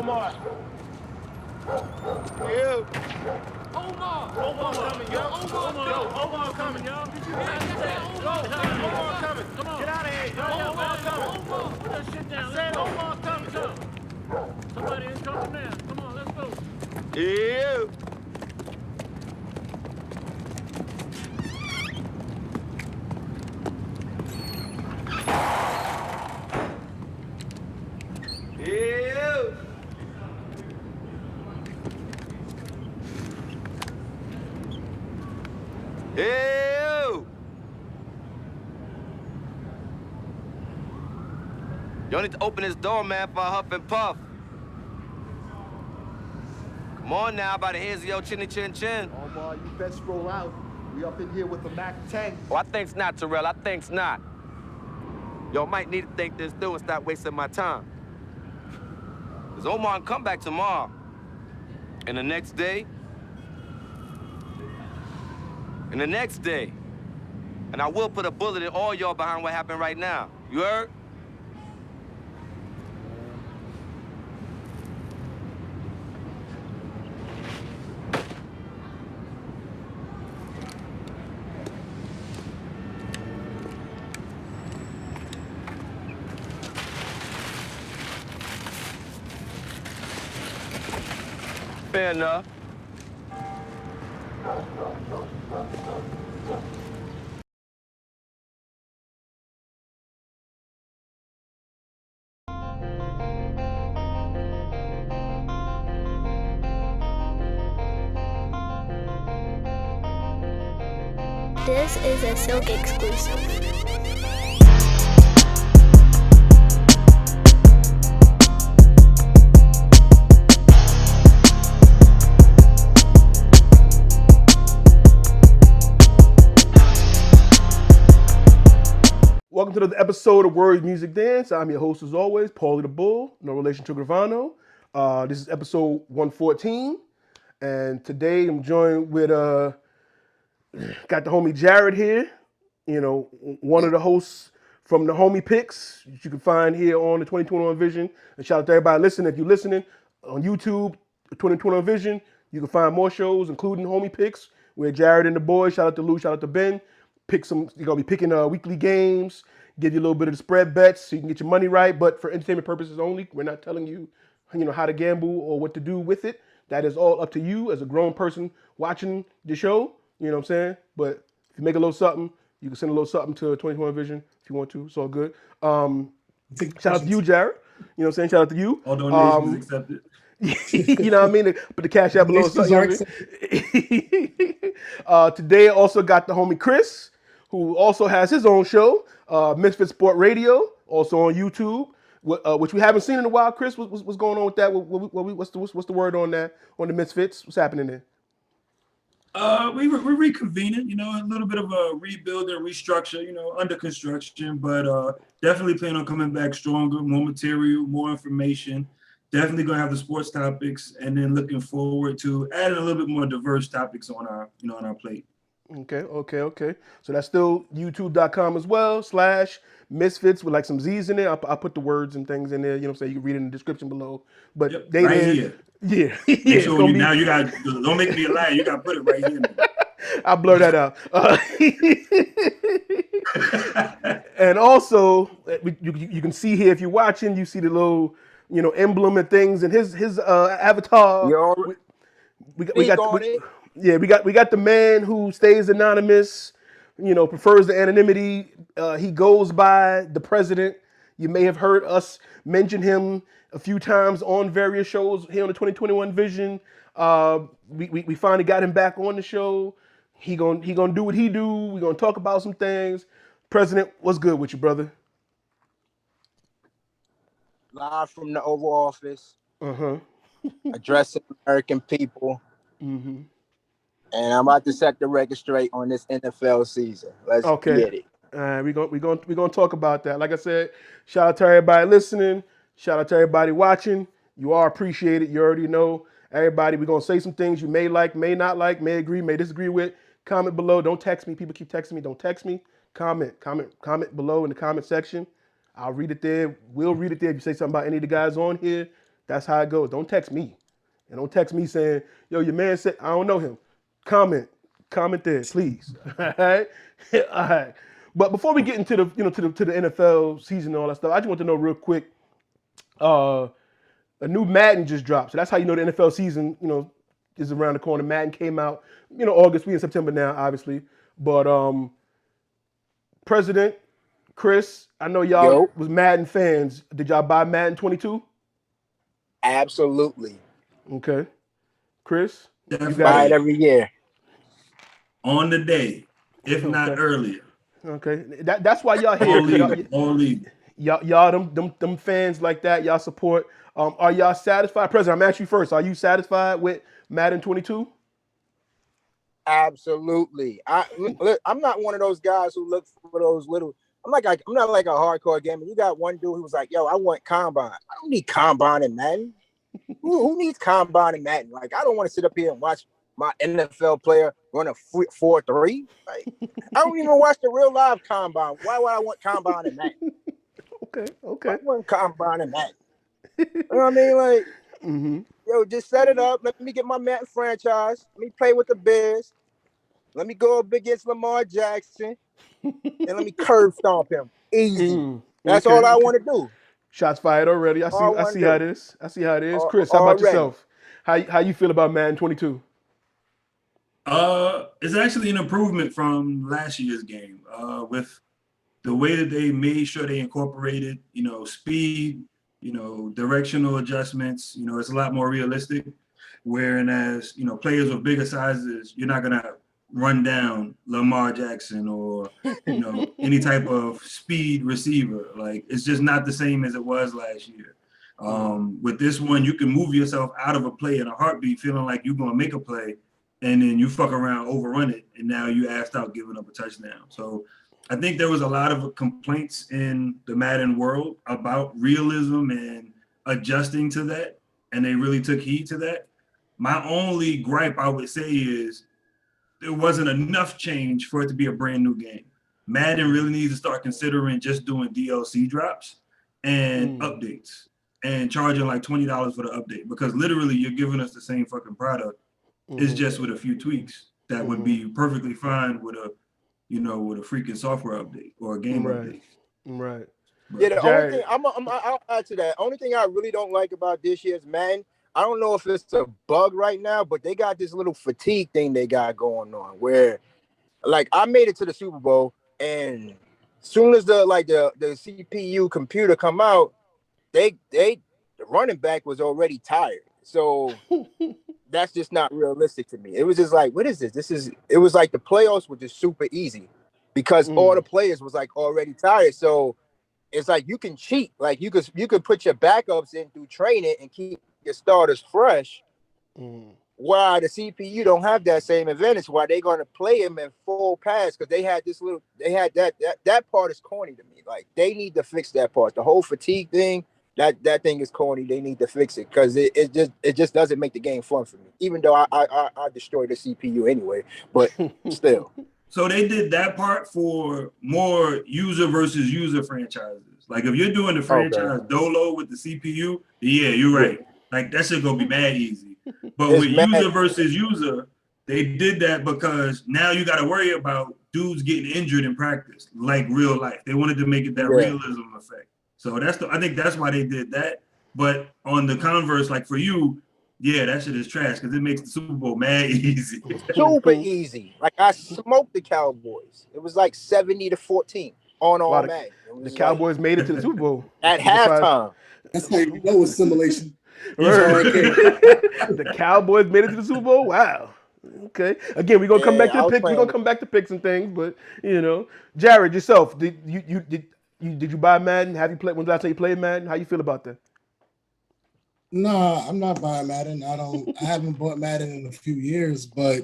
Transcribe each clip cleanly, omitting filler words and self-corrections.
Omar. You. Omar coming, yo. Omar coming, yo. Did you hear that? Omar coming. Come on. Get out of here, yo. Omar coming. Put that shit down. I said Omar coming. Somebody is coming now. Come on, let's go. You. You. Ew! Y'all need to open this door, man, for a huff and puff. Come on now, by the heads of your chinny chin chin. Omar, you best roll out. We up in here with the Mac 10. Oh, I think's not, Terrell. I think's not. Y'all might need to think this through and stop wasting my time. Because Omar can come back tomorrow. And the next day. And the next day. And I will put a bullet in all y'all behind what happened right now. You heard? Fair enough. This is a Silk exclusive. Welcome to the episode of Words Music Dance. I'm your host as always, Paulie the Bull, no relation to Gravano. This is episode 114, and today I'm joined with got the homie Jared here. You know, one of the hosts from the Homie Picks that you can find here on the 2021 Vision. And shout out to everybody listening. If you're listening on YouTube, 2021 Vision, you can find more shows, including Homie Picks, where Jared and the boys, shout out to Lou, shout out to Ben, pick some. You're gonna be picking weekly games, give you a little bit of the spread bets so you can get your money right. But for entertainment purposes only, we're not telling you, how to gamble or what to do with it. That is all up to you as a grown person watching the show. You know what I'm saying? But if you make a little something, you can send a little something to 2021 Vision if you want to. It's all good. Shout out to you, Jared. You know what I'm saying? Shout out to you. All donations accepted. You know what I mean? Put the cash app below. Today also got the homie Chris, who also has his own show, Misfit Sport Radio, also on YouTube, which we haven't seen in a while. Chris, what's going on with that? What's the word on that? On the Misfits? What's happening there? We're reconvening, a little bit of a rebuild and restructure, under construction, but definitely plan on coming back stronger, more material, more information. Definitely gonna have the sports topics, and then looking forward to adding a little bit more diverse topics on our, on our plate. Okay. So that's still youtube.com as well, /Misfits with like some Z's in there. I'll put the words and things in there, you can read it in the description below. But yep, they right did. Here. Yeah. Make sure now you got, don't make me a liar, you got to put it right here. I'll blur that out. And also, you can see here, if you're watching, you see the little, emblem and things and his avatar. We got the man who stays anonymous, prefers the anonymity. He goes by the president. You may have heard us mention him a few times on various shows here on the 2021 Vision. We finally got him back on the show. He gonna do what he do. We're gonna talk about some things. President, what's good with you, brother? Live from the Oval Office, addressing American people, and I'm about to set the record straight on this NFL season. Let's get it. All right, we're gonna talk about that. Like I said, shout out to everybody listening. Shout out to everybody watching. You are appreciated. You already know. Everybody, we're gonna say some things you may like, may not like, may agree, may disagree with. Comment below. Don't text me. People keep texting me. Don't text me. Comment below in the comment section. I'll read it there. We'll read it there. If you say something about any of the guys on here That's how it goes. Don't text me. And don't text me saying, yo, your man said, I don't know him. Comment there, please. All right? All right. But before we get into the, to the NFL season and all that stuff, I just want to know real quick, a new Madden just dropped. So that's how you know the NFL season, is around the corner. Madden came out, August. We in September now, obviously. But President, Chris, I know y'all was Madden fans. Did y'all buy Madden 22? Absolutely. Okay. Chris? Definitely. Buy it every year. On the day, if not earlier. Okay. That's why y'all here. All legal. Y'all them fans like that, y'all support. Are y'all satisfied? President, I'm asking you first. Are you satisfied with Madden 22? Absolutely. I'm not one of those guys who look for those little. I'm not like a hardcore gamer. You got one dude who was like, "Yo, I want Combine. I don't need Combine in Madden. Who needs Combine in Madden? Like, I don't want to sit up here and watch my NFL player run a 4.3. Like, I don't even watch the real live Combine. Why would I want Combine in Madden? Okay. I want Combine in Madden. You know what I mean? Like, yo, just set it up. Let me get my Madden franchise. Let me play with the Bears. Let me go up against Lamar Jackson. And let me curve stomp him. Easy. That's all I want to do. Shots fired already. I see how it is. Chris, how about yourself? How you feel about Madden 22? It's actually an improvement from last year's game. With the way that they made sure they incorporated, speed, directional adjustments, it's a lot more realistic. Whereas, players with bigger sizes, you're not gonna run down Lamar Jackson or any type of speed receiver. Like, it's just not the same as it was last year. With this one, you can move yourself out of a play in a heartbeat, feeling like you're gonna make a play, and then you fuck around, overrun it, and now you assed out giving up a touchdown. So I think there was a lot of complaints in the Madden world about realism and adjusting to that, and they really took heed to that. My only gripe, I would say, is there wasn't enough change for it to be a brand new game. Madden really needs to start considering just doing DLC drops and updates and charging like $20 for the update, because literally you're giving us the same fucking product. It's just with a few tweaks that would be perfectly fine with a, with a freaking software update or a game update. Right. Yeah, the only thing I'll add to that. Only thing I really don't like about this year's Madden, I don't know if it's a bug right now, but they got this little fatigue thing they got going on where, like, I made it to the Super Bowl, and soon as the CPU computer come out, the running back was already tired. So that's just not realistic to me. It was just like, what is this? It was like the playoffs were just super easy because all the players was like already tired. So it's like you can cheat. Like you could put your backups in through training and keep your starters fresh. Why the CPU don't have that same advantage? Why they gonna play him in full pass? Because they had that part is corny to me. Like, they need to fix that part. The whole fatigue thing, that thing is corny. They need to fix it because it just doesn't make the game fun for me. Even though I destroyed the CPU anyway, but still. So they did that part for more user versus user franchises. Like, if you're doing the franchise dolo with the CPU, yeah, you're right. Like, that shit gonna be mad easy. But with user versus user, they did that because now you got to worry about dudes getting injured in practice, like real life. They wanted to make it that realism effect. So I think that's why they did that. But on the converse, like for you, yeah, that shit is trash because it makes the Super Bowl mad easy. Super easy. Like, I smoked the Cowboys. It was like 70-14 on all Madden. The Cowboys made it to the Super Bowl at halftime. That's how you know it's simulation. The Cowboys made it to the Super Bowl. Wow. Okay. Again, we're gonna come back to the picks. We're gonna come back to picks and things, but Jared, yourself, did you buy Madden? Have you played? When's the last time you played Madden? How you feel about that? No, I'm not buying Madden. I haven't bought Madden in a few years, but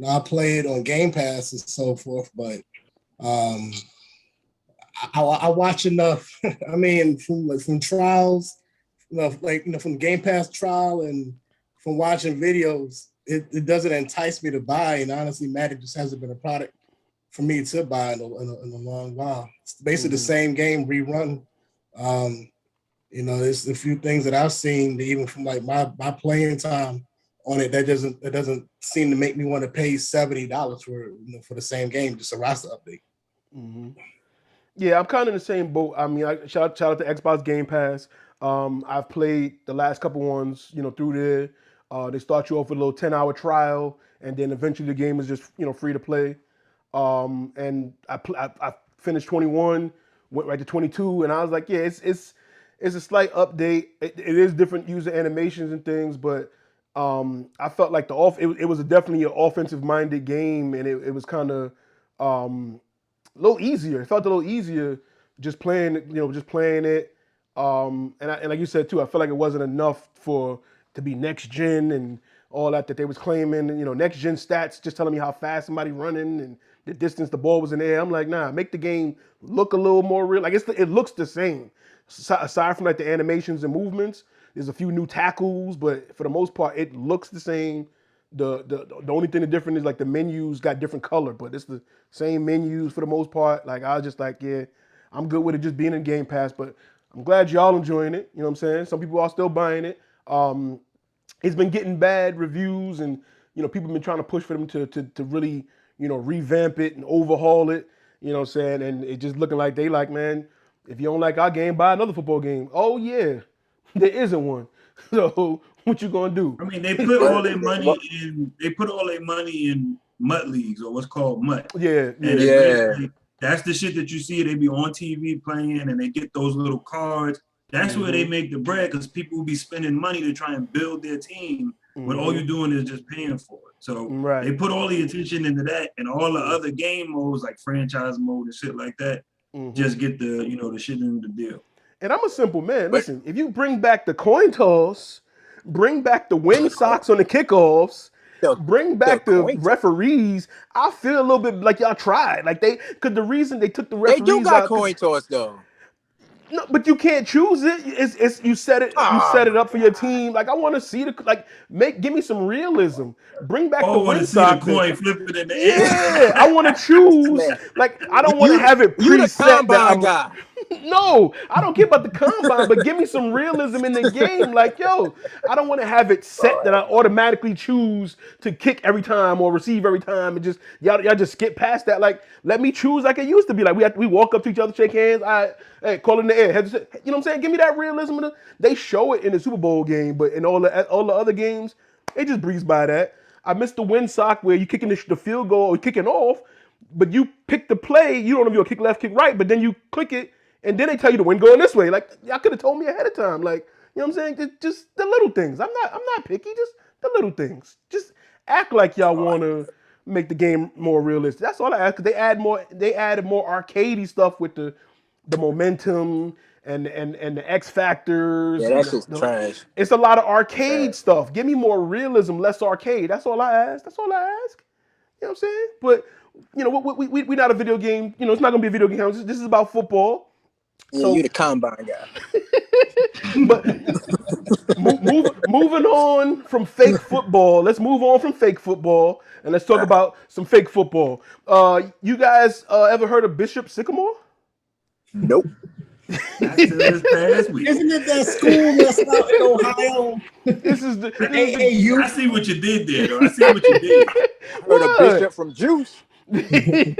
I play it on Game Pass and so forth. But I watch enough. I mean, from trials, from Game Pass trial and from watching videos, it doesn't entice me to buy. And honestly, Madden just hasn't been a product for me to buy in a long while. It's basically the same game rerun. You know, there's a few things that I've seen that even from like my playing time on it that doesn't seem to make me want to pay $70 for the same game, just a roster update. Mm-hmm. Yeah, I'm kind of in the same boat. I mean, shout out to Xbox Game Pass. I've played the last couple ones, through there. They start you off with a little 10-hour trial, and then eventually the game is just free to play. And I finished 21, went right to 22, and I was like, yeah, it's a slight update. It is different user animations and things, but I felt like it was definitely an offensive minded game, and it was kind of a little easier. It felt a little easier just playing, just playing it. And like you said too, I feel like it wasn't enough to be next gen and all that they was claiming. Next gen stats just telling me how fast somebody running and the distance the ball was in the air. I'm like, nah, make the game look a little more real. Like it looks the same. Aside from like the animations and movements, there's a few new tackles, but for the most part, it looks the same. The only thing that's different is like the menus got different color, but it's the same menus for the most part. Like I was just like, yeah, I'm good with it just being in Game Pass, but I'm glad y'all enjoying it. You know what I'm saying? Some people are still buying it. It's been getting bad reviews, and people have been trying to push for them to really revamp it and overhaul it. You know what I'm saying? And it just looking like they like, man, if you don't like our game, buy another football game. Oh yeah, there isn't one. So what you gonna do? I mean, they put all their money in. They put all their money in MUT leagues, or what's called MUT. Yeah, and basically that's the shit that you see. They be on TV playing, and they get those little cards. That's where they make the bread, because people will be spending money to try and build their team, but all you're doing is just paying for it. So they put all the attention into that, and all the other game modes like franchise mode and shit like that just get the the shit in the deal. And I'm a simple man. Listen, if you bring back the coin toss, bring back the wind socks on the kickoffs, bring back the referees, I feel a little bit like y'all tried. Like because the reason they took the referees they do got out, coin toss though. No, but you can't choose it. It's you set it up for your team. Like I want to see give me some realism. Bring back the wind sock. The coin flipping in the air. Yeah, I want to choose. Like I don't want to have it preset. You the combine guy. No, I don't care about the combine, but give me some realism in the game. Like, yo, I don't want to have it set that I automatically choose to kick every time or receive every time, and just y'all just skip past that. Like, let me choose like it used to be. Like we walk up to each other, shake hands, hey, call in the air. You know what I'm saying? Give me that realism. They show it in the Super Bowl game, but in all the other games, they just breeze by that. I missed the wind sock where you kicking the field goal or kicking off, but you pick the play. You don't know if you'll kick left, kick right, but then you click it. And then they tell you the wind going this way. Like y'all could have told me ahead of time. Like, you know what I'm saying? Just the little things. I'm not picky. Just the little things. Just act like y'all want to make the game more realistic. That's all I ask. Cause they added more arcadey stuff with the momentum and the X factors. Yeah, that's just trash. It's a lot of arcade stuff. Give me more realism, less arcade. That's all I ask. You know what I'm saying? But we not a video game. It's not gonna be a video game. This is about football. Yeah, so, you're the combine guy. But moving on from fake football, let's move on from fake football and let's talk about some fake football. You guys ever heard of Bishop Sycamore? Nope. Not till this past week. Isn't it that school that's out in Ohio? This is the AAU. I see what you did there, though. I see what you did. I heard a Bishop from Juice. I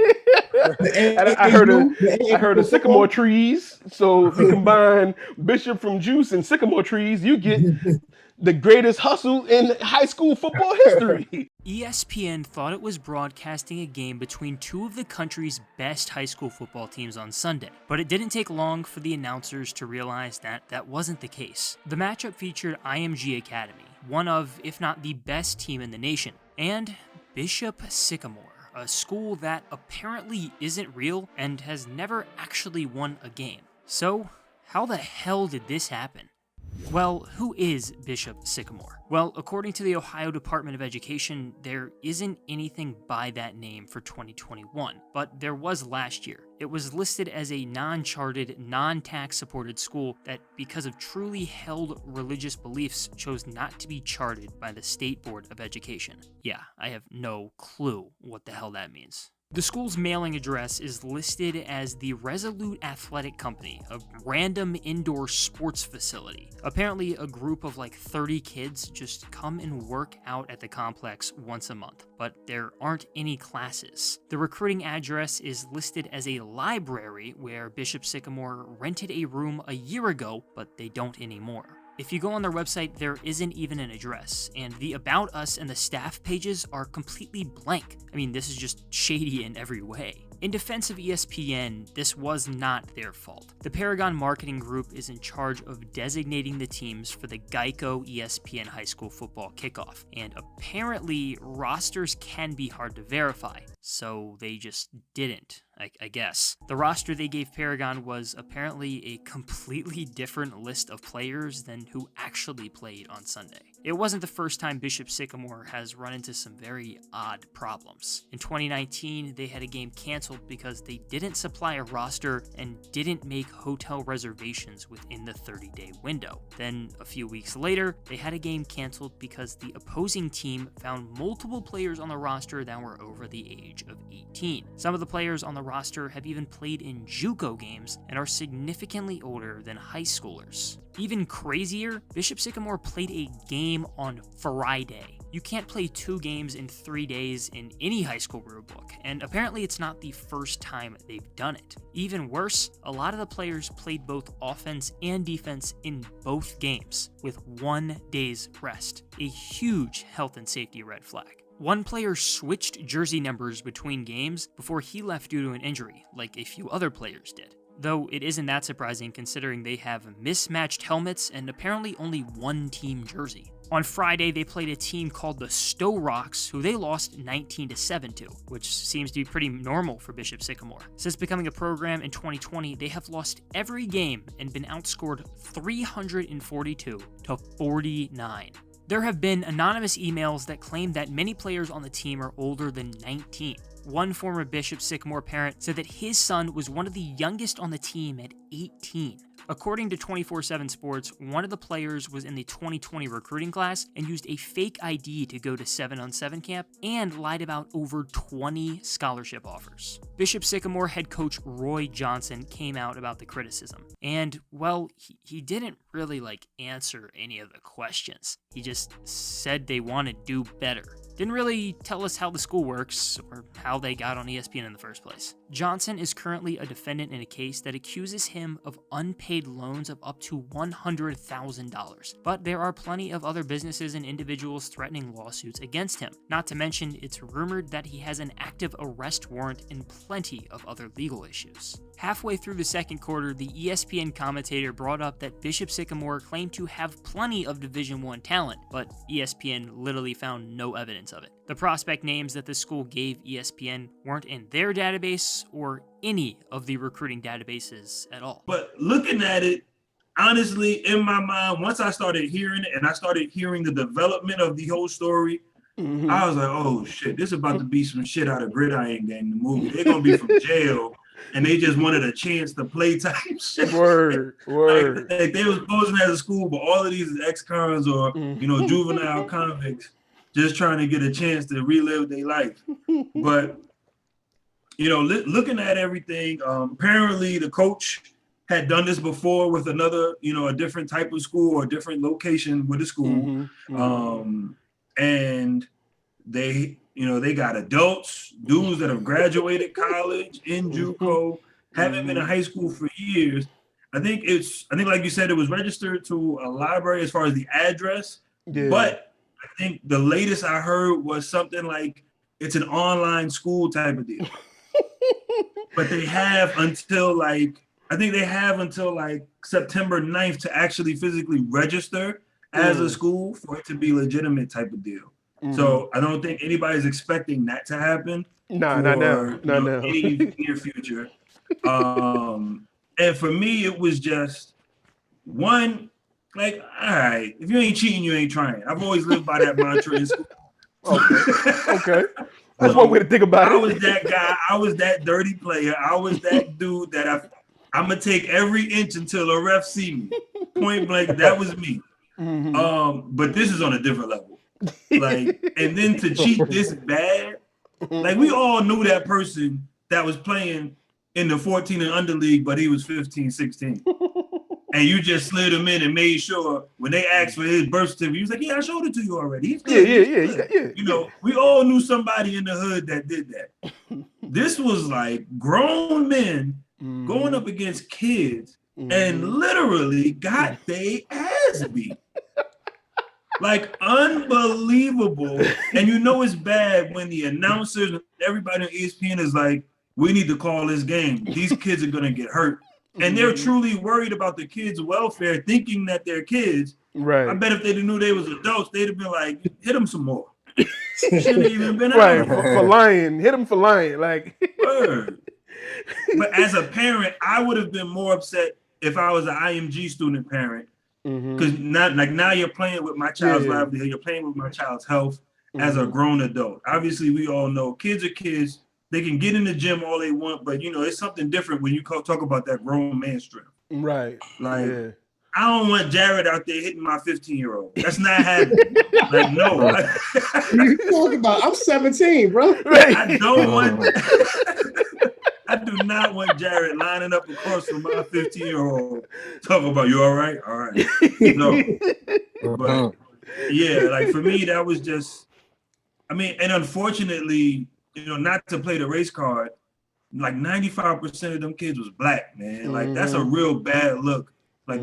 heard of Sycamore trees. So if you combine Bishop from Juice and Sycamore trees, you get the greatest hustle in high school football history. ESPN thought it was broadcasting a game between two of the country's best high school football teams on Sunday, but it didn't take long for the announcers to realize that wasn't the case. The matchup featured IMG Academy, one of, if not the best team in the nation, and Bishop Sycamore, a school that apparently isn't real and has never actually won a game. So, how the hell did this happen? Well, who is Bishop Sycamore? Well, according to the Ohio Department of Education, there isn't anything by that name for 2021, but there was last year. It was listed as a non-charted, non-tax supported school that, because of truly held religious beliefs, chose not to be charted by the State Board of Education. Yeah, I have no clue what the hell that means. The school's mailing address is listed as the Resolute Athletic Company, a random indoor sports facility. Apparently, a group of like 30 kids just come and work out at the complex once a month, but there aren't any classes. The recruiting address is listed as a library where Bishop Sycamore rented a room a year ago, but they don't anymore. If you go on their website, there isn't even an address, and the About Us and the staff pages are completely blank. I mean, this is just shady in every way. In defense of ESPN, this was not their fault. The Paragon Marketing Group is in charge of designating the teams for the Geico ESPN High School Football Kickoff, and apparently rosters can be hard to verify, so they just didn't, I guess. The roster they gave Paragon was apparently a completely different list of players than who actually played on Sunday. It wasn't the first time Bishop Sycamore has run into some very odd problems. In 2019, they had a game canceled because they didn't supply a roster and didn't make hotel reservations within the 30-day window. Then, a few weeks later, they had a game canceled because the opposing team found multiple players on the roster that were over the age of 18. Some of the players on the roster have even played in JUCO games and are significantly older than high schoolers. Even crazier, Bishop Sycamore played a game on Friday. You can't play 2 games in 3 days in any high school rulebook, and apparently it's not the first time they've done it. Even worse, a lot of the players played both offense and defense in both games, with 1 day's rest. A huge health and safety red flag. One player switched jersey numbers between games before he left due to an injury, like a few other players did. Though it isn't that surprising considering they have mismatched helmets and apparently only 1 team jersey. On Friday, they played a team called the Stowe Rocks, who they lost 19-7 to, which seems to be pretty normal for Bishop Sycamore. Since becoming a program in 2020, they have lost every game and been outscored 342-49. There have been anonymous emails that claim that many players on the team are older than 19. One former Bishop Sycamore parent said that his son was one of the youngest on the team at 18. According to 24/7 Sports, one of the players was in the 2020 recruiting class and used a fake ID to go to 7-on-7 camp and lied about over 20 scholarship offers. Bishop Sycamore head coach Roy Johnson came out about the criticism. And, well, he didn't really, answer any of the questions. He just said they want to do better. Didn't really tell us how the school works or how they got on ESPN in the first place. Johnson is currently a defendant in a case that accuses him of unpaid loans of up to $100,000. But there are plenty of other businesses and individuals threatening lawsuits against him. Not to mention, it's rumored that he has an active arrest warrant and plenty of other legal issues. Halfway through the second quarter, the ESPN commentator brought up that Bishop Sycamore claimed to have plenty of Division I talent, but ESPN literally found no evidence of it. The prospect names that the school gave ESPN weren't in their database or any of the recruiting databases at all. But looking at it, honestly, in my mind, once I started hearing it and I started hearing the development of the whole story, I was like, oh shit, this is about to be some shit out of Gridiron Gang, the movie. They're going to be from jail. And they just wanted a chance to play type shit. Word. Like they was posing as a school, but all of these ex-cons or, juvenile convicts just trying to get a chance to relive their life. But, looking at everything, apparently the coach had done this before with another, a different type of school or a different location with a school. And they got adults, dudes that have graduated college in JUCO, haven't been in high school for years. I think like you said, it was registered to a library as far as the address. Yeah. But I think the latest I heard was something like it's an online school type of deal. But they have until September 9th to actually physically register as a school for it to be legitimate type of deal. So I don't think anybody's expecting that to happen. Not now. Any near future. And for me, it was just one, all right, if you ain't cheating, you ain't trying. I've always lived by that mantra in school. Okay. That's one way to think about it. I was that guy. I was that dirty player. I was that dude that I'm going to take every inch until a ref see me. Point blank, that was me. But this is on a different level. And then to cheat this bad Like we all knew that person that was playing in the 14 and under league, but he was 15, 16. And you just slid him in and made sure when they asked for his birth certificate, he was like, yeah, I showed it to you already. He's good. Yeah. You know, we all knew somebody in the hood that did that. This was like grown men going up against kids and literally got they ass beat. Like unbelievable. And you know it's bad when the announcers and everybody on ESPN is like, we need to call this game. These kids are gonna get hurt. And they're truly worried about the kids' welfare, thinking that they're kids. Right. I bet if they knew they was adults, they'd have been like, hit them some more. Shouldn't have even been right out. for lying. Hit him for lying. Like Word. But as a parent, I would have been more upset if I was an IMG student parent. Because now you're playing with my child's livelihood, you're playing with my child's health as a grown adult. Obviously, we all know kids are kids. They can get in the gym all they want, but you know, it's something different when you talk about that grown man strength. Right. Like, I don't want Jared out there hitting my 15-year-old. That's not happening. Like, no. You talking about? I'm 17, bro. I don't want. I do not want Jared lining up across from my 15-year-old. Talk about, you all right? All right. No. But yeah, like for me, that was just. I mean, and unfortunately, you know, not to play the race card, like 95% of them kids was black, man. Like that's a real bad look. Like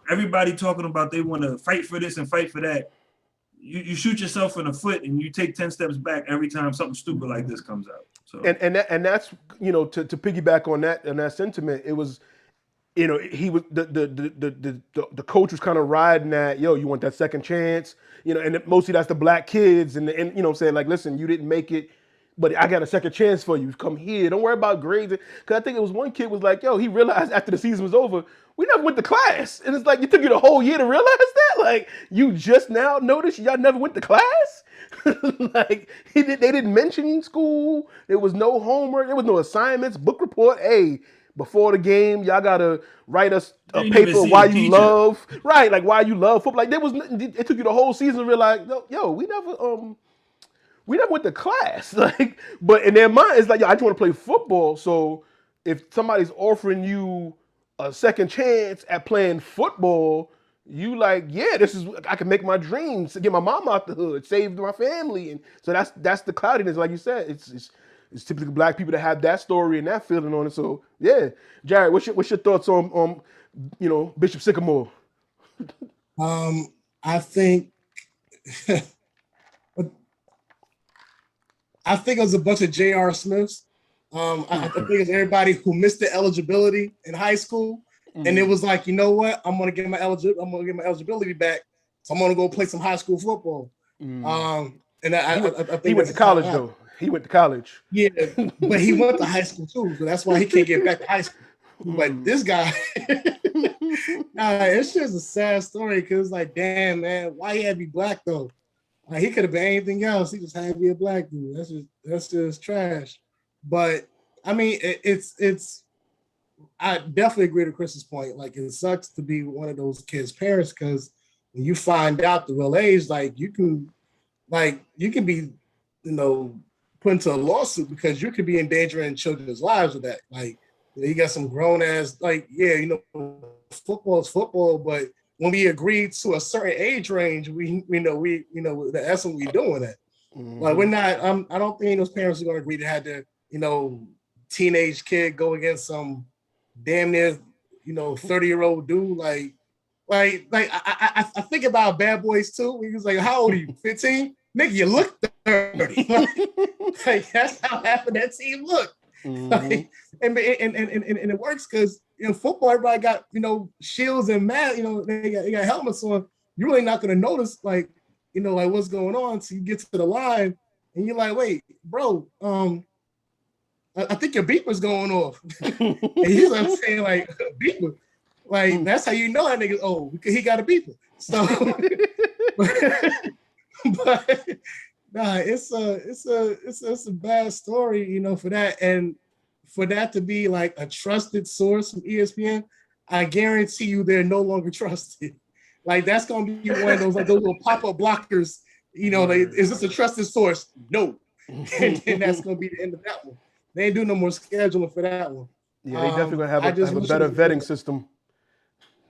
everybody talking about they want to fight for this and fight for that. You shoot yourself in the foot and you take 10 steps back every time something stupid like this comes out. So and that's, you know, to piggyback on that sentiment, it was, you know, he was the coach was kind of riding that, yo, you want that second chance, you know, and mostly that's the black kids and you know, saying like, listen, you didn't make it, but I got a second chance for you. Come here. Don't worry about grades. Because I think it was one kid was like, yo, he realized after the season was over, we never went to class. And it's like, you took you the whole year to realize that? Like, you just now noticed y'all never went to class? Like, they didn't mention school. There was no homework. There was no assignments, book report. Hey, before the game, y'all got to write us a paper why you love. Right, like why you love football. Like, there was, it took you the whole season to realize, yo, we never went to class. Like, but in their mind, it's like, yo, I just want to play football. So if somebody's offering you a second chance at playing football, you like, yeah, this is, I can make my dreams, get my mom out the hood, save my family. And so that's the cloudiness, like you said. It's typically black people that have that story and that feeling on it. So yeah, Jared, what's your thoughts on you know, Bishop Sycamore? I think it was a bunch of J.R. Smiths. I think it's everybody who missed the eligibility in high school, and it was like, you know what? I'm gonna get my eligibility back, so I'm gonna go play some high school football. And I think he went to college though. He went to college. Yeah, but he went to high school too, so that's why he can't get back to high school. But this guy, it's just a sad story because it's like, damn, man, why he had to be black though? Like, he could have been anything else. He just had to be a black dude. That's just trash. But I mean, it's. I definitely agree to Chris's point. Like, it sucks to be one of those kids' parents because when you find out the real age, like you can be, you know, put into a lawsuit because you could be endangering children's lives with that. Like, you got some grown ass, like, yeah, you know, football is football, but when we agreed to a certain age range, we that's what we're doing it. Like, we're not. I don't think those parents are going to agree to have to, you know, teenage kid go against some damn near, you know, 30-year-old dude. Like I think about Bad Boys 2. He was like, "How old are you? 15? Nigga, you look 30." Like that's how half of that team look. Like, and it works because, you know, football, everybody got, you know, shields and mask, you know, they got helmets on. You're really not gonna notice, like, you know, like what's going on. So you get to the line and you're like, wait, bro, I think your beeper's going off. And he's like saying, like, beeper. Like, that's how you know that nigga's old, because he got a beeper. So but nah, it's a bad story, you know, for that. And for that to be like a trusted source from ESPN, I guarantee you they're no longer trusted. Like, that's gonna be one of those, like, those little pop-up blockers, you know, is this a trusted source? No. and then that's gonna be the end of that one. They ain't doing no more scheduling for that one. Yeah, they definitely gonna have I just have a wish better it was vetting good. system.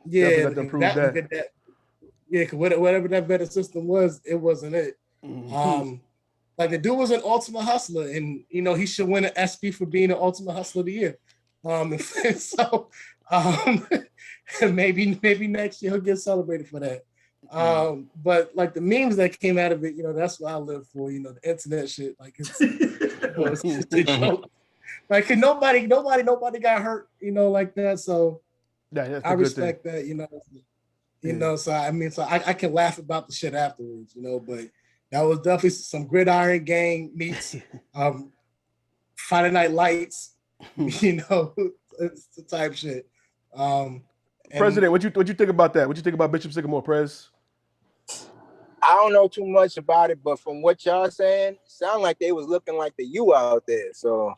Yeah, Definitely got to improve that. Yeah, because whatever that better system was, it wasn't it. Like the dude was an ultimate hustler, and he should win an SP for being an ultimate hustler of the year. So maybe next year he'll get celebrated for that. But like the memes that came out of it, that's what I live for. The internet shit, like it's a joke. Like nobody got hurt, like that. So that's I a good thing. respect that, So I mean, so I can laugh about the shit afterwards, but that was definitely some Gridiron Gang meets Friday Night Lights, it's the type shit. President, what you think about that? What you think about Bishop Sycamore, Prez? I don't know too much about it, but from what y'all saying, sound like they was looking like the U out there. So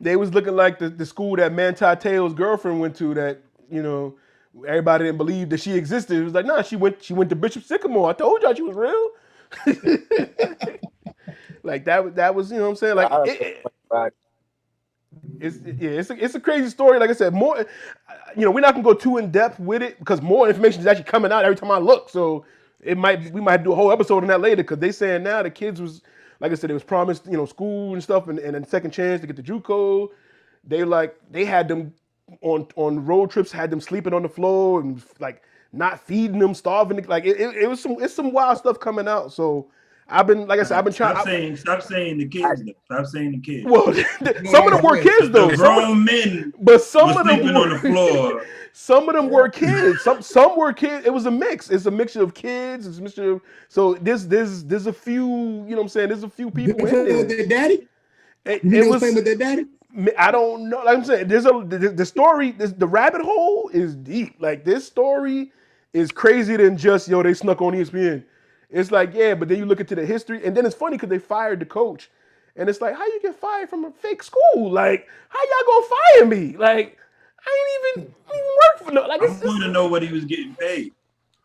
they was looking like the school that Manti Te'o's girlfriend went to. That everybody didn't believe that she existed. It was like, nah, she went to Bishop Sycamore. I told y'all she was real. Like that was what I'm saying. Like it's a crazy story. Like I said, more. We're not gonna go too in depth with it because more information is actually coming out every time I look. So we might do a whole episode on that later because they saying now the kids was, like I said, it was promised school and stuff and a second chance to get the JUCO. They had them on road trips, had them sleeping on the floor and like not feeding them, starving. Like it's some wild stuff coming out. So I've been trying. Stop saying the kids. Stop saying the kids. Well, some of them were kids though. The grown men, but some of them sleeping were on the floor. Some of them were kids. Some were kids. It was a mix. It's a mixture of kids. It's a mixture of there's a few. You know what I'm saying? There's a few people in there. With their daddy. It was playing with their daddy. I don't know. Like I'm saying, the story. The rabbit hole is deep. Like this story is crazier than just they snuck on ESPN. It's like, yeah, but then you look into the history, and then it's funny because they fired the coach, and it's like, how you get fired from a fake school? Like, how y'all gonna fire me? Like, I ain't even work for no. Like, I want to know what he was getting paid.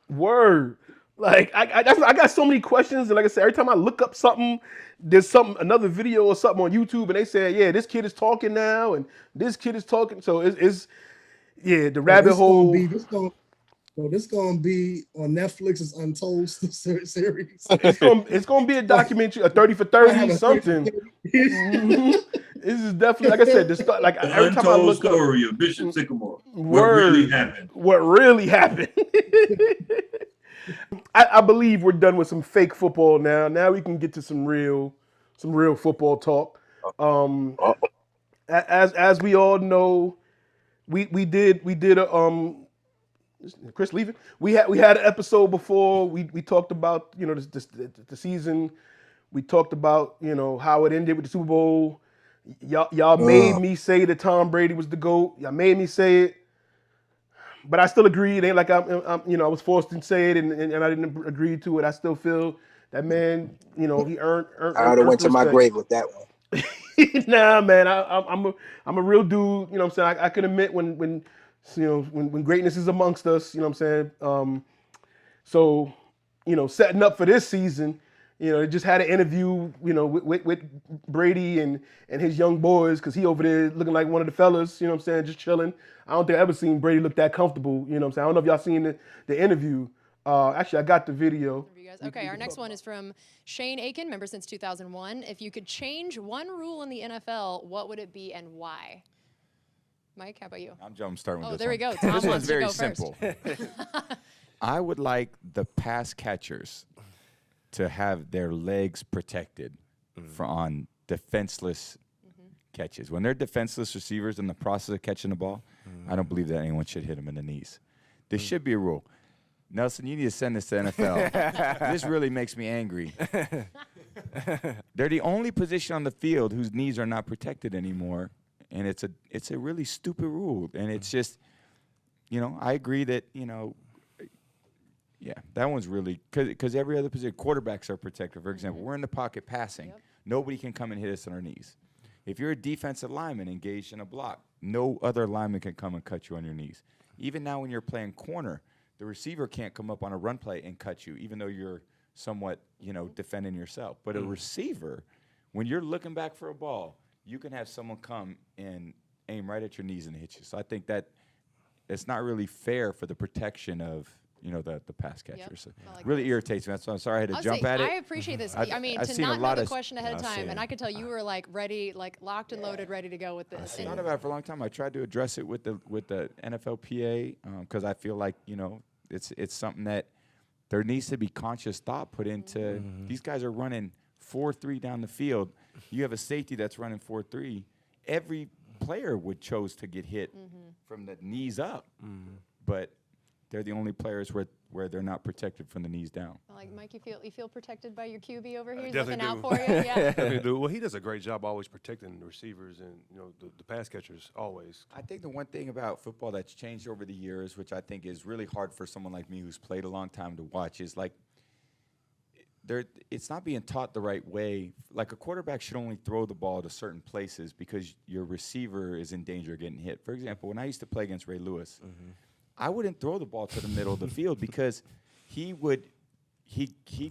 Word. Like, I got so many questions, and like I said, every time I look up something, there's another video or something on YouTube, and they say, yeah, this kid is talking now, and this kid is talking. So it's the rabbit hole. This gonna be on Netflix's Untold series. It's gonna be a documentary, a 30 for 30 something. This is definitely, like I said, like the every time I look story of Bishop Sycamore. What really happened? I believe we're done with some fake football now. Now we can get to some real football talk. As we all know, we did a Chris leaving. We had an episode before. We talked about the season. We talked about how it ended with the Super Bowl. Y'all made me say that Tom Brady was the GOAT. Y'all made me say it, but I still agree. It ain't like I was forced to say it and I didn't agree to it. I still feel that man. He earned. I would have went to my grave with that one. Nah, man. I'm a real dude. You know what I'm saying? I can admit when greatness is amongst us, you know what I'm saying? So, setting up for this season, they just had an interview, with Brady and his young boys, because he over there looking like one of the fellas, you know what I'm saying, just chilling. I don't think I've ever seen Brady look that comfortable, you know what I'm saying? I don't know if y'all seen the interview. Actually, I got the video. Okay, our next one is from Shane Aiken, member since 2001. If you could change one rule in the NFL, what would it be and why? Mike, how about you? I'm starting with this there one. we go. Tom This wants one's to very go simple. I would like the pass catchers to have their legs protected on defenseless catches. When they're defenseless receivers in the process of catching the ball, I don't believe that anyone should hit them in the knees. There should be a rule. Nelson, you need to send this to NFL. This really makes me angry. They're the only position on the field whose knees are not protected anymore. And it's a really stupid rule. And it's just, I agree that, that one's really, because every other position, quarterbacks are protected. For example, we're in the pocket passing. Yep. Nobody can come and hit us on our knees. If you're a defensive lineman engaged in a block, no other lineman can come and cut you on your knees. Even now when you're playing corner, the receiver can't come up on a run play and cut you, even though you're somewhat, defending yourself. But a receiver, when you're looking back for a ball, you can have someone come and aim right at your knees and hit you. So I think that it's not really fair for the protection of the pass catcher. So really irritates me. That's why I'm sorry I had to jump at it. I appreciate this. I mean, to not know the question ahead of time, and I could tell you were like ready, like locked and loaded, ready to go with this. I thought about it for a long time. I tried to address it with the NFLPA because I feel like it's something that there needs to be conscious thought put into. These guys are running 4-3 down the field. You have a safety that's running 4-3. Every player would chose to get hit from the knees up, but they're the only players where they're not protected from the knees down. Like Mike, you feel protected by your QB over here? He's Definitely looking do. out for you. Yeah. Definitely do. Well, he does a great job always protecting the receivers and the pass catchers always. I think the one thing about football that's changed over the years, which I think is really hard for someone like me who's played a long time to watch, is like it's not being taught the right way. Like a quarterback should only throw the ball to certain places because your receiver is in danger of getting hit. For example, when I used to play against Ray Lewis, I wouldn't throw the ball to the middle of the field because he'd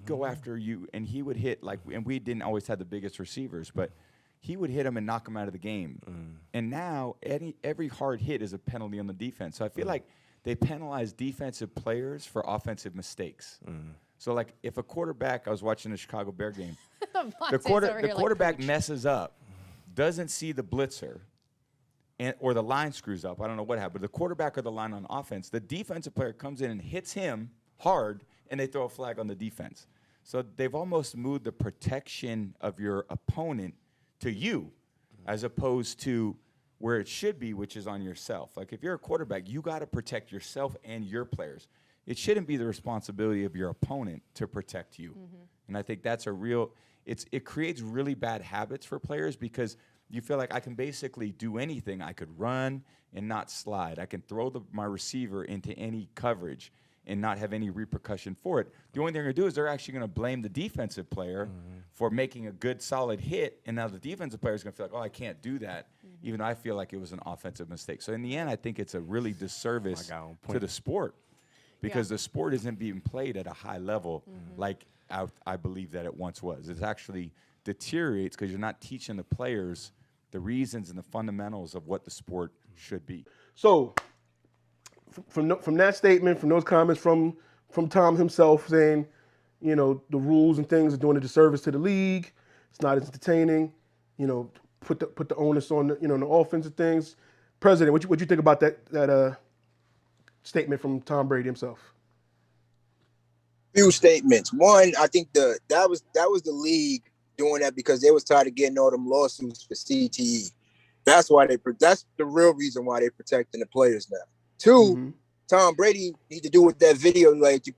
go after you and he would hit and we didn't always have the biggest receivers, but he would hit him and knock him out of the game. And now every hard hit is a penalty on the defense. So I feel like they penalize defensive players for offensive mistakes. So like if a quarterback, I was watching the Chicago Bear game, the quarterback messes up, doesn't see the blitzer, or the line screws up. I don't know what happened. But the quarterback or the line on offense, the defensive player comes in and hits him hard, and they throw a flag on the defense. So they've almost moved the protection of your opponent to you, as opposed to where it should be, which is on yourself. Like if you're a quarterback, you got to protect yourself and your players. It shouldn't be the responsibility of your opponent to protect you. And I think that's it creates really bad habits for players because you feel like I can basically do anything. I could run and not slide. I can throw my receiver into any coverage and not have any repercussion for it. The only thing they're going to do is they're actually going to blame the defensive player for making a good, solid hit, and now the defensive player is going to feel like, oh, I can't do that, even though I feel like it was an offensive mistake. So in the end, I think it's a really disservice to the sport because the sport isn't being played at a high level like I believe that it once was. It actually deteriorates because you're not teaching the players the reasons and the fundamentals of what the sport should be. So from that statement, from those comments from Tom himself saying, the rules and things are doing a disservice to the league, it's not as entertaining, put the onus on the offensive things. President, what you think about that statement from Tom Brady himself? Few statements. One, I think that was the league doing that because they was tired of getting all them lawsuits for CTE. That's the real reason why they're protecting the players now. Two, Tom Brady need to do with that video like you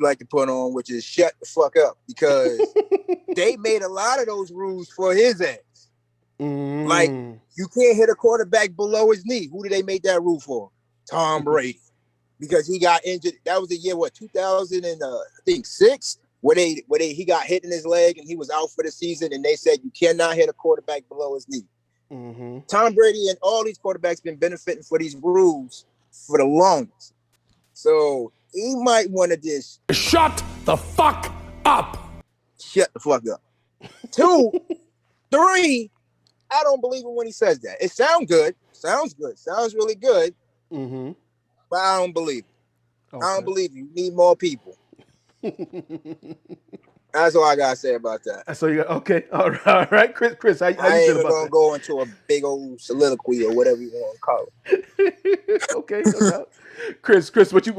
like to put on, which is shut the fuck up, because they made a lot of those rules for his ass. Like you can't hit a quarterback below his knee. Who did they make that rule for? Tom Brady, because he got injured. That was the year 2006. Where he got hit in his leg and he was out for the season, and they said you cannot hit a quarterback below his knee. Tom Brady and all these quarterbacks been benefiting for these rules for the longest, so he might want to just shut the fuck up. Shut the fuck up. 2, 3. I don't believe him when he says that. It sounds good. Sounds really good. But I don't believe it. Okay. I don't believe you. You need more people. That's all I gotta say about that. So you okay? All right, Chris. How you I ain't feel even about gonna that? go into a big old soliloquy or whatever you want to call it. Okay, no doubt. Chris, what you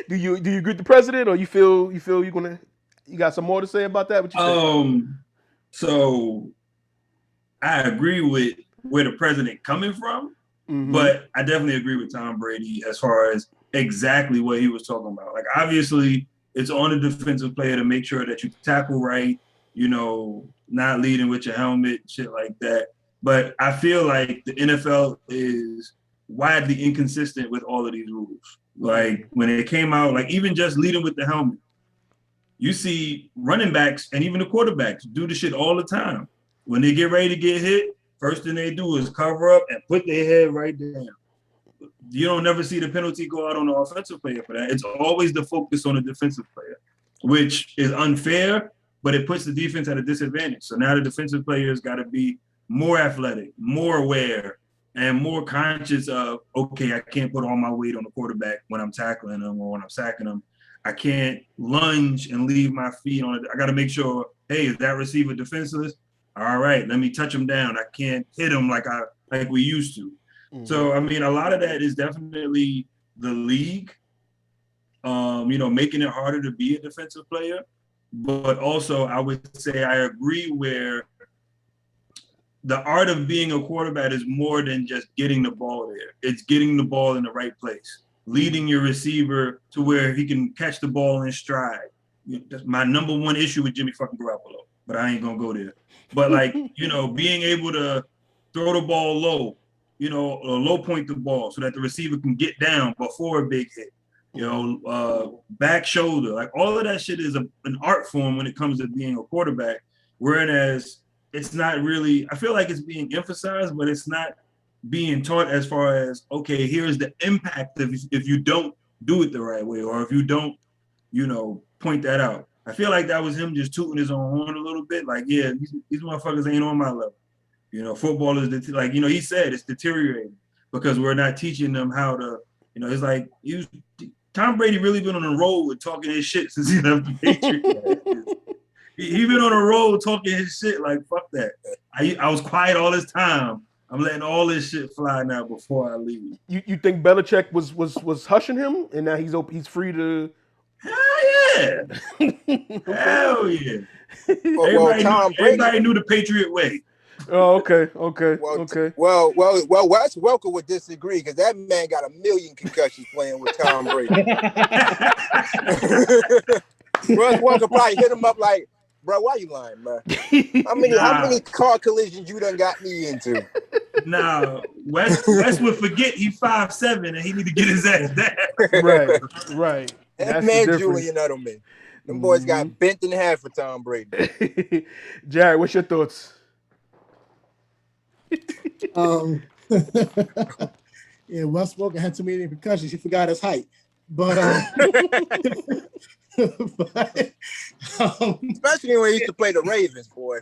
do you agree with the president, or you feel you got some more to say about that? What you think? So I agree with where the president coming from, but I definitely agree with Tom Brady as far as exactly what he was talking about. Like obviously it's on the defensive player to make sure that you tackle right, not leading with your helmet, shit like that. But I feel like the NFL is widely inconsistent with all of these rules. Like when it came out, like even just leading with the helmet, you see running backs and even the quarterbacks do the shit all the time. When they get ready to get hit, first thing they do is cover up and put their head right down. you don't never see the penalty go out on the offensive player for that. It's always the focus on the defensive player, which is unfair, but it puts the defense at a disadvantage. So now the defensive players got to be more athletic, more aware, and more conscious of, okay, I can't put all my weight on the quarterback when I'm tackling them or when I'm sacking them. I can't lunge and leave my feet on it. I got to make sure, hey, is that receiver defenseless? All right, let me touch him down. I can't hit him like we used to. Mm-hmm. So, I mean, a lot of that is definitely the league, making it harder to be a defensive player. But also, I would say I agree where the art of being a quarterback is more than just getting the ball there. It's getting the ball in the right place, leading your receiver to where he can catch the ball in stride. That's my number one issue with Jimmy fucking Garoppolo, but I ain't gonna go there. But being able to throw the ball low, low point the ball so that the receiver can get down before a big hit. Back shoulder, like all of that shit is an art form when it comes to being a quarterback. Whereas it's not really, I feel like it's being emphasized, but it's not being taught as far as, okay, here's the impact if you don't do it the right way, or if you don't, point that out. I feel like that was him just tooting his own horn a little bit. Like, yeah, these motherfuckers ain't on my level. Football is, he said it's deteriorating because we're not teaching them how to, it's like, Tom Brady really been on a roll with talking his shit since he left the Patriots. He been on a roll talking his shit, like, fuck that. I was quiet all this time. I'm letting all this shit fly now before I leave. You think Belichick was hushing him, and now he's free to? Hell yeah! Hell yeah! Everybody knew the Patriot way. Oh, okay. Well, Wes Welker would disagree because that man got 1 million concussions playing with Tom Brady. Wes Welker probably hit him up like, bro, why you lying, man? How many car collisions you done got me into? Nah, Wes would forget he's 5'7" and he need to get his ass down. Right. That man Julian Edelman. Them boys got bent in half for Tom Brady. Jared, what's your thoughts? Yeah, Wes Welker had too many concussions. He forgot his height. But especially when he used to play the Ravens, boy.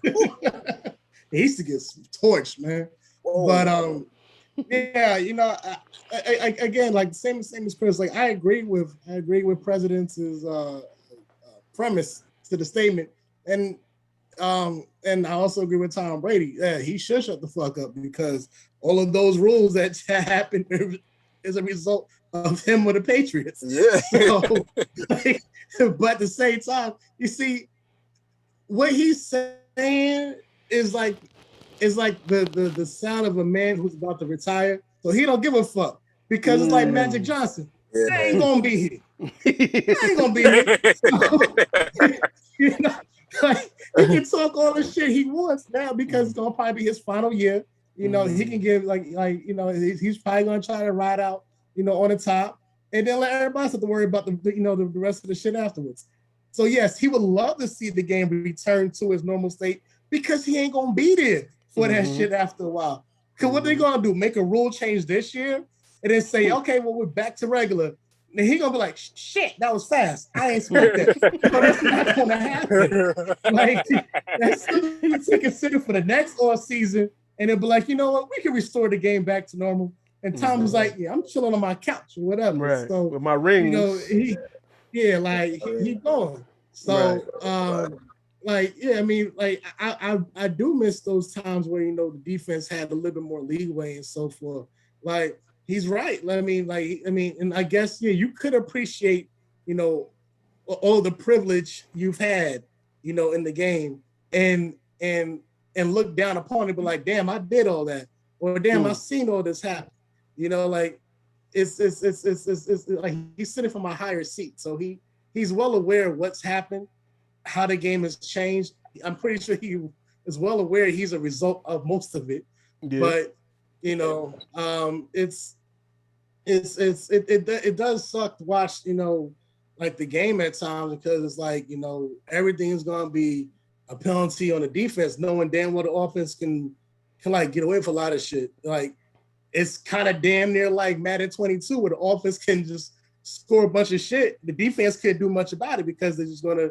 He used to get torched, man. Oh. But yeah, I again, like same as Chris. Like I agree with President's premise to the statement, and I also agree with Tom Brady. Yeah, he should shut the fuck up because all of those rules that happened is a result of him with the Patriots. Yeah. So, but at the same time, you see, what he's saying is like the sound of a man who's about to retire. So he don't give a fuck because it's like Magic Johnson. Yeah. I ain't gonna be here. I ain't gonna be here. So, he can talk all the shit he wants now because it's gonna probably be his final year. He can give he's probably gonna try to ride out, on the top, and then let everybody else have to worry about the rest of the shit afterwards. So yes, he would love to see the game return to its normal state because he ain't gonna be there for that shit after a while. Because what they gonna do? Make a rule change this year and then say, okay, well, we're back to regular. And he gonna be like, shit, that was fast. I ain't expect that. So that's not gonna happen. Like that's something to consider for the next off season. And they'll be like, you know what, we can restore the game back to normal. And Tom's like, yeah, I'm chilling on my couch or whatever. Right. So with my rings. He gone. So I do miss those times where the defense had a little bit more leeway and so forth. Like he's right. And I guess you could appreciate all the privilege you've had in the game and look down upon it, but like, damn, I did all that, or damn, I seen all this happen. It's like he's sitting from a higher seat, so he's well aware of what's happened, how the game has changed. I'm pretty sure he is well aware he's a result of most of it. Yeah. But it does suck to watch like the game at times because it's like everything is gonna be a penalty on the defense, knowing damn well the offense can like get away with a lot of shit. Like it's kind of damn near like Madden 22, where the offense can just score a bunch of shit. The defense can't do much about it because they're just gonna,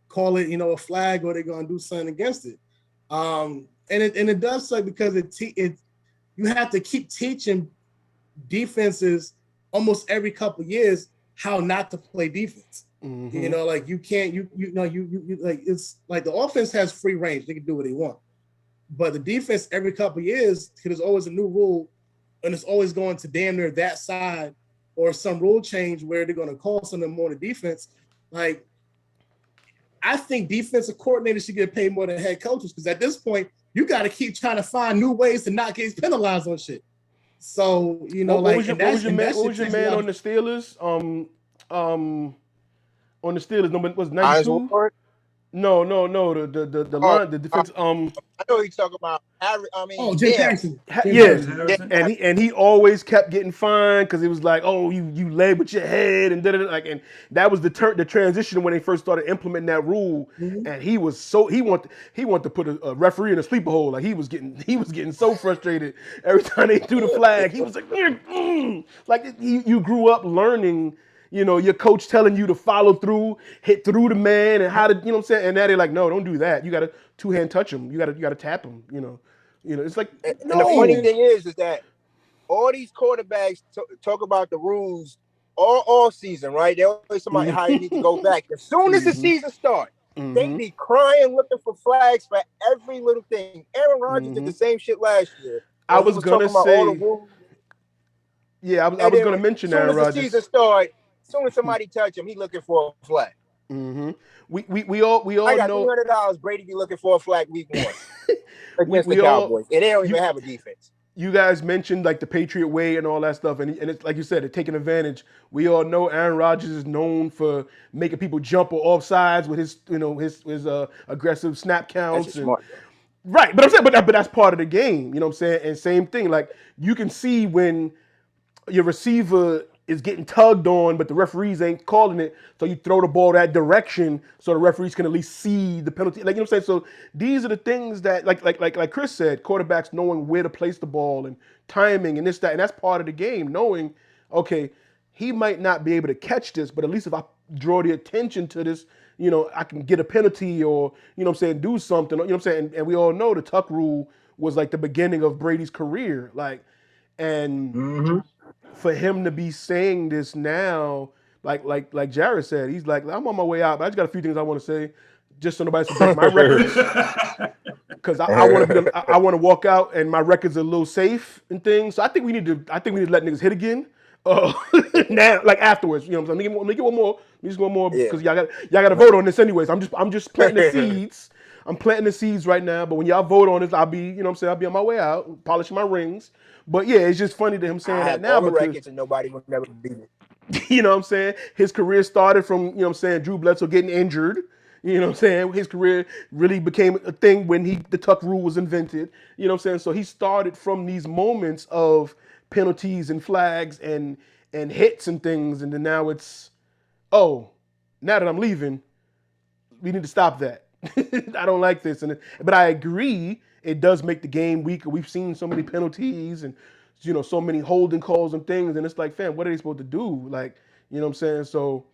call it, a flag, or they're gonna do something against it. And it does suck because you have to keep teaching defenses almost every couple of years how not to play defense. Mm-hmm. Like you can't, like, it's like the offense has free range; they can do what they want. But the defense, every couple of years, there's always a new rule, and it's always going to damn near that side, or some rule change where they're going to call something more to defense. Like, I think defensive coordinators should get paid more than head coaches, because at this point, you got to keep trying to find new ways to not get penalized on shit. So, what was your man on the Steelers? On the Steelers, number was 92. No. The line, the defense. I know he's talking about. Jim Harrison. Yeah, and he always kept getting fined because it was like, oh, you led with your head and like, and that was the transition when they first started implementing that rule. Mm-hmm. And he wanted to put a referee in a sleeper hole. Like he was getting so frustrated every time they threw the flag. He was like, like you grew up learning. Your coach telling you to follow through, hit through the man, and how to, what I'm saying? And now they're like, no, don't do that. You got to two-hand touch him. You got to tap him. It's like, and the funny thing is that all these quarterbacks talk about the rules all season, right? They always somebody how you need to go back. As soon as the season starts, they be crying, looking for flags for every little thing. Aaron Rodgers did the same shit last year. I was gonna say, yeah, I was gonna mention Aaron Rodgers. As soon as the season started. As soon as somebody touch him, he looking for a flag. Mm-hmm. We all I got know $300. Brady be looking for a flag week 1 against the Cowboys, and they don't even have a defense. You guys mentioned like the Patriot way and all that stuff, and it's like you said, it's taking advantage. We all know Aaron Rodgers is known for making people jump or off sides with his aggressive snap counts. Smart, right, but I'm saying, but that's part of the game. You know what I'm saying? And same thing, like you can see when your receiver is getting tugged on, but the referees ain't calling it. So you throw the ball that direction so the referees can at least see the penalty. Like, you know what I'm saying? So these are the things that, like Chris said, quarterbacks knowing where to place the ball and timing and this, that, and that's part of the game. Knowing, okay, he might not be able to catch this, but at least if I draw the attention to this, I can get a penalty or, do something. And we all know the tuck rule was like the beginning of Brady's career. Like, and for him to be saying this now, like Jared said, he's like, I'm on my way out, but I just got a few things I want to say, just so nobody break my records, because I want to walk out and my records are a little safe and things. So I think we need to let niggas hit again. Now, like afterwards, you know what I'm saying? Let me get one more. Let me just go one more because y'all got to vote on this anyways. I'm just planting the seeds. I'm planting the seeds right now, but when y'all vote on this, I'll be, I'll be on my way out, polishing my rings. But yeah, it's just funny to him saying that now. All the records and nobody will never beat it. You know what I'm saying? His career started from, Drew Bledsoe getting injured. You know what I'm saying? His career really became a thing when the tuck rule was invented. You know what I'm saying? So he started from these moments of penalties and flags and hits and things, and then now it's, now that I'm leaving, we need to stop that. I don't like this, but I agree. It does make the game weaker. We've seen so many penalties and, so many holding calls and things. And it's like, fam, what are they supposed to do? Like, you know what I'm saying? So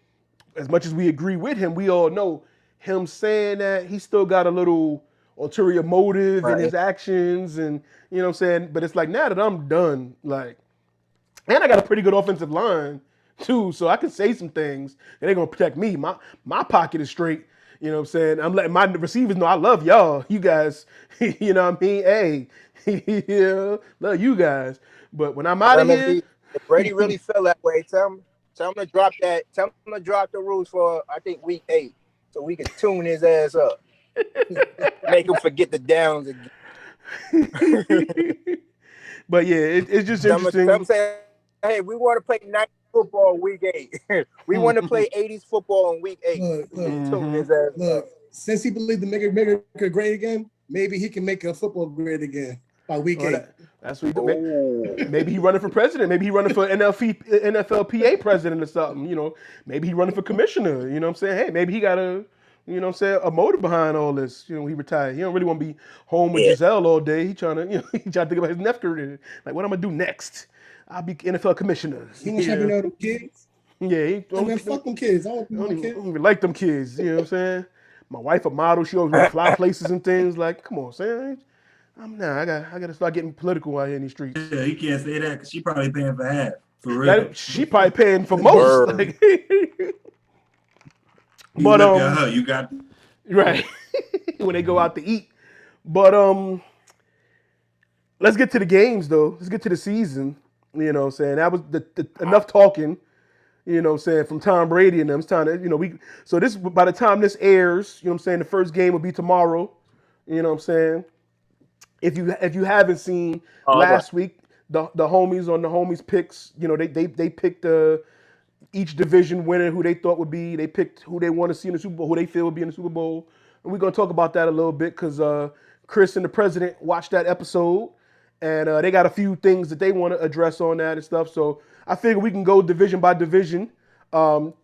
as much as we agree with him, we all know him saying that he still got a little ulterior motive in his actions. And, you know what I'm saying? But it's like, now that I'm done, like, and I got a pretty good offensive line too. So I can say some things and they're going to protect me. My pocket is straight. You know what I'm saying? I'm letting my receivers know I love y'all. You guys, you know what I mean? Hey, yeah, love you guys. But when I'm out of here, if Brady really feel that way, tell him to drop that. Tell him to drop the rules for I think week 8, so we can tune his ass up. Make him forget the downs again. But yeah, it's just interesting. I'm saying, hey, we want to play 90s football week 8. We want to play 80s football in week 8. Look, since he believed to make America great again, maybe he can make a football great again by week 8. That's what he do. Maybe he running for president. Maybe he running for NFLPA president or something. Maybe he running for commissioner. You know what I'm saying? Hey, maybe he got a you know what I'm saying, a motive behind all this. You know, he retired. He don't really want to be home with Giselle all day. He trying to, he trying to think about his nephew career. Like, what I'm gonna do next? I'll be NFL commissioner. He ain't checking out the kids. Yeah, he I mean, fuck them kids. I I want my don't kids. even like them kids. You know what I'm saying? My wife a model. She always want to fly places and things. Like, come on, son. I got to start getting political out here in these streets. Yeah, he can't say that because she probably paying for half. For real. She probably paying for most. Like, but look at her. You got right when they go out to eat. But let's get to the games though. Let's get to the season. You know what I'm saying? That was enough talking. You know what I'm saying, from Tom Brady and them. It's time to, so this, by the time this airs, you know what I'm saying, the first game will be tomorrow. You know what I'm saying? If you haven't seen last week, the homies on the homies picks, they picked each division winner who they thought would be. They picked who they want to see in the Super Bowl, who they feel would be in the Super Bowl. And we're gonna talk about that a little bit because Chris and the president watched that episode, and they got a few things that they want to address on that and stuff. So I figure we can go division by division.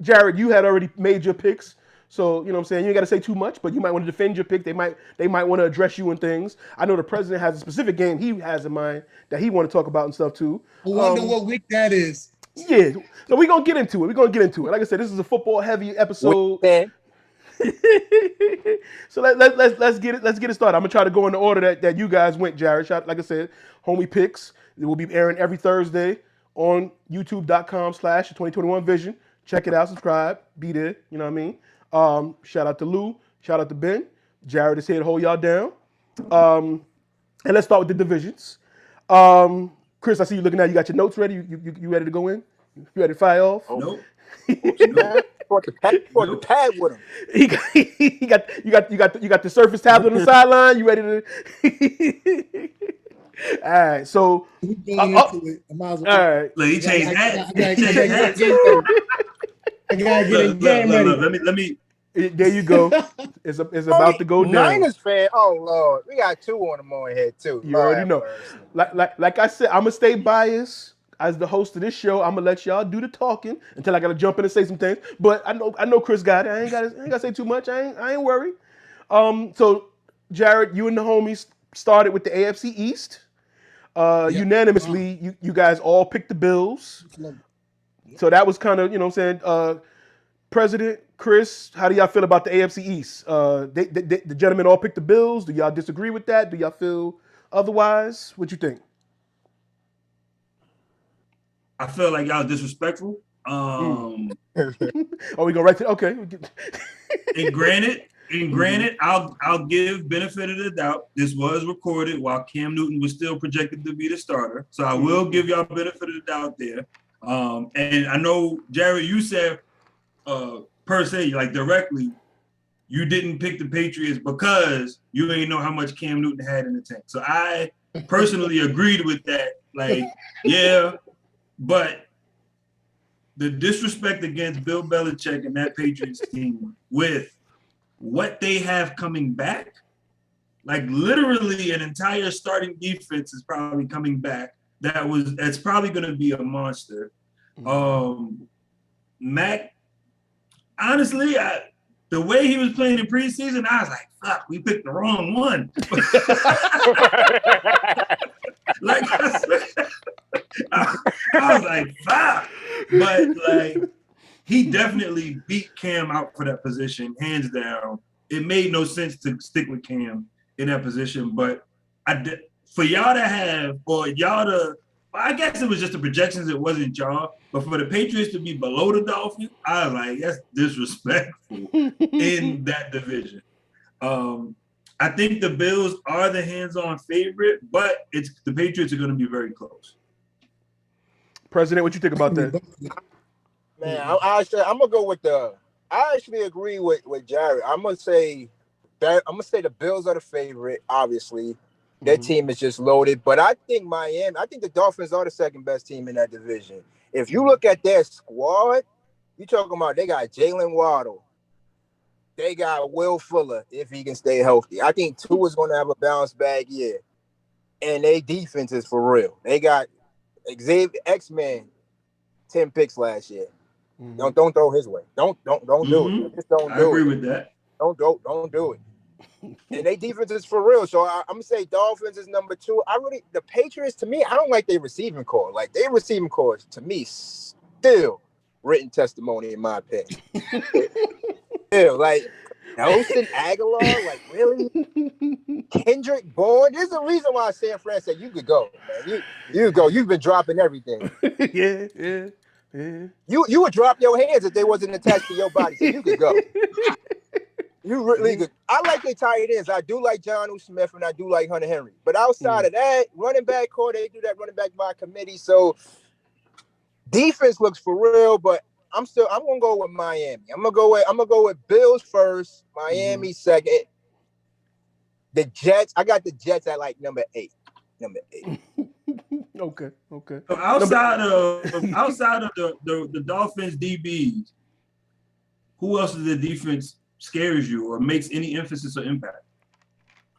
Jared, you had already made your picks. So, you know what I'm saying, you ain't got to say too much, but you might want to defend your pick. They might want to address you and things. I know the president has a specific game he has in mind that he want to talk about and stuff too. I wonder what week that is. Yeah, so we're going to get into it. Like I said, this is a football heavy episode. So let's get it started. I'm going to try to go in the order that you guys went, Jared. Like I said, homie picks. It will be airing every Thursday on youtube.com/2021vision. Check it out, subscribe, be there, you know what I mean? Shout out to Lou, shout out to Ben. Jared is here to hold y'all down. And let's start with the divisions. Chris, I see you looking at. You got your notes ready. You ready to go in? You ready to fire off? Nope. Brought the pad with him. You got the Surface tablet on the sideline. You ready to? All right. So going into it. I might as well. All right. Look, he changed that. I gotta get in game ready. Let me. There you go. It's about to go down. Niners fan. Oh Lord, we got two on them on here too. You already know. Like I said, I'm gonna stay biased as the host of this show. I'm gonna let y'all do the talking until I gotta jump in and say some things. But I know Chris got it. I ain't gotta say too much. I ain't worried. So Jared, you and the homies started with the AFC East. Unanimously, you guys all picked the Bills. So that was kind of, you know what I'm saying, President Chris, how do y'all feel about the AFC East? The gentlemen all picked the Bills. Do y'all disagree with that? Do y'all feel otherwise? What you think? I feel like y'all disrespectful. Oh, we go right to okay. And granted, I'll give benefit of the doubt. This was recorded while Cam Newton was still projected to be the starter, so I will give y'all benefit of the doubt there. And I know, Jared, you said per se, like directly, you didn't pick the Patriots because you ain't know how much Cam Newton had in the tank. So I personally agreed with that. Like, yeah, but the disrespect against Bill Belichick and that Patriots team with what they have coming back, like literally an entire starting defense is probably coming back. That's probably going to be a monster. Mac, honestly, the way he was playing in preseason, I was like, fuck, we picked the wrong one. Like I was like, fuck. But like, he definitely beat Cam out for that position, hands down. It made no sense to stick with Cam in that position, but for y'all to have, or y'all to, I guess it was just the projections, it wasn't y'all, but for the Patriots to be below the Dolphins, I was like, that's disrespectful in that division. I think the Bills are the hands-on favorite, but the Patriots are going to be very close. President, what you think about that? Man, I'm gonna go with I actually agree with Jared. I'm gonna say the Bills are the favorite. Obviously, their team is just loaded. But I think the Dolphins are the second best team in that division. If you look at their squad, you talking about they got Jalen Waddle, they got Will Fuller if he can stay healthy. I think Tua's gonna have a bounce back year, and their defense is for real. They got Xavier X-Man 10 picks last year. Don't throw his way. Don't do it. Just don't do it. I agree with that. Don't do it. And they defense is for real. So I'm gonna say Dolphins is number 2. The Patriots, to me, I don't like their receiving core. Like their receiving core, to me, still written testimony in my opinion. Still, like Nelson Aguilar, like really? Kendrick Bourne. There's a reason why San Fran said you could go, man. You go. You've been dropping everything. Yeah. You would drop your hands if they wasn't attached to your body, so you could go. You really good. I like their tight ends. I do like Jonnu Smith and I do like Hunter Henry. But outside of that, running back core, they do that running back by committee. So defense looks for real, but I'm gonna go with Miami. I'm gonna go with Bills first, Miami second. The Jets, I got the Jets at like number 8. Okay. So outside of the Dolphins DBs, who else is the defense scares you or makes any emphasis or impact?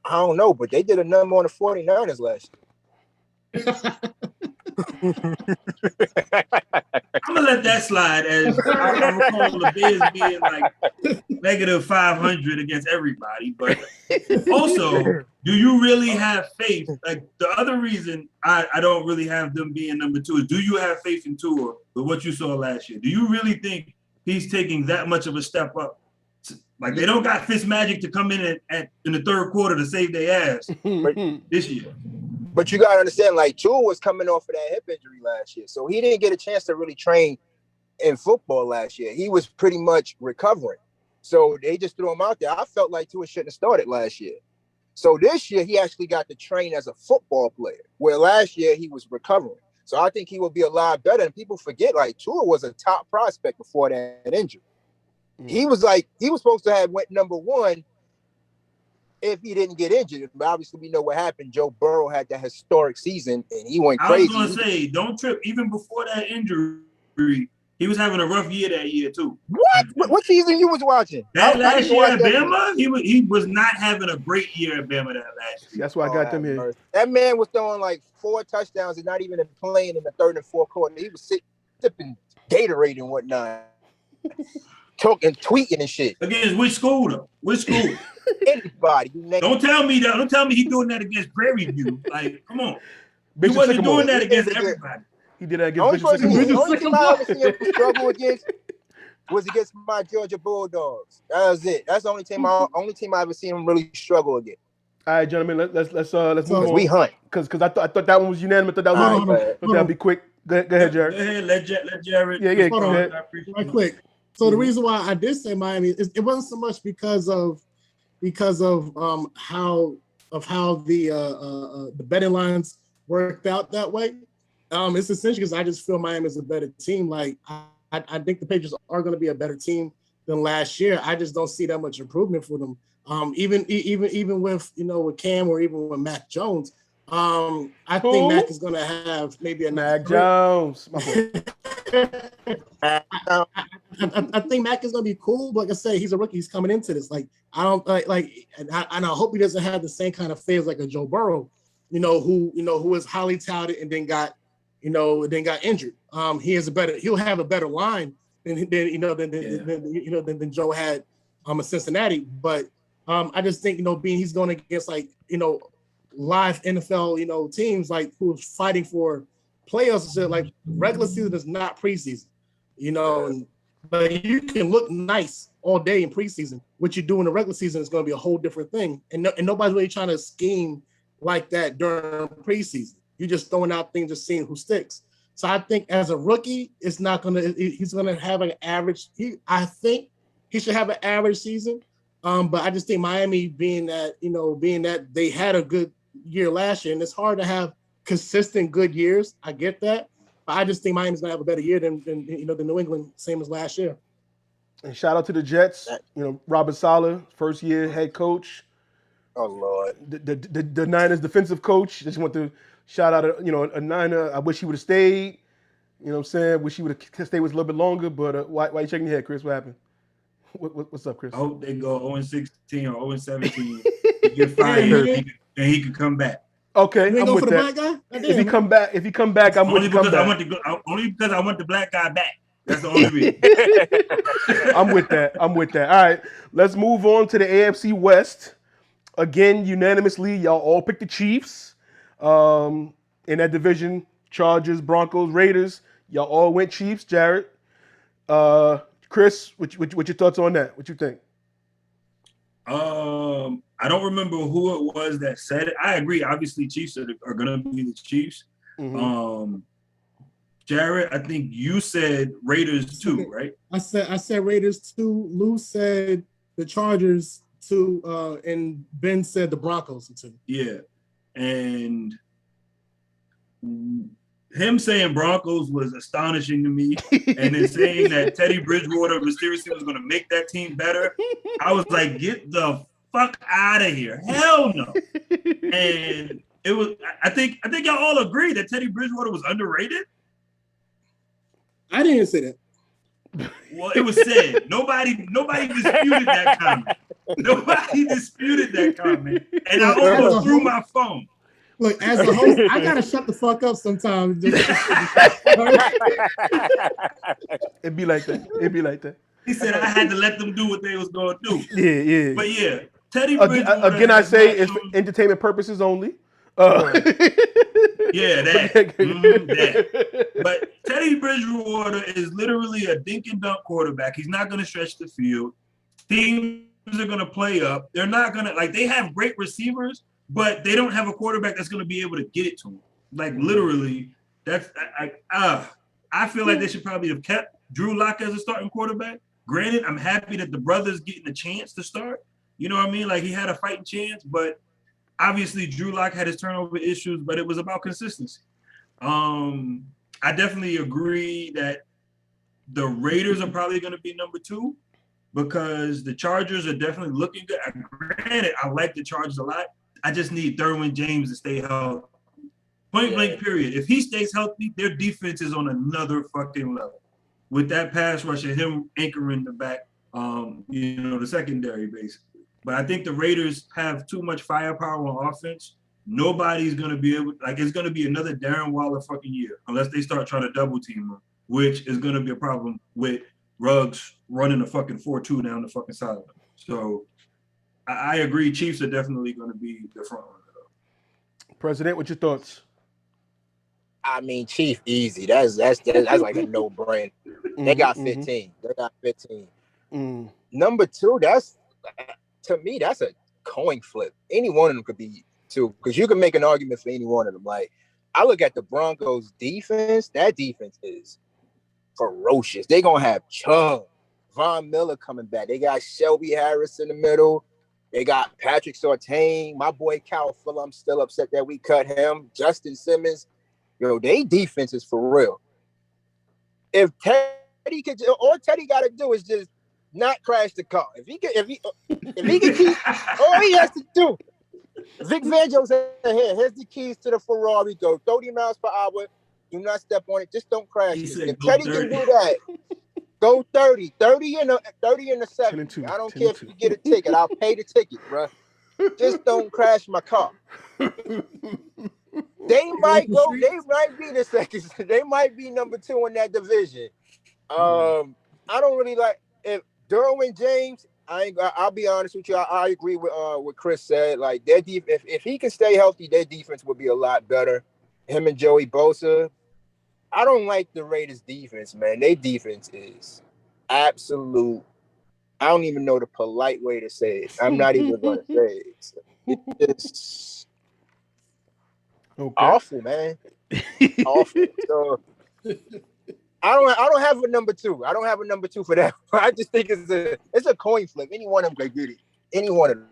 I don't know, but they did a number on the 49ers last year. I'm gonna let that slide as I recall the Bears being like negative 500 against everybody. But also, do you really have faith? Like the other reason I don't really have them being number 2 is, do you have faith in Tua with what you saw last year? Do you really think he's taking that much of a step up? Like they don't got Fitzmagic to come in in the third quarter to save their ass this year. But you gotta understand, like Tua was coming off of that hip injury last year, so he didn't get a chance to really train in football last year. He was pretty much recovering, so they just threw him out there. I felt like Tua shouldn't have started last year. So this year he actually got to train as a football player, where last year he was recovering. So I think he will be a lot better. And people forget, like Tua was a top prospect before that injury. He was supposed to have went number 1 if he didn't get injured. But obviously we know what happened. Joe Burrow had that historic season and he went crazy. I was gonna say, don't trip. Even before that injury, he was having a rough year that year too. What season you was watching? That last year at Bama, he was not having a great year at Bama that last year. That's why I got them here. That man was throwing like 4 touchdowns and not even playing in the third and fourth quarter. He was sipping Gatorade and whatnot. Talking, tweeting and shit. Against which school though? Which school? Anybody. Don't tell me that. Don't tell me he's doing that against Prairie View. Like, come on. He wasn't Sycamore. doing that against everybody. He did that against Sycamore. The only team I ever seen him struggle against was against my Georgia Bulldogs. That was it. That's the only team I ever seen him really struggle against. All right, gentlemen, let's move on. We hunt. Because I thought that one was unanimous. I thought that was that'd be quick. Go ahead, Jared. Go ahead, let Jared. Yeah. Hold on, right quick. So the reason why I did say Miami it wasn't so much because of how the betting lines worked out that way. It's essentially because I just feel Miami is a better team. Like I think the Patriots are going to be a better team than last year. I just don't see that much improvement for them. Even with with Cam or even with Mac Jones. I think Mac is going to have maybe a Mac Jones. I think Mac is going to be cool, but like I say, he's a rookie. He's coming into this. Like I don't and I hope he doesn't have the same kind of phase like a Joe Burrow, who is highly touted and then got injured. He'll have a better line than Joe had in Cincinnati. But I just think he's going against live NFL teams who's fighting for playoffs. Like regular season is not preseason, but you can look nice all day in preseason. What you do in the regular season is going to be a whole different thing, and nobody's really trying to scheme like that during preseason. You're just throwing out things, just seeing who sticks. So I think as a rookie, he's going to have an average. I think he should have an average season. But I just think Miami being that they had a good year last year, and it's hard to have consistent good years. I get that. But I just think Miami's going to have a better year than New England, same as last year. And shout out to the Jets. Robert Saleh, first year head coach. Oh Lord. The Niners defensive coach. Just want to shout out a Niner. I wish he would have stayed. You know what I'm saying? Wish he would have stayed with us a little bit longer. But why you shaking your head, Chris? What happened? What's up, Chris? I hope they go 0-16 or 0-17. He get fired and he could come back. Okay, I'm with that. If he come back, I'm with the comeback. Only because I want the black guy back. That's the only reason. I'm with that. I'm with that. All right, let's move on to the AFC West. Again, unanimously, y'all all picked the Chiefs. In that division, Chargers, Broncos, Raiders. Y'all all went Chiefs. Jared, Chris, what your thoughts on that? What you think? I don't remember who it was that said it. I agree. Obviously, Chiefs are going to be the Chiefs. Mm-hmm. Jared, I think you said Raiders too, right? I said Raiders too. Lou said the Chargers too, and Ben said the Broncos too. Yeah, and him saying Broncos was astonishing to me, and then saying that Teddy Bridgewater mysteriously was going to make that team better. I was like, get the fuck out of here! Hell no! And it was. I think y'all all agree that Teddy Bridgewater was underrated. I didn't say that. Well, it was said. Nobody disputed that comment. Nobody disputed that comment, and I almost threw my phone. Look, as a host, I gotta shut the fuck up sometimes. It'd be like that. He said I had to let them do what they was going to do. Yeah. But yeah, Teddy Bridgewater. Again, I say it's for entertainment purposes only. Yeah, that. But Teddy Bridgewater is literally a dink and dunk quarterback. He's not going to stretch the field. Teams are going to play up. They're not going to they have great receivers, but they don't have a quarterback that's going to be able to get it to them. Like literally, that's I feel like they should probably have kept Drew Lock as a starting quarterback. Granted, I'm happy that the brother's getting a chance to start. You know what I mean? Like he had a fighting chance, but obviously Drew Lock had his turnover issues, but it was about consistency. I definitely agree that the Raiders are probably going to be number 2 because the Chargers are definitely looking good. Granted, I like the Chargers a lot. I just need Derwin James to stay healthy. Point blank period. If he stays healthy, their defense is on another fucking level. With that pass rush and him anchoring the back, the secondary basically. But I think the Raiders have too much firepower on offense. Nobody's going to be able, it's going to be another Darren Waller fucking year unless they start trying to double team him, which is going to be a problem with Ruggs running a fucking 4-2 down the fucking sideline. So I agree. Chiefs are definitely going to be the front runner. President, what's your thoughts? I mean, Chief easy. That's like a no-brainer. They got 15. They got 15. Number 2, to me, that's a coin flip. Any one of them could be 2, because you can make an argument for any one of them. Like, I look at the Broncos defense. That defense is ferocious. They're going to have Chubb, Von Miller coming back. They got Shelby Harris in the middle. They got Patrick Surtain. My boy Cal Fuller, I'm still upset that we cut him. Justin Simmons. They defense is for real. If Teddy could, all Teddy got to do is just not crash the car. If he can keep, all he has to do. Vic Fangio said, here's the keys to the Ferrari. Go 30 miles per hour. Do not step on it. Just don't crash it. If Teddy can do that, go 30. 30 in the second. I don't care if you get a ticket. I'll pay the ticket, bro. Just don't crash my car. They might be the second. They might be number 2 in that division. I don't really like if Derwin James. I'll be honest with you. I agree with what Chris said. Like their if he can stay healthy, their defense will be a lot better. Him and Joey Bosa. I don't like the Raiders' defense, man. Their defense is absolute. I don't even know the polite way to say it. I'm not even going to say it. It's awful, man. Awful. So I don't have a number 2. I don't have a number 2 for that. I just think it's a coin flip. Any one of them could get it. Any one of them.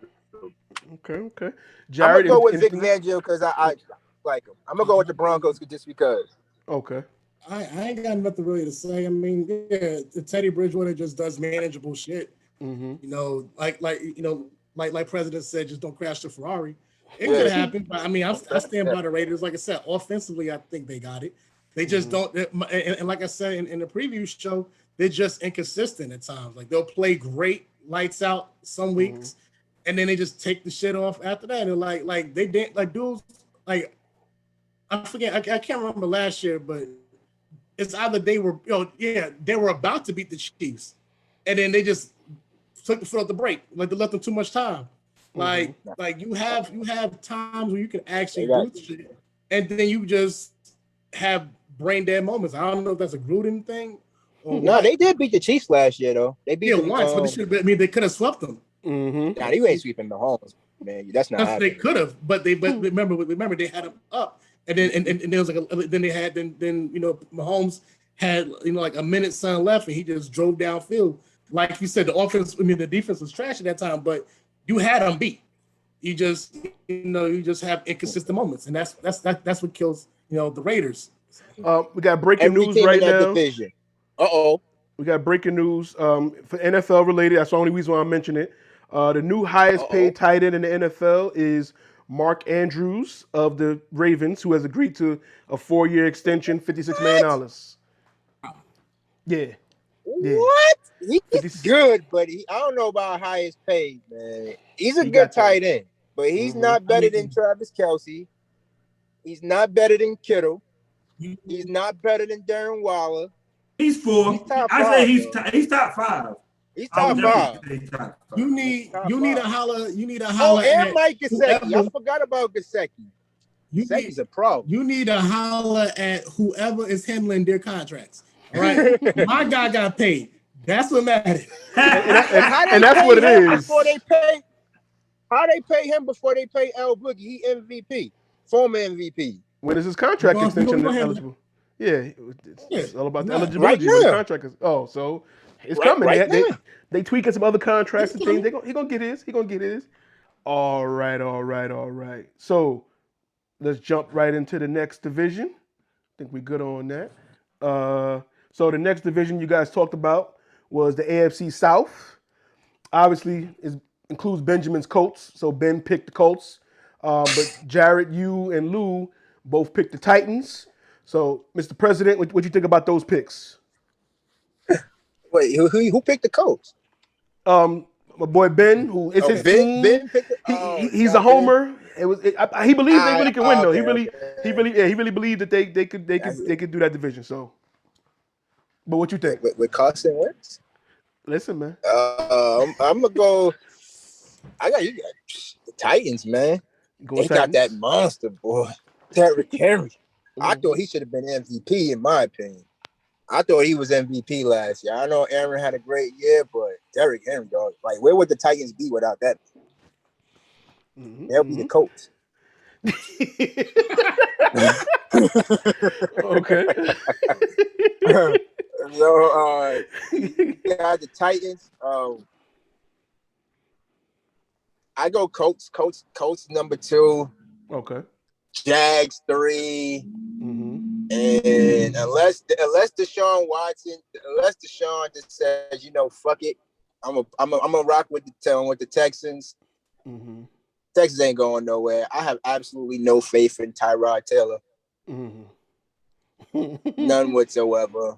Okay. Jared, I'm gonna go with Vic Fangio because I like him. I'm gonna go with the Broncos just because. Okay. I ain't got nothing really to say. I mean, Teddy Bridgewater just does manageable shit. Like President said, just don't crash the Ferrari. It could happen, but I mean, I stand by the Raiders. Like I said, offensively, I think they got it. They just don't. And like I said in the preview show, they're just inconsistent at times. Like they'll play great, lights out some weeks, and then they just take the shit off after that. And like they did, like dudes, like I forget, I can't remember last year, but it's either they were, they were about to beat the Chiefs, and then they just took the foot off the brake, like they left them too much time. Like you have times where you can actually do shit, and then you just have brain dead moments. I don't know if that's a Gruden thing. No, they did beat the Chiefs last year though. They beat them once, but they could have swept them. Nah, you ain't sweeping the Mahomes, man. That's not happening. They could have, but remember they had them up, and then and there was then Mahomes had like a minute son left, and he just drove downfield. Like you said, the defense was trash at that time, but you had them beat. You just have inconsistent moments, and that's what kills the Raiders. We got breaking news right now. Division. We got breaking news for NFL related. That's the only reason why I mention it. The new highest paid tight end in the NFL is Mark Andrews of the Ravens, who has agreed to a 4-year extension, $56 million. Yeah. What? He's good, but I don't know about highest paid, man. He's a good tight end, but he's not better than Travis Kelce. He's not better than Kittle. He's not better than Darren Waller. He's 4. He's top 5. I say he's top 5. He's top 5. You need a holler. You need a holler. And Mike Gesicki. I forgot about Gesicki. Gesicki's a pro. You need a holler at whoever is handling their contracts. All right, my guy got paid. That's what matters. and that's what it is. How they pay him before they pay L Boogie? He MVP, former MVP. When is his contract extension eligible? Yeah, it's all about the eligibility of the contract. So it's coming. They tweaking some other contracts and things. He gonna get his. All right. So let's jump right into the next division. I think we're good on that. So the next division you guys talked about was the AFC South. Obviously, it includes Benjamin's Colts. So Ben picked the Colts. But Jared, you and Lou both picked the Titans. So, Mr. President, what do you think about those picks? Wait, who picked the Colts? My boy Ben, who is his team. Ben picked he's a homer. He believed they really can win though. He really believed that they could do that division. So, but what you think? With Carson Wentz? Listen, man. I'm gonna go. I got the Titans, man. They got that monster boy, Derrick Henry. I thought he should have been MVP in my opinion. I thought he was MVP last year. I know Aaron had a great year, but Derrick Henry, dog, like where would the Titans be without that? They'll be the Colts. Okay. So yeah, the Titans. I go Colts. Colts number 2. Okay. Jags 3. And unless Deshaun just says, fuck it, I'm gonna rock with the Texans. Texas ain't going nowhere. I have absolutely no faith in Tyrod Taylor. None whatsoever.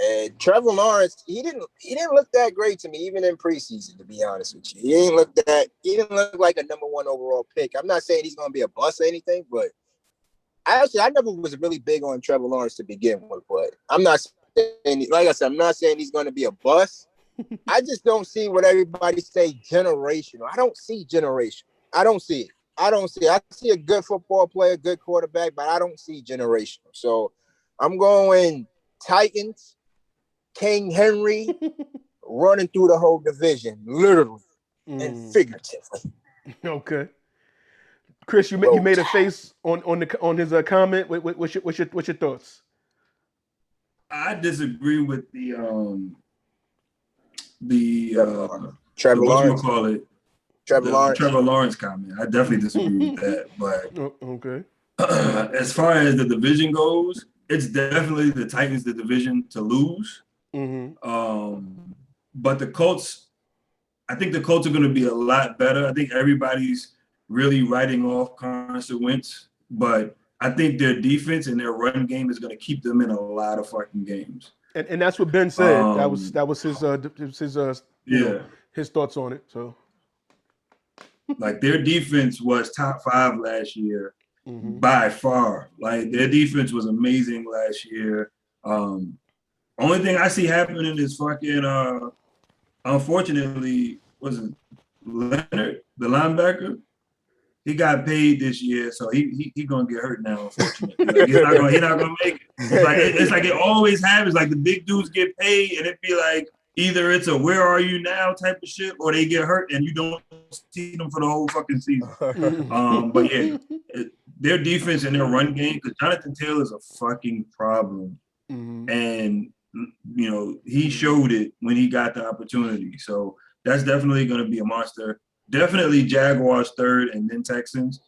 And Trevor Lawrence, he didn't look that great to me, even in preseason, to be honest with you. He didn't look like a number 1 overall pick. I'm not saying he's gonna be a bust or anything, but I never was really big on Trevor Lawrence to begin with, but I'm not saying, like I said, I'm not saying he's gonna be a bust. I just don't see what everybody say generational. I don't see generation. I don't see it. I see a good football player, good quarterback, but I don't see generational. So I'm going Titans, King Henry running through the whole division, literally and figuratively. Okay. Chris, you made a face on his comment. What's your thoughts? I disagree with the Trevor Lawrence. Trevor Lawrence comment. I definitely disagree with that. But okay. As far as the division goes, it's definitely the Titans the division to lose. But the Colts, I think the Colts are going to be a lot better. I think everybody's really writing off Carson Wentz, but I think their defense and their run game is going to keep them in a lot of fucking games. And that's what Ben said. That was his his thoughts on it. So, like their defense was top 5 last year, by far. Like their defense was amazing last year. Only thing I see happening is fucking unfortunately, was it Leonard, the linebacker? He got paid this year, so he gonna get hurt now. Unfortunately, like, he's not gonna make it. It's like it always happens. Like the big dudes get paid, and it be like either it's a "where are you now" type of shit, or they get hurt and you don't see them for the whole fucking season. But yeah, their defense and their run game, because Jonathan Taylor is a fucking problem, and you know he showed it when he got the opportunity. So that's definitely going to be a monster. Definitely Jaguars third, and then Texans.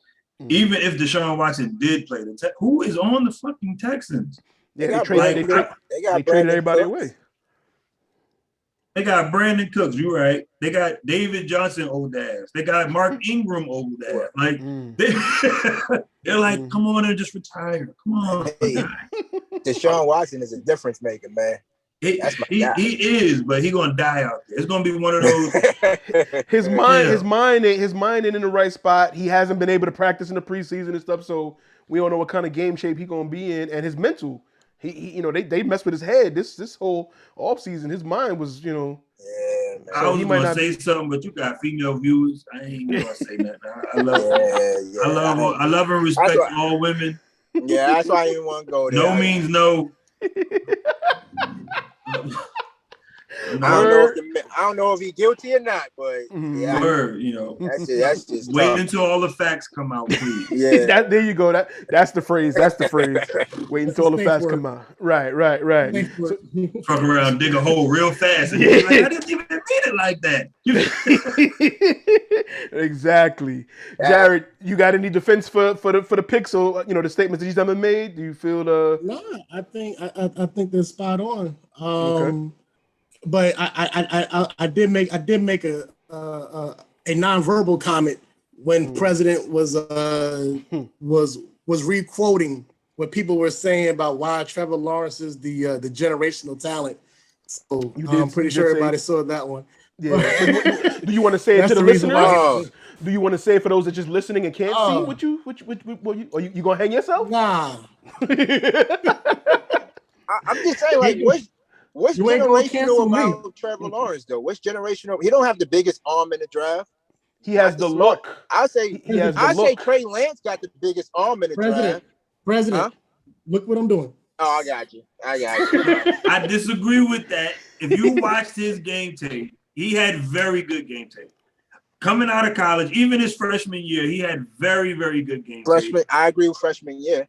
Even if Deshaun Watson did play who is on the fucking Texans? Yeah, they traded everybody away. They got Brandon Cooks, you're right. They got David Johnson, old ass. They got Mark Ingram, old ass. Like they're like, come on and just retire. Come on. Hey, Deshaun Watson is a difference maker, man. He is, but he's gonna die out there. It's gonna be one of those. his mind ain't in the right spot. He hasn't been able to practice in the preseason and stuff, so we don't know what kind of game shape he's gonna be in. And his mental, he they messed with his head this whole offseason. His mind was, Yeah, man. So I was gonna say something, but you got female viewers. I ain't gonna say nothing. I love and respect all women. Yeah, that's why I didn't want to go there. No means no. I don't know if he's guilty or not, but yeah, that's just wait tough. until all the facts come out, please. Yeah, there you go. That's the phrase. Wait until all the facts come out. Right. So, fuck around, dig a hole real fast, and you're like, I didn't even read it like that. Exactly. Jared, you got any defense for the pick? So the statements that he's done made. Do you feel No, I think they're spot on. Okay. But I did make a nonverbal comment when President was re-quoting what people were saying about why Trevor Lawrence is the generational talent. So I'm pretty sure everybody saw that one. Yeah. Do you want to say it to the listeners? Do you want to say it for those that are just listening and can't see what you gonna hang yourself? Nah. I'm just saying, like, what's generational about Trevor Lawrence, though? What's generational? He don't have the biggest arm in the draft. He has the look. I say Trey Lance got the biggest arm in the draft. President, look what I'm doing. Oh, I got you. I disagree with that. If you watched his game tape, he had very good game tape. Coming out of college, even his freshman year, he had very, very good game tape. I agree with freshman year.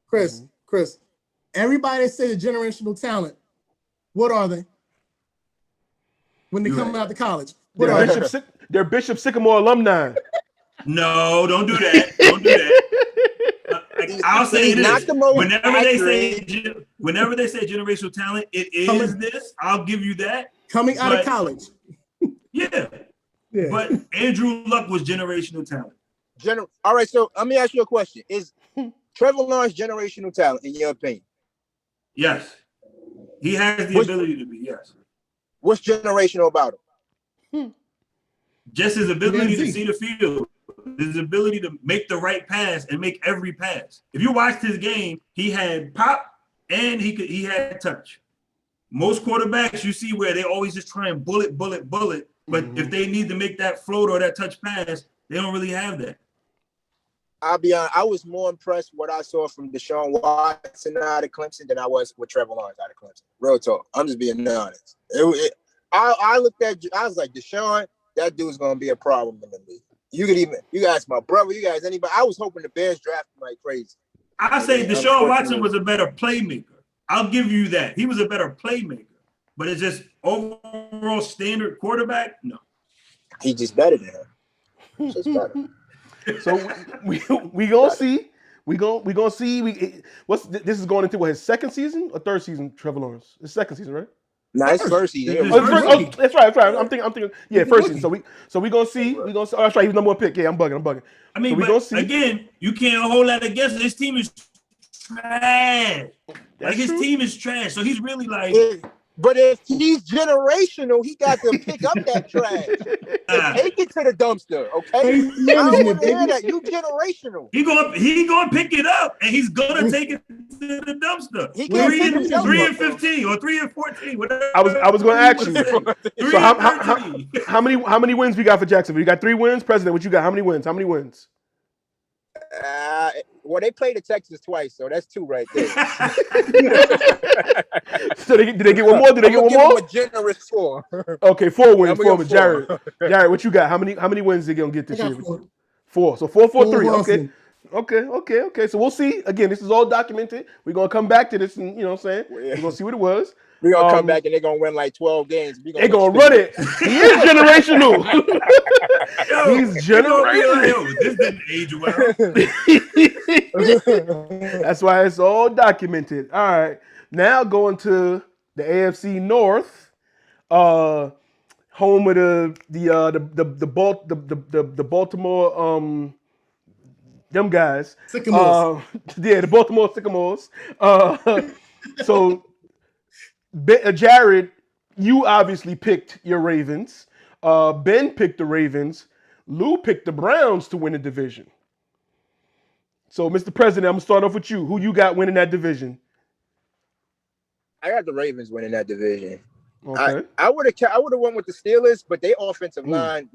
Chris, everybody says generational talent. What are they? When they come out to college, they're Bishop Sycamore alumni. No, don't do that. I'll say this: whenever they say generational talent, it is this. I'll give you that. Coming out of college. Yeah. But Andrew Luck was generational talent. All right, so let me ask you a question: is Trevor Lawrence generational talent in your opinion? Yes. He has the ability to be, yes. What's generational about him? Just his ability to see the field, his ability to make the right pass and make every pass. If you watched his game, he had pop and he had touch. Most quarterbacks you see where they always just try and bullet. But if they need to make that float or that touch pass, they don't really have that. I'll be honest, I was more impressed with what I saw from Deshaun Watson out of Clemson than I was with Trevor Lawrence out of Clemson. Real talk. I'm just being honest. I looked at, I was like, Deshaun, that dude's going to be a problem in the league. You guys, my brother, you guys, anybody. I was hoping the Bears draft him like crazy. I say Deshaun Watson was a better playmaker. I'll give you that. He was a better playmaker. But it's just overall standard quarterback? No. He's just better than him. He's just better. So we gonna see. We gonna see. This is going into his second season or third season? Trevor Lawrence, his second season, right? No, it's first season. That's right. I'm thinking. Yeah, first season. So we gonna see. Oh, that's right. He's number one pick. Yeah, I'm bugging. I mean, but again, you can't hold that against his team is trash. His team is trash. So he's really like But if he's generational, he got to pick up that trash and take it to the dumpster. Okay, Waste I don't management, want to hear baby. that. You generational. He gonna pick it up and he's gonna take it to the dumpster. He can't pick himself Three up, and 15 or 3 and 14. Whatever. I was going to ask you. So how many wins we got for Jacksonville? You got 3 wins, President. What you got? How many wins? Well, they played the Texans twice, so that's 2 right there. So did they get one more? Did they get one more? A generous 4. Okay, 4 wins. 4 wins. 4. Jared, what you got? How many wins they gonna get this year? 4. 4. So 4-4-3. Four Okay. So we'll see. Again, this is all documented. We're gonna come back to this, and you know what I'm saying? We're gonna see what it was. We're gonna come back and they're gonna win like 12 games. They're gonna run it. He is generational. He's generational. This didn't age well. That's why it's all documented. All right. Now going to the AFC North, home of the Baltimore them guys. Sycamores. The Baltimore Sycamores. So Jared, you obviously picked your Ravens. Ben picked the Ravens. Lou picked the Browns to win the division. So, Mr. President, I'm gonna start off with you. Who you got winning that division? I got the Ravens winning that division. Okay. I would have went with the Steelers, but their offensive line,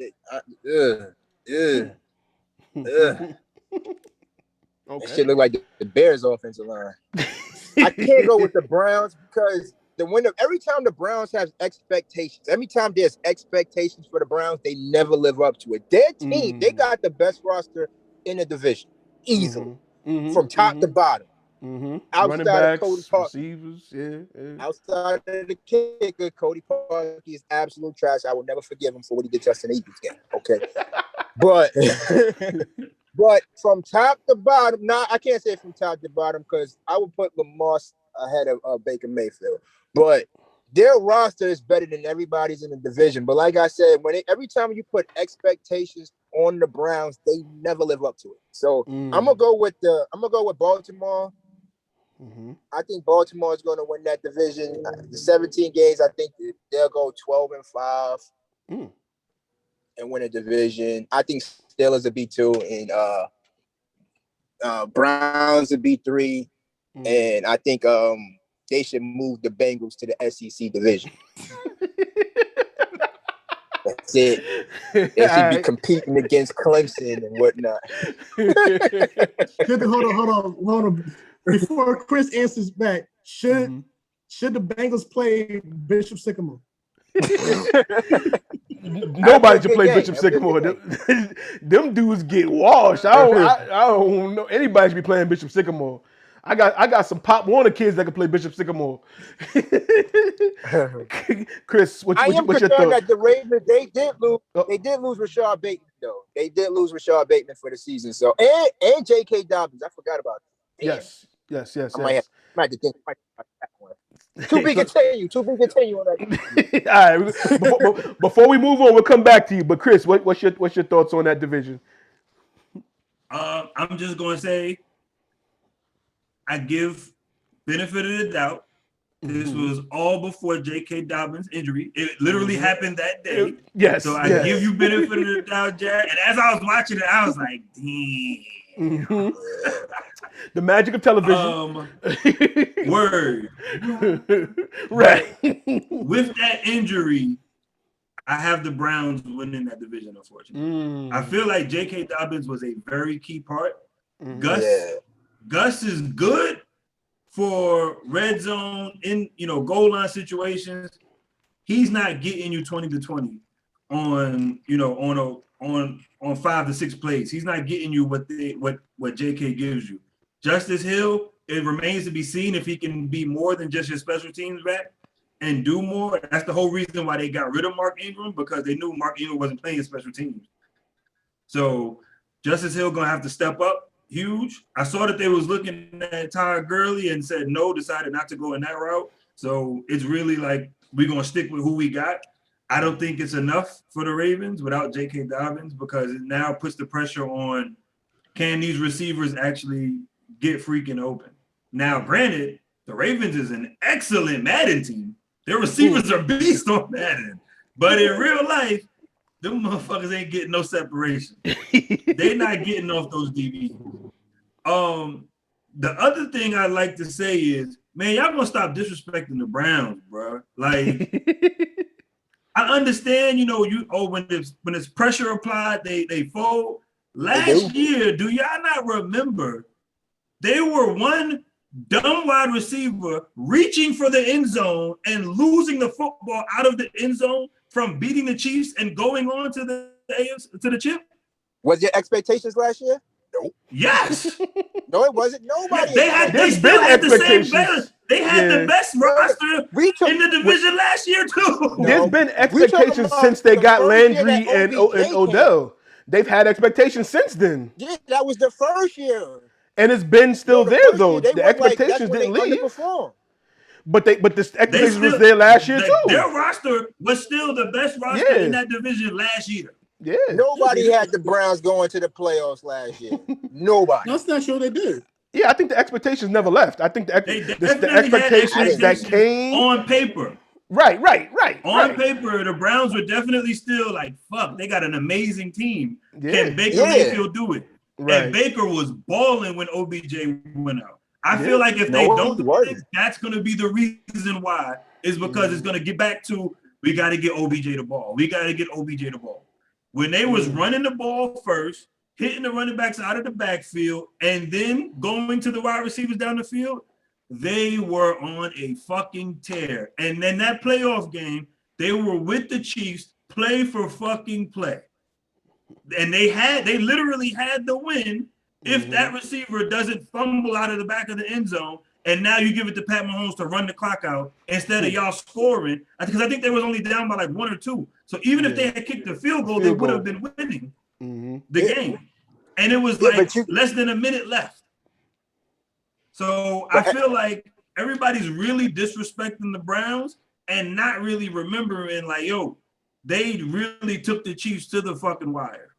Okay. That shit look like the Bears' offensive line. I can't go with the Browns because every time the Browns have expectations, every time there's expectations for the Browns, they never live up to it. Their team, they got the best roster in the division, easily, from top to bottom. Outside Running backs, of Cody Parkey, receivers, yeah. outside of the kicker, Cody Parkey is absolute trash. I will never forgive him for what he did to us in the Eagles game. Okay, but from top to bottom, I can't say from top to bottom because I would put Lamar ahead of Baker Mayfield. But their roster is better than everybody's in the division. But like I said, every time you put expectations on the Browns, they never live up to it. So I'm gonna go with Baltimore. I think Baltimore is going to win that division. The 17 games, I think they'll go 12-5 and win a division. I think Steelers will be 2 and Browns will be 3. And I think they should move the Bengals to the SEC division. That's it. They should be competing against Clemson and whatnot. Hold on. Before Chris answers back, should the Bengals play Bishop Sycamore? Nobody should play Bishop Sycamore. Them dudes get washed. I don't know anybody should be playing Bishop Sycamore. I got some Pop Warner kids that can play Bishop Sycamore. Chris, what's your thought? That the Ravens they did lose Rashard Bateman though. They did lose Rashard Bateman for the season. So and J.K. Dobbins, I forgot about that. Yes. I might have to think about that one. To be continued on that. All right. Before we move on, we'll come back to you. But Chris, what's your thoughts on that division? I'm just gonna say I give benefit of the doubt. This was all before J.K. Dobbins' injury. It literally happened that day. Yes. So I give you benefit of the doubt, Jared. And as I was watching it, I was like, damn. The magic of television. Word. Right. With that injury, I have the Browns winning that division, unfortunately. I feel like J.K. Dobbins was a very key part. Gus is good for red zone in goal line situations. He's not getting you 20 to 20 on 5 to 6 plays. He's not getting you what JK gives you. Justice Hill, it remains to be seen if he can be more than just your special teams back and do more. That's the whole reason why they got rid of Mark Ingram, because they knew Mark Ingram wasn't playing special teams. So Justice Hill gonna have to step up huge. I saw that they was looking at Todd Gurley and said no, decided not to go in that route. So it's really like we're gonna stick with who we got. I don't think it's enough for the Ravens without J.K. Dobbins, because it now puts the pressure on, can these receivers actually get freaking open? Now, granted, the Ravens is an excellent Madden team. Their receivers are beasts on Madden. But in real life, them motherfuckers ain't getting no separation. They not getting off those DBs. The other thing I'd like to say is, man, y'all gonna stop disrespecting the Browns, bro. Like, I understand, when it's pressure applied, they fold. Last year, do y'all not remember? They were one dumb wide receiver reaching for the end zone and losing the football out of the end zone from beating the Chiefs and going on to the chip. Was your expectations last year? Nope. Yes. No, it wasn't. Nobody. They still had the same better. They had the best roster in the division last year too. There's been expectations since they got Landry and Odell. They've had expectations since then. Yeah, that was the first year. And it's been still there though. The expectations didn't leave. But the expectations was there last year too. Their roster was still the best roster in that division last year. Yeah. Nobody had the Browns going to the playoffs last year. Nobody. That's not sure they did. Yeah, I think the expectations never left. I think the expectations that came on paper. Right. On paper, the Browns were definitely still like, fuck, they got an amazing team. Yeah. Can Baker Mayfield do it? Right. And Baker was balling when OBJ went out. I feel like if they don't do it, that's going to be the reason why. Is because it's going to get back to, we got to get OBJ the ball. When they was running the ball first, hitting the running backs out of the backfield, and then going to the wide receivers down the field, they were on a fucking tear. And then that playoff game, they were with the Chiefs, play for fucking play. And they literally had the win if that receiver doesn't fumble out of the back of the end zone. And now you give it to Pat Mahomes to run the clock out instead of y'all scoring. Because I think they was only down by like 1 or 2. So even if they had kicked the field goal, they would have been winning the game. And it was less than a minute left. So I feel like everybody's really disrespecting the Browns and not really remembering like, yo, they really took the Chiefs to the fucking wire.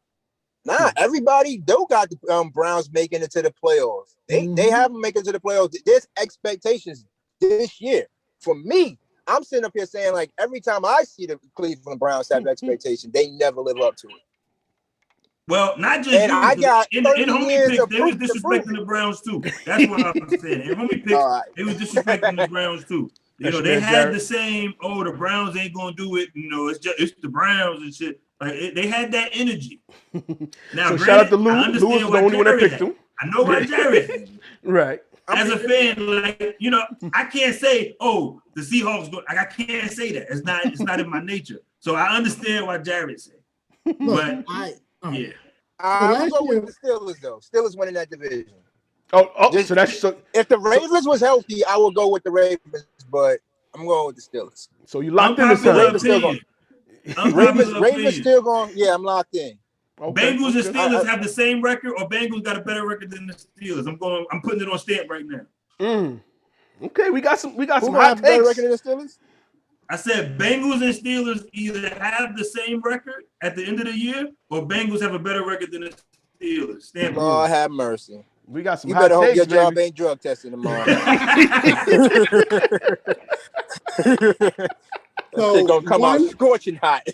Nah, everybody though got the Browns making it to the playoffs. They have them making it to the playoffs. There's expectations this year. For me, I'm sitting up here saying like every time I see the Cleveland Browns have expectations, they never live up to it. Well, not just and you. I got in homie picks, they was disrespecting the Browns too. That's what I was saying. In homie picks, they was disrespecting the Browns too. They had the same. Oh, the Browns ain't gonna do it. It's the Browns and shit. Like they had that energy. Now, so shout out to Lou. Lou was the only one that picked him. I know why Jared. Right. As a fan, like I can't say, "Oh, the Seahawks go." Like, I can't say that. It's not in my nature. So I understand why Jared said. But yeah. I'm going with the Steelers though. Steelers winning that division. So that's if the Ravens was healthy, I would go with the Ravens, but I'm going with the Steelers. So you locked in the Ravens still going. Ravens still going. Yeah, I'm locked in. Okay. Bengals and Steelers have the same record, or Bengals got a better record than the Steelers. I'm putting it on stamp right now. Okay, we got some Who hot takes. Better record than the Steelers? I said Bengals and Steelers either have the same record at the end of the year, or Bengals have a better record than the Steelers. Stamp. Lord have mercy. We got some. You hot better hope takes, your baby. job ain't drug testing tomorrow. So it's gonna come out scorching hot.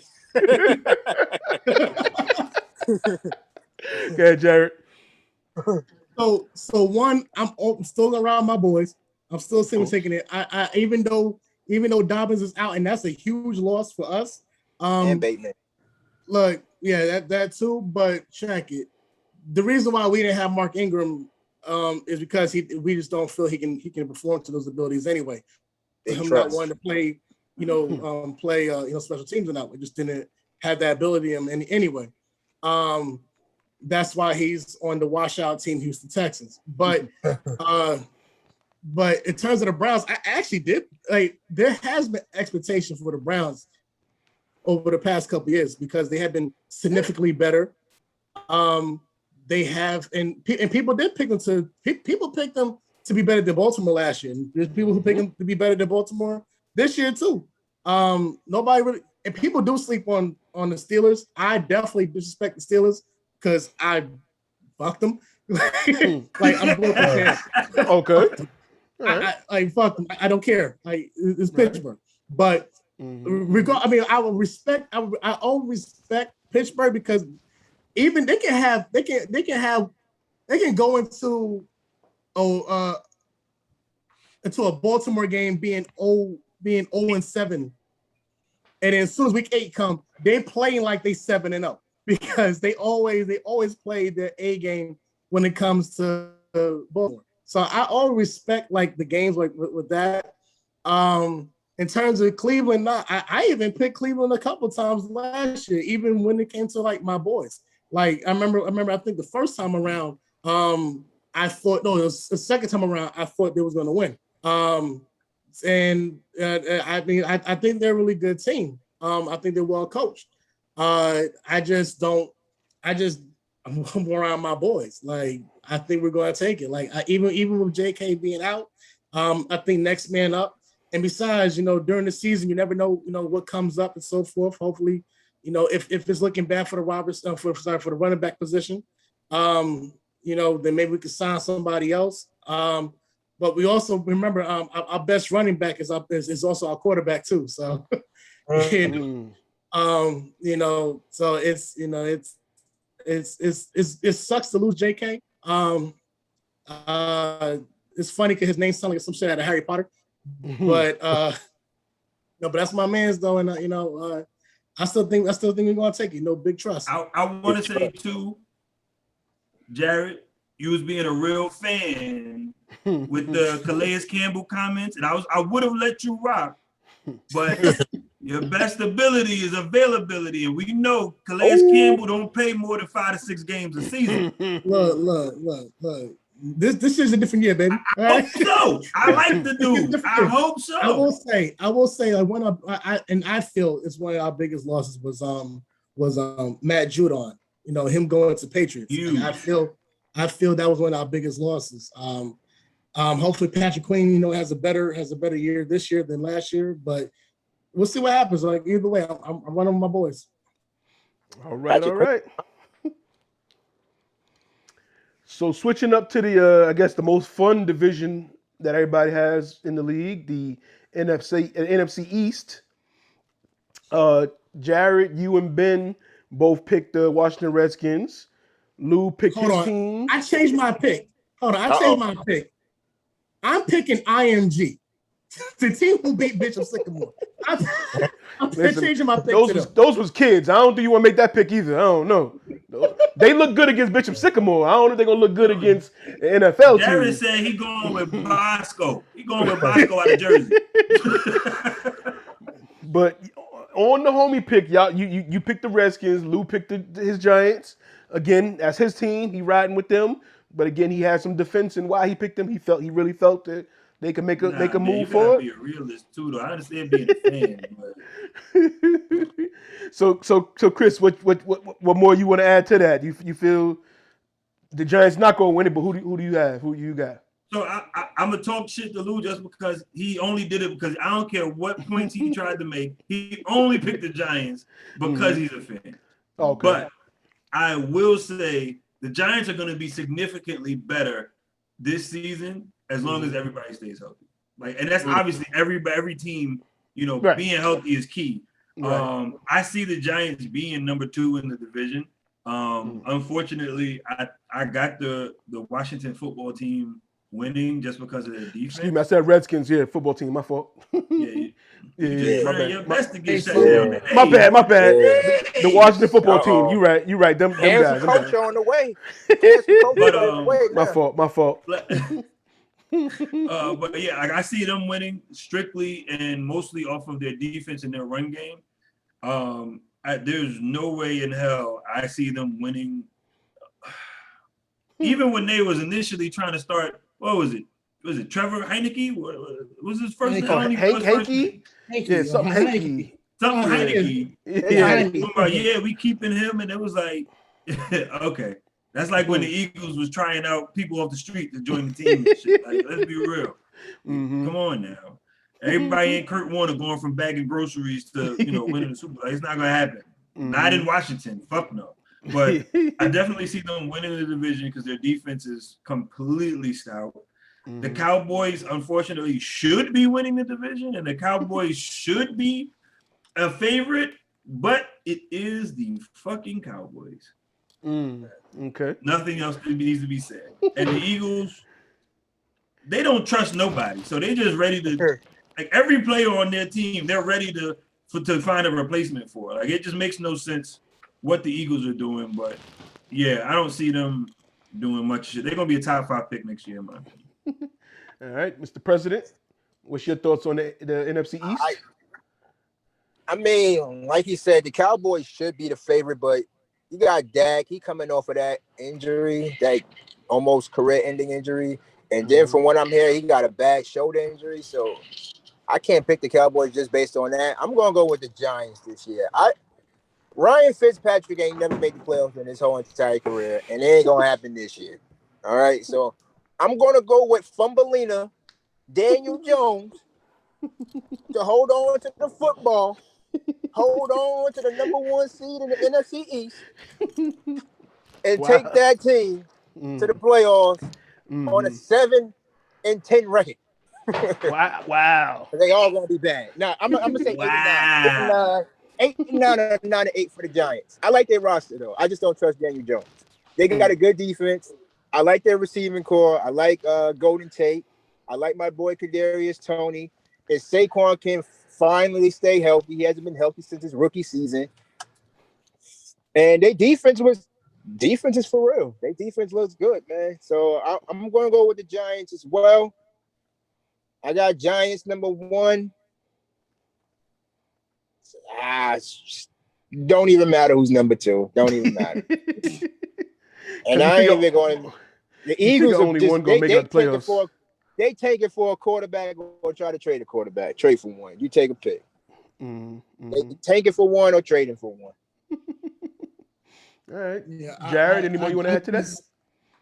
Okay, Jared. So one, I'm still around my boys. I'm still taking it. I even though Dobbins is out, and that's a huge loss for us. And Bateman. Look, yeah, that too. But check it. The reason why we didn't have Mark Ingram is because we just don't feel he can perform to those abilities anyway. Him not wanting to play, special teams or not. We just didn't have that ability in him anyway. That's why he's on the washout team, Houston Texans. But in terms of the Browns, I actually did there has been expectation for the Browns over the past couple of years because they have been significantly better. They have, and people did pick them people picked them to be better than Baltimore last year. And there's people who pick them to be better than Baltimore this year too. Nobody really, and people do sleep on the Steelers. I definitely disrespect the Steelers because I fucked them. Like I'm broke fan. Okay. I fuck them. I don't care. It's Pittsburgh. But I mean, I will respect. I always respect Pittsburgh because even they can go into a Baltimore game being 0-7, and then as soon as week 8 come, they're playing like they 7-0 because they always play their A game when it comes to Baltimore. So I always respect like the games like with that. In terms of Cleveland, I even picked Cleveland a couple times last year, even when it came to like my boys. Like I remember I think the first time around, I thought it was the second time around, I thought they was going to win. I mean, I think they're a really good team. I think they're well coached. I'm around my boys. Like I think we're going to take it. Like even with JK being out, I think next man up. And besides, during the season, you never know, what comes up and so forth. Hopefully, if it's looking bad for the for the running back position, then maybe we could sign somebody else. But we also remember our best running back is also our quarterback too. So, so it sucks to lose JK. It's funny because his name sounds like some shit out of Harry Potter. But but that's my man's though, and I still think we're gonna take it. Big trust. I want to say too, Jared, you was being a real fan with the Calais Campbell comments, and I would have let you rock, but your best ability is availability, and we know Calais Campbell don't play more than 5 to 6 games a season. Look. This is a different year, baby. I hope so. I like the dude. I hope so. I will say like I feel it's one of our biggest losses was Matt Judon. Him going to Patriots. I feel that was one of our biggest losses. Hopefully Patrick Queen, has a better year this year than last year, but we'll see what happens. Like either way, I'm one of my boys. All right. So switching up to the, I guess the most fun division that everybody has in the league, the NFC East. Jared, you and Ben both picked the Washington Redskins. Lou picked his team. I changed my pick. I changed my pick. I'm picking IMG. The team who beat Bishop Sycamore. I'm changing my pick. Those was kids. I don't think you want to make that pick either. I don't know. They look good against Bishop Sycamore. I don't know if they're going to look good against the NFL team. Jared said he going with Bosco. He going with Bosco out of Jersey. But on the homie pick, y'all, you picked the Redskins. Lou picked his Giants. Again, that's his team. He riding with them. But again, he had some defense in why he picked them. He really felt that they could make a move forward. You gotta be a realist too, though. I understand being a fan, but So Chris, what more you want to add to that? You feel the Giants not gonna win it, but who do you have? Who you got? So I'm gonna talk shit to Lou just because he only did it because I don't care what points he tried to make. He only picked the Giants because he's a fan. Okay. But I will say the Giants are going to be significantly better this season as long as everybody stays healthy. And that's obviously every team, right. Being healthy is key. Right. I see the Giants being number 2 in the division. Unfortunately, I got the Washington football team winning just because of their defense. Excuse me, I said Redskins. Yeah, football team. My fault. Yeah. My bad. Your best to get shut down. My bad. The Washington football team. You right. Them guys. Coach on the way. My fault. But yeah, I see them winning strictly and mostly off of their defense and their run game. There's no way in hell I see them winning. Even when they was initially trying to start, what was it? Was it Trevor Heineke? What was his first name? Hanky? Yeah, something Hanky. Something Heineke. Yeah, we keeping him, and it was like, okay. That's like when the Eagles was trying out people off the street to join the team and shit. Like, let's be real. Come on now. Everybody ain't Kurt Warner going from bagging groceries to, winning the Super Bowl. It's not going to happen. Not in Washington. Fuck no. But I definitely see them winning the division because their defense is completely stout. The Cowboys, unfortunately, should be winning the division, and the Cowboys should be a favorite, but it is the fucking Cowboys. Okay. Nothing else needs to be said. And the Eagles, they don't trust nobody, so they're just ready to, like every player on their team, they're ready to find a replacement for. Like it just makes no sense what the Eagles are doing, but yeah, I don't see them doing much shit. They're gonna be a top 5 pick next year, man. All right, Mr. President, what's your thoughts on the NFC East? I mean, like he said, the Cowboys should be the favorite, but you got Dak. He coming off of that injury, that almost career-ending injury, and then from what I'm hearing, he got a bad shoulder injury. So I can't pick the Cowboys just based on that. I'm gonna go with the Giants this year. Ryan Fitzpatrick ain't never made the playoffs in his whole entire career, and it ain't gonna happen this year. All right, so I'm gonna go with Fumbleina, Daniel Jones, to hold on to the football. Hold on to the number 1 seed in the NFC East and take that team to the playoffs on a 7-10 record. Wow. They all gonna be bad. Now I'm gonna say 8 and 9 or 9 and 8 for the Giants. I like their roster though. I just don't trust Daniel Jones. They got a good defense. I like their receiving core. I like Golden Tate. I like my boy Kadarius Toney. If Saquon can finally stay healthy, he hasn't been healthy since his rookie season. And their defense is for real. Their defense looks good, man. So I'm going to go with the Giants as well. I got Giants number 1. Don't even matter who's number 2. Don't even matter. And I ain't even going. The Eagles are just they take it for a quarterback or try to trade a quarterback. Trade for one. You take a pick. They take it for one or trade it for one. All right. Yeah, Jared, any more you want to add to that?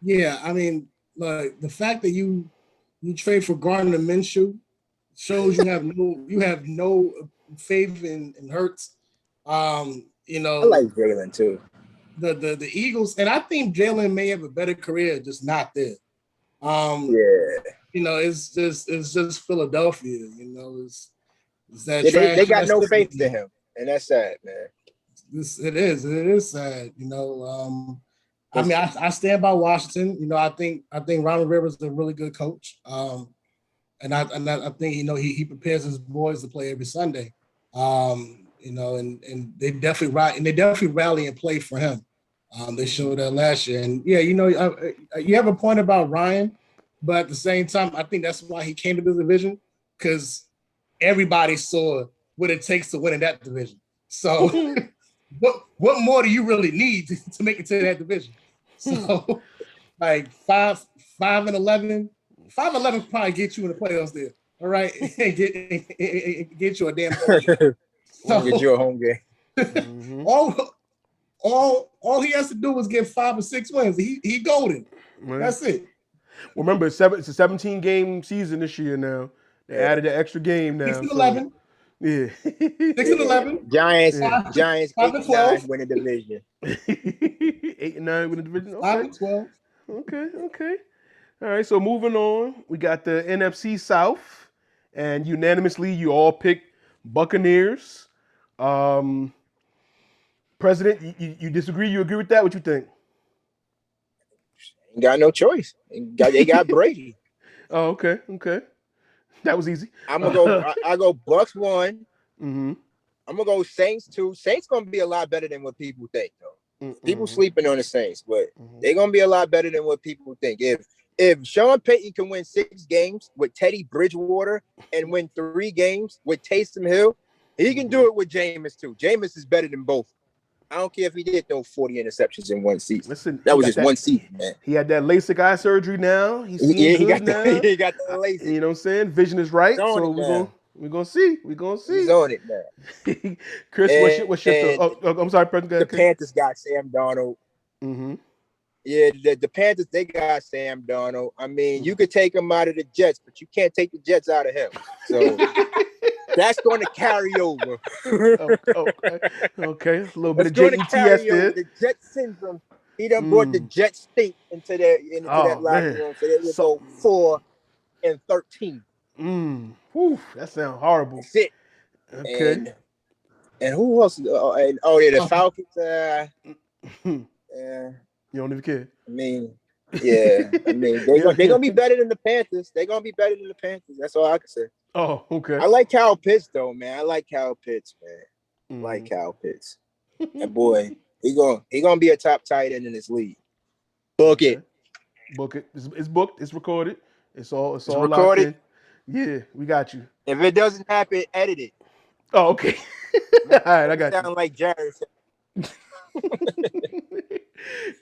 Yeah, I mean, like the fact that you trade for Gardner Minshew shows you have no faith in Hurts. You know, I like Jalen too. The Eagles, and I think Jalen may have a better career, just not there. You know, it's just Philadelphia. You know, it's that they got no faith in him, and that's sad, man. It is sad. You know, I mean, I stand by Washington. You know, I think Ronald Rivers is a really good coach. And I think, you know, he prepares his boys to play every Sunday. You know, and they definitely rally and play for him. They showed that last year, and yeah, you know, you have a point about Ryan, but at the same time, I think that's why he came to the division, because everybody saw what it takes to win in that division. So, what more do you really need to make it to that division? So, like 5-11 probably get you in the playoffs there. All right, get you a damn point. So, get you a home game. All he has to do is get 5 or 6 wins. He golden. Right. That's it. Well, remember, it's a 17-game season this year now. They added an extra game now. 6-11. Yeah. 6-11. Giants 8-9 win the division. 8-9 win the division. Okay. 5-12. Okay. All right, so moving on, we got the NFC South, and unanimously you all picked Buccaneers. President, you disagree? You agree with that? What you think? Ain't got no choice. They got Brady. Oh, okay. That was easy. I'm gonna go. I go Bucks 1. Mm-hmm. I'm gonna go Saints 2. Saints gonna be a lot better than what people think, though. People sleeping on the Saints, but they're gonna be a lot better than what people think. If Sean Payton can win 6 games with Teddy Bridgewater and win 3 games with Taysom Hill, he can do it with Jameis too. Jameis is better than both. I don't care if he did throw 40 interceptions in one season. Listen, that was just one season, man. He had that LASIK eye surgery now. He got the LASIK. You know what I'm saying? Vision is right. So we're gonna see. He's on it now. Chris, what's your thought? I'm sorry, President. The Panthers got Sam Darnold. Mm-hmm. Yeah, the Panthers, they got Sam Darnold. I mean, you could take him out of the Jets, but you can't take the Jets out of him. So that's going to carry over. Okay. A little bit of JETS there. The Jet syndrome. He done brought the Jet stink into that locker room. So they will go 8-13. Whew, that sounds horrible. That's it. Okay. And who else? The Falcons. Yeah. You don't even care. I mean, yeah. I mean, they're gonna be better than the Panthers. They're gonna be better than the Panthers. That's all I can say. Oh, okay. I like Kyle Pitts though, man. I like Kyle Pitts, man. Like Kyle Pitts. That boy, he gonna be a top tight end in this league. Book it. It's booked. It's recorded. It's all recorded. Locked in. Yeah, we got you. If it doesn't happen, edit it. Oh, okay. All right, I got you. Sound like Jared.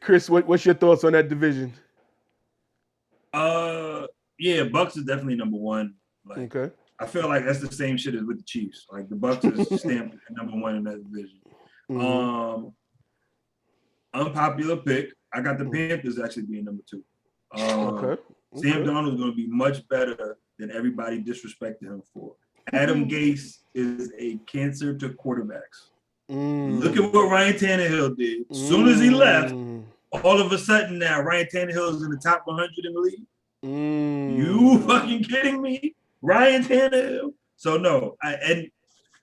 Chris, what's your thoughts on that division? Yeah, Bucks is definitely number one. Like, okay. I feel like that's the same shit as with the Chiefs. Like the Bucks is stamped at number one in that division. Unpopular pick. I got the Panthers actually being number two. Okay. Sam Darnold's going to be much better than everybody disrespected him for. Adam Gase is a cancer to quarterbacks. Look at what Ryan Tannehill did. As soon as he left, all of a sudden now Ryan Tannehill is in the top 100 in the league. You fucking kidding me? Ryan Tannehill? So no, I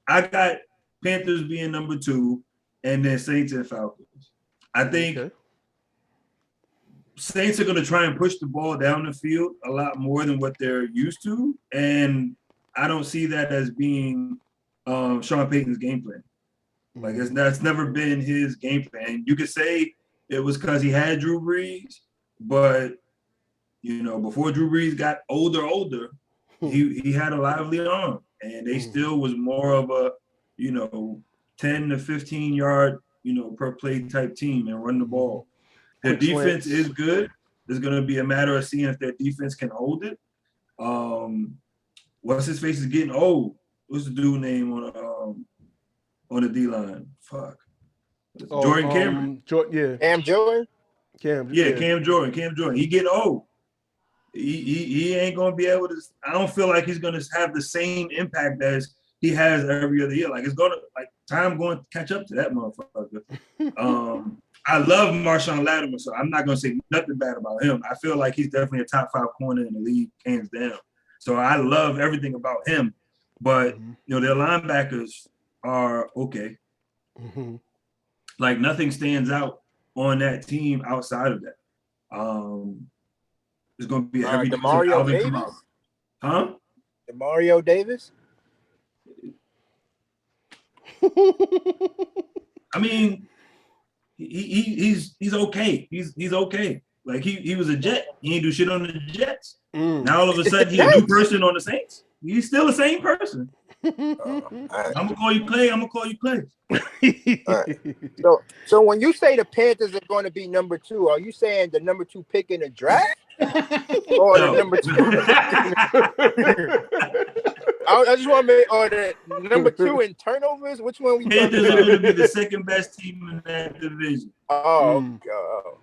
got Panthers being number two, and then Saints and Falcons. I think Saints are going to try and push the ball down the field a lot more than what they're used to, and I don't see that as being Sean Payton's game plan. Like that's never been his game plan. You could say it was because he had Drew Brees, but you know, before Drew Brees got older, he had a lively arm, and they still was more of a 10 to 15 yard per play type team and run the ball. Their defense is good. It's going to be a matter of seeing if their defense can hold it. What's his face is getting old. What's the dude name on the D line? Fuck. Jordan Cameron. Cam Jordan. Cam Jordan. Cam Jordan. He getting old. He ain't gonna be able to. I don't feel like he's gonna have the same impact as he has every other year. Like it's gonna time going to catch up to that motherfucker. I love Marshawn Lattimore, so I'm not gonna say nothing bad about him. I feel like he's definitely a top 5 corner in the league, hands down. So I love everything about him. But their linebackers are okay. Like nothing stands out on that team outside of that. It's going to be a heavy Demario Davis? Huh? Demario Davis? I mean, he's okay. He's okay. Like he was a Jet. He ain't do shit on the Jets. Now all of a sudden he's a new person on the Saints. He's still the same person. I'm gonna call you Clay. Right. So when you say the Panthers are going to be number two, are you saying the number 2 pick in the draft? Or the number 2? I just want to make, or the number 2 in turnovers. Which one we? Panthers are going to be the second best team in that division. Oh God.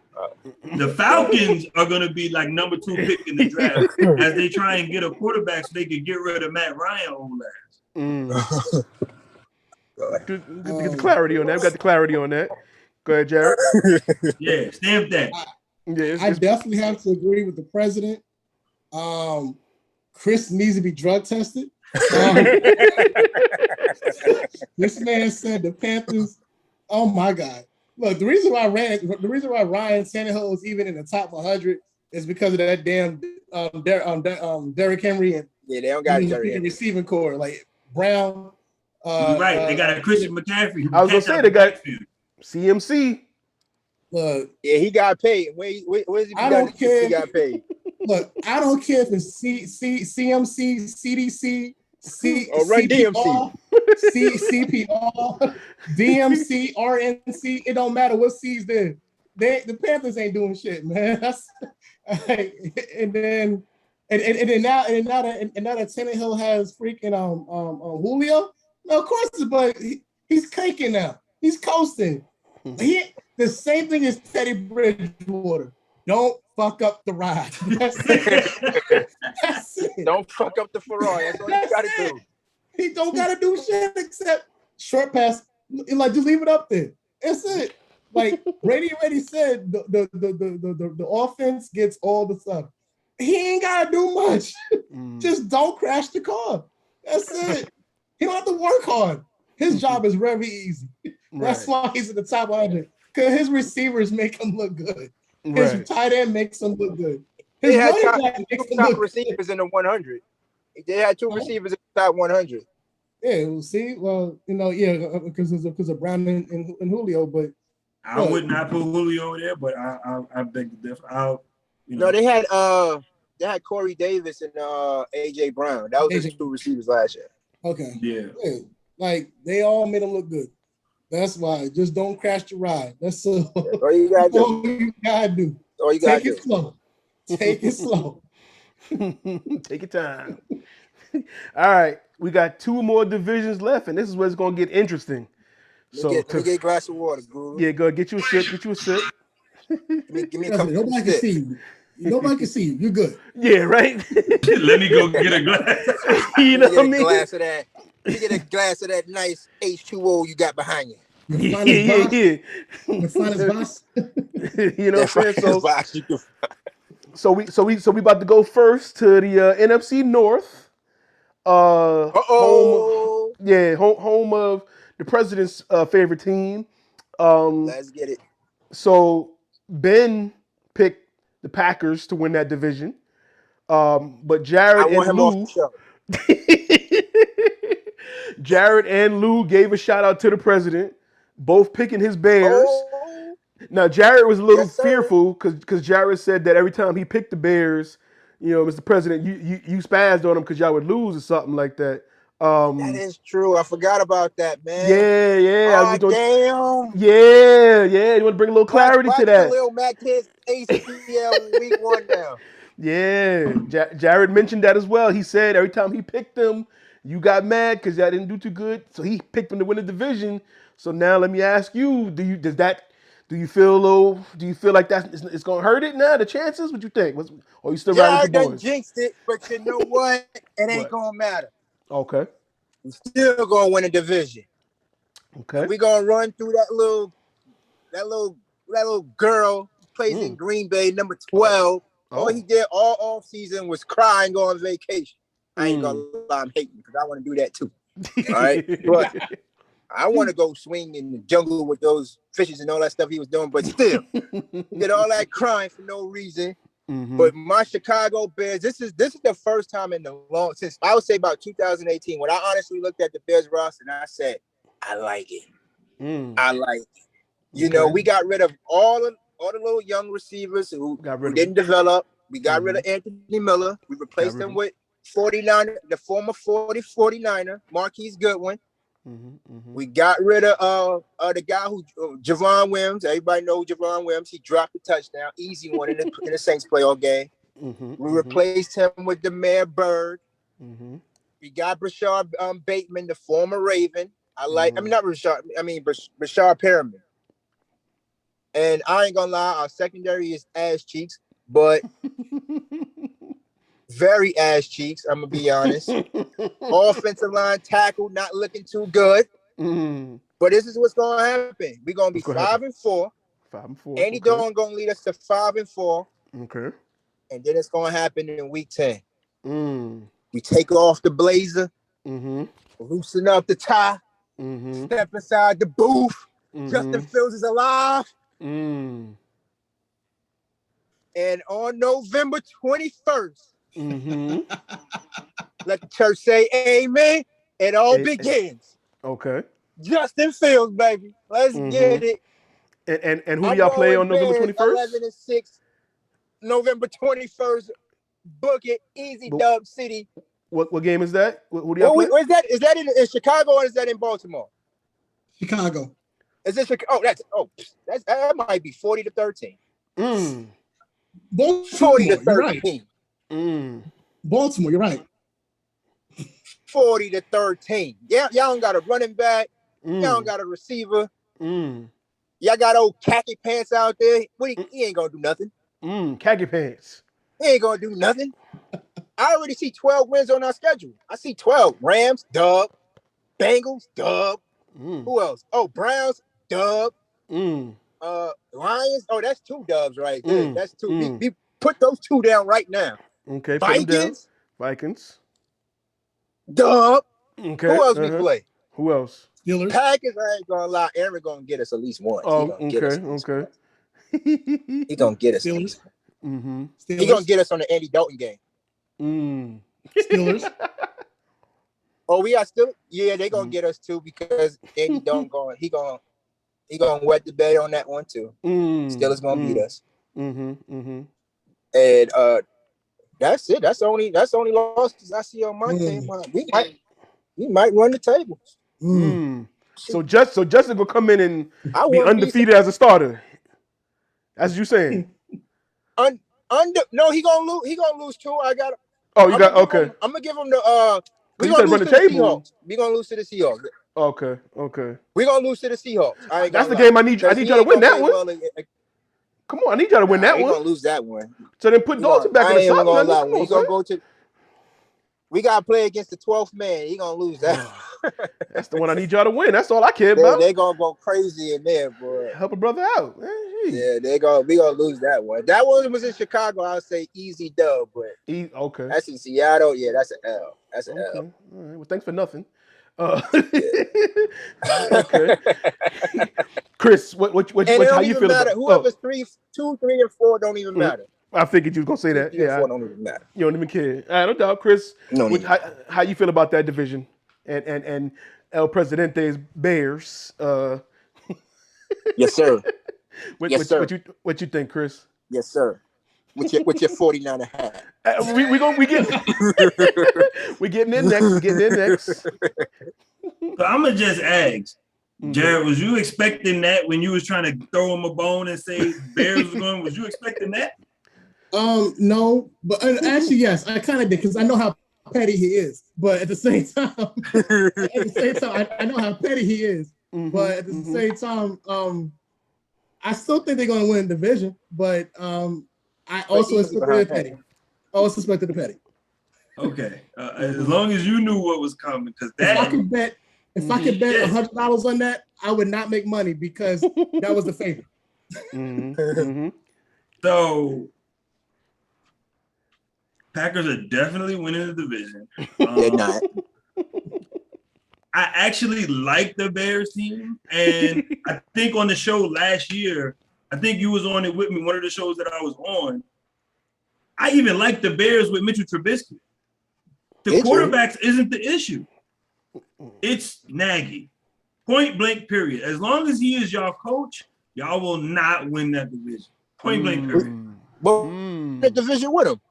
The Falcons are going to be like number 2 pick in the draft as they try and get a quarterback so they can get rid of Matt Ryan old ass. Get the clarity on that. We got the clarity on that. Go ahead, Jared. Yeah, stamp that. I definitely have to agree with the president. Chris needs to be drug tested. This man said the Panthers. Oh my God! Look, the reason why Ryan Tannehill is even in the top 100 is because of that damn Derrick Henry and they don't got Derrick receiving core like Brown. You're right. They got a Christian McCaffrey. I was gonna say they got CMC. Look, yeah, he got paid. Where's he? I don't care. He got paid. Look, I don't care if it's CMC, CDC, Run DMC, CPR, DMC, RNC. It don't matter what C's there. The Panthers ain't doing shit, man. And then now that Tannehill has freaking Julio. No, of course, but he's caking now. He's coasting. The same thing as Teddy Bridgewater. Don't fuck up the ride. That's it. That's it. Don't fuck up the Ferrari. That's all you gotta do. He don't gotta do shit except short pass. Like just leave it up there. That's it. Like Brady already said, the offense gets all the stuff. He ain't gotta do much. Just don't crash the car. That's it. He don't have to work hard. His job is very easy. That's why he's at the top 100. Because his receivers make him look good. His tight end makes him look good. His running back makes him look receivers in the 100. They had 2 receivers in the top 100. Yeah, well, see, because of Brown and Julio, but I would not put Julio there, but I beg to differ. No, they had Corey Davis and AJ Brown. That was his 2 receivers last year. Okay. Yeah. Like they all made him look good. That's why. Just don't crash the ride. That's all you gotta do. All you gotta do. Take it slow. Take it slow. Take your time. All right, we got 2 more divisions left, and this is where it's gonna get interesting. Let me get a glass of water, Guru. Yeah, go get you a sip. Get you a sip. Give me a couple. Nobody can see you. Nobody can see you. You're good. Yeah, right. Let me go get a glass. You know what I mean? Glass of that. Let me get a glass of that nice H2O you got behind you. Yeah. The finest boss. You know what I'm saying? So we about to go first to the NFC North. Home of the president's favorite team. Let's get it. So Ben picked the Packers to win that division. But Jared and Lou gave a shout out to the president, both picking his Bears. Now Jared was a little fearful because Jared said that every time he picked the Bears, Mr. President, you spazzed on him because y'all would lose or something like that. That is true. I forgot about that, man. Yeah. Damn. Yeah. You want to bring a little clarity to that? Khalil Mack his ACL week 1 now. Yeah, Jared mentioned that as well. He said every time he picked them, you got mad because y'all didn't do too good. So he picked them to win the division. So now let me ask you: Do you feel like it's gonna hurt it now? The chances? What you think? Or you still riding with your boys? Done jinxed it, but you know what? It ain't gonna matter. Okay. We still gonna win a division. Okay. And we gonna run through that little girl who plays in Green Bay, number 12. All he did all off season was crying on vacation. I ain't gonna lie, I'm hating because I want to do that too. All right, but I want to go swing in the jungle with those fishes and all that stuff he was doing. But still, did all that crying for no reason. But my Chicago Bears, this is the first time since I would say about 2018 when I honestly looked at the Bears roster and I said, I like it. I like it. You know, we got rid of all the little young receivers who didn't develop. We got rid of Anthony Miller. We replaced him with 49er, the former 49er, Marquise Goodwin. We got rid of the guy who Javon Wims. Everybody knows Javon Wims. He dropped a touchdown, easy one in the Saints playoff game. We replaced him with Demare Bird. We got Brashard Bateman, the former Raven. Brashard Perriman. And I ain't gonna lie, our secondary is ass cheeks, but very ass cheeks. I'm gonna be honest. Offensive line tackle not looking too good. But this is what's gonna happen. We're gonna be 5-4. 5-4. Andy Dalton gonna lead us to 5-4. Okay. And then it's gonna happen in week 10. We take off the blazer, loosen up the tie, step inside the booth. Justin Fields is alive. And on November 21st, let the church say amen. It all begins. Okay. Justin Fields, baby. Let's get it. And who do y'all play on November 21st? 11-6, November 21st. Book it. Easy Dub City. What game is that? Who do y'all play? Is that in Chicago or is that in Baltimore? Chicago. Is it Chicago? That might be 40-13. Baltimore, 40-13. Right. Baltimore, you're right. 40-13. Yeah, y'all don't got a running back. Y'all don't got a receiver. Y'all got old khaki pants out there. He ain't gonna do nothing. Khaki pants. He ain't gonna do nothing. I already see 12 wins on our schedule. I see 12. Rams, dub. Bengals, dub. Who else? Oh, Browns, dub. Lions. Oh, that's 2 dubs right there. That's 2. We put those 2 down right now. Okay. Vikings. Vikings. Dub. Okay. Who else we play? Who else? Steelers. Packers. I ain't gonna lie. Aaron gonna get us at least once. Oh, okay. He gonna get us. Steelers. He gonna get us on the Andy Dalton game. Steelers. Oh, we are still. Yeah, they gonna get us too because Andy Dalton he gonna wet the bed on that one too. Steelers gonna beat us. And that's it. That's the only losses I see on my team. We might run the tables. So Justin gonna come in and be undefeated as a starter. That's what you saying? No, he gonna lose. He gonna lose too. Okay. I'm gonna give him the. We gonna lose to the Seahawks. We gonna lose to the Seahawks. Okay. We gonna lose to the Seahawks. That's the game I need y'all to win that one. Come on, I need y'all to win that one. We gonna lose that one. So then put Dalton back in the top. We gotta play against the 12th man. He gonna lose that. That's the one I need y'all to win. That's all I care about. They gonna go crazy in there, boy. Help a brother out, man. Yeah, we gonna lose that one. That one was in Chicago. I'll say easy dub, but okay. That's in Seattle. Yeah, that's an L. That's an L. All right. Well, thanks for nothing. Okay. Chris, how you feel about whoever's 2, 3, and 4 don't even matter. I figured you was gonna say that. 2, 3, and 4 don't even matter. You don't even care. No doubt, Chris. How you feel about that division and El Presidente's Bears? Yes, sir. What you think, Chris? Yes, sir. With your 49 and a half. We getting in next. So I'm gonna just ask, Jared, was you expecting that when you was trying to throw him a bone and say Bears was going? Was you expecting that? No, but actually, yes, I kind of did because I know how petty he is. But at the same time, I know how petty he is. But at the same time, I still think they're going to win the division. But I also expected the petty. Okay, as long as you knew what was coming, because if I could bet $100 on that, I would not make money because that was the favorite. So Packers are definitely winning the division. They're not. I actually like the Bears team, and I think on the show last year, I think you was on it with me. One of the shows that I was on, I even like the Bears with Mitchell Trubisky. The quarterbacks isn't the issue. It's Nagy. Point blank, period. As long as he is y'all coach, y'all will not win that division. Point blank, period. The division with him.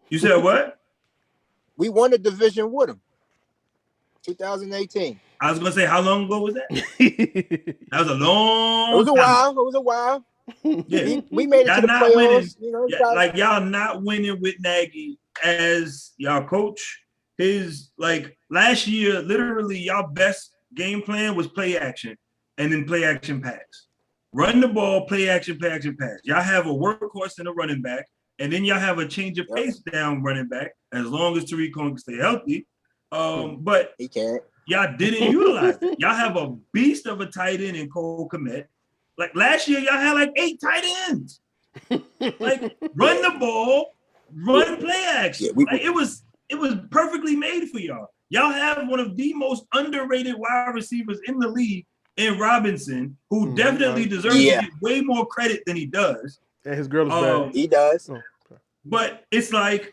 You said what? We won the division with him. 2018. I was gonna say, how long ago was that? That was a long. It was a while. Yeah, we made it to the playoffs. Winning. Y'all not winning with Nagy as y'all coach. His last year, literally y'all best game plan was play action and then play action pass. Run the ball, play action, pass. Y'all have a workhorse and a running back, and then y'all have a change of pace down running back as long as Tariq Cohen can stay healthy. But he can't. Y'all didn't utilize it. Y'all have a beast of a tight end in Cole Kmet. Like last year, y'all had 8 tight ends. Run the ball, run play action. It was perfectly made for y'all. Y'all have one of the most underrated wide receivers in the league in Robinson, who definitely deserves to get way more credit than he does. And his girl is bad. He does. But it's and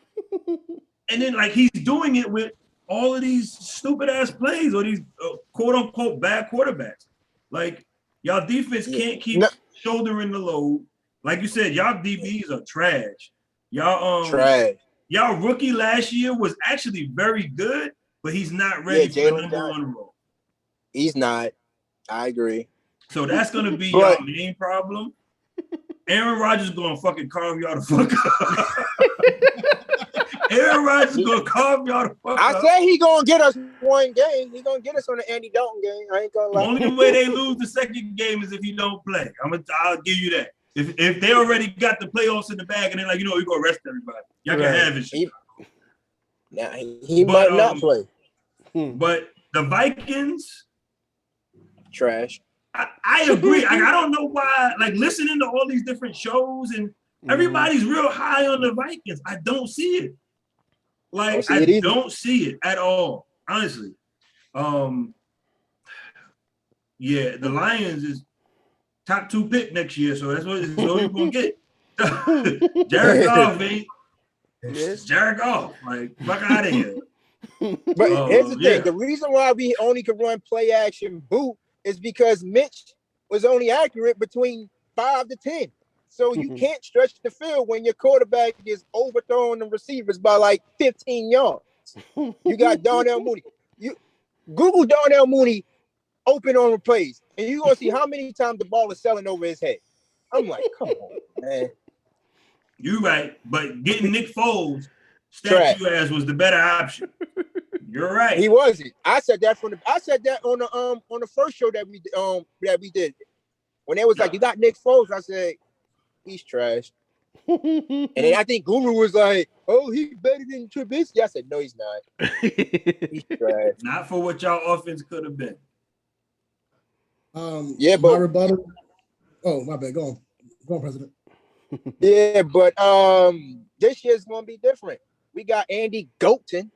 then he's doing it with all of these stupid ass plays or these quote unquote bad quarterbacks. Y'all defense can't keep shouldering the load. Like you said, y'all DBs are trash. Y'all trash. Y'all rookie last year was actually very good, but he's not ready for the number 1 role. He's not. I agree. So that's gonna be your main problem. Aaron Rodgers is gonna fucking carve y'all the fuck up. Aaron Rodgers is gonna carve y'all the fuck up. I said he gonna get us one game. He gonna get us on the Andy Dalton game. I ain't gonna lie. The only way they lose the second game is if he don't play. I'll give you that. If they already got the playoffs in the bag and they're like, we're gonna rest everybody. Y'all can have it. He might not play. But the Vikings, trash. I agree. I don't know why. Listening to all these different shows and everybody's real high on the Vikings. I don't see it. Like, I don't see it at all, honestly. Yeah, the Lions is top 2 pick next year, so that's what you're gonna get. Jared Goff ain't Jared Goff. Like, fuck out of here. But here's the thing: the reason why we only could run play action boot is because Mitch was only accurate between 5 to 10. So you can't stretch the field when your quarterback is overthrowing the receivers by like 15 yards. You got Darnell Mooney. You Google Darnell Mooney open on plays, and you're gonna see how many times the ball is selling over his head. I'm like, come on, man. You right, but getting Nick Foles statue ass was the better option. You're right. He wasn't. I said that on the first show that we did. When they was like, you got Nick Foles, I said, he's trash. And then I think Guru was like, oh, he's better than Trubisky. I said, no, he's not. He's trash. Not for what y'all offense could have been. Yeah, but my rebuttal. Oh, my bad. Go on, President. Yeah, but this year's gonna be different. We got Andy Golton.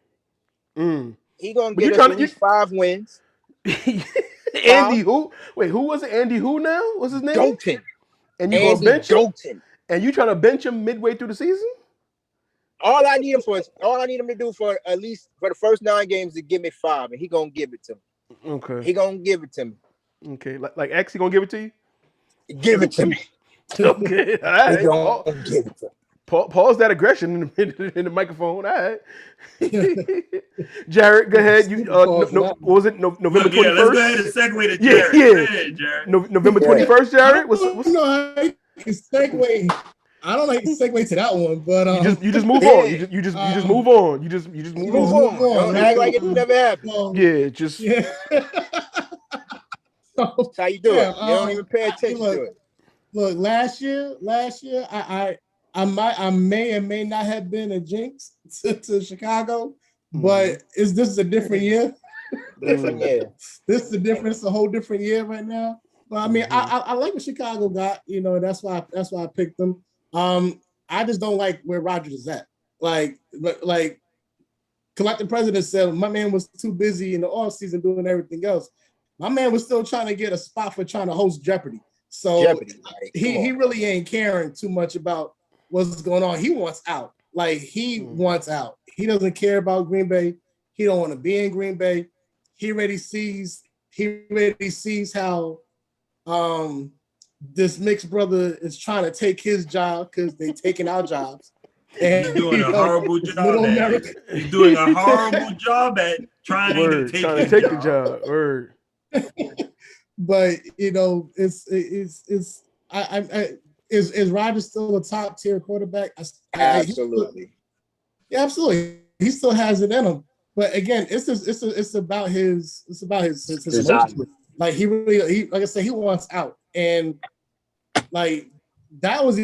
He gonna get us at least 5 wins. Andy who? Wait, who was it? Andy who now? What's his name? Golton. And you gonna bench him? And you trying to bench him midway through the season? All I need him to do for at least for the first 9 games to give me 5, and he gonna give it to me. Okay. He gonna give it to me. Okay, like X, he gonna give it to you? Give it to me. Okay, all right. Give it to me. Pause that aggression in the microphone. All right. Jared, go ahead. You what was it? November 21st? Yeah, let's go ahead and segue to Jared. Yeah. Go ahead, Jared. November 21st, Jared? I don't like to segue to that one, but you just move on. You just move on. You just move on. Don't act like it never happened. Yeah, just That's how you do it. You don't even pay attention to it. Look, last year, I may or may not have been a jinx to Chicago, but this is a different year. Different year. This is it's a whole different year right now. But I mean, I like what Chicago got. You know, that's why I picked them. I just don't like where Rodgers is at. Like the president said, my man was too busy in the offseason doing everything else. My man was still trying to get a spot for trying to host Jeopardy. So he really ain't caring too much about what's going on. He wants out. Like he wants out. He doesn't care about Green Bay. He don't want to be in Green Bay. He already sees how this mixed brother is trying to take his job because they're taking our jobs. And, he's doing a horrible job at it. He's doing a horrible job at trying to take the job. Word. But you know, is Rodgers still a top tier quarterback? Absolutely. Absolutely. He still has it in him. But again, it's about his emotions. Like he like I said, he wants out. And like that was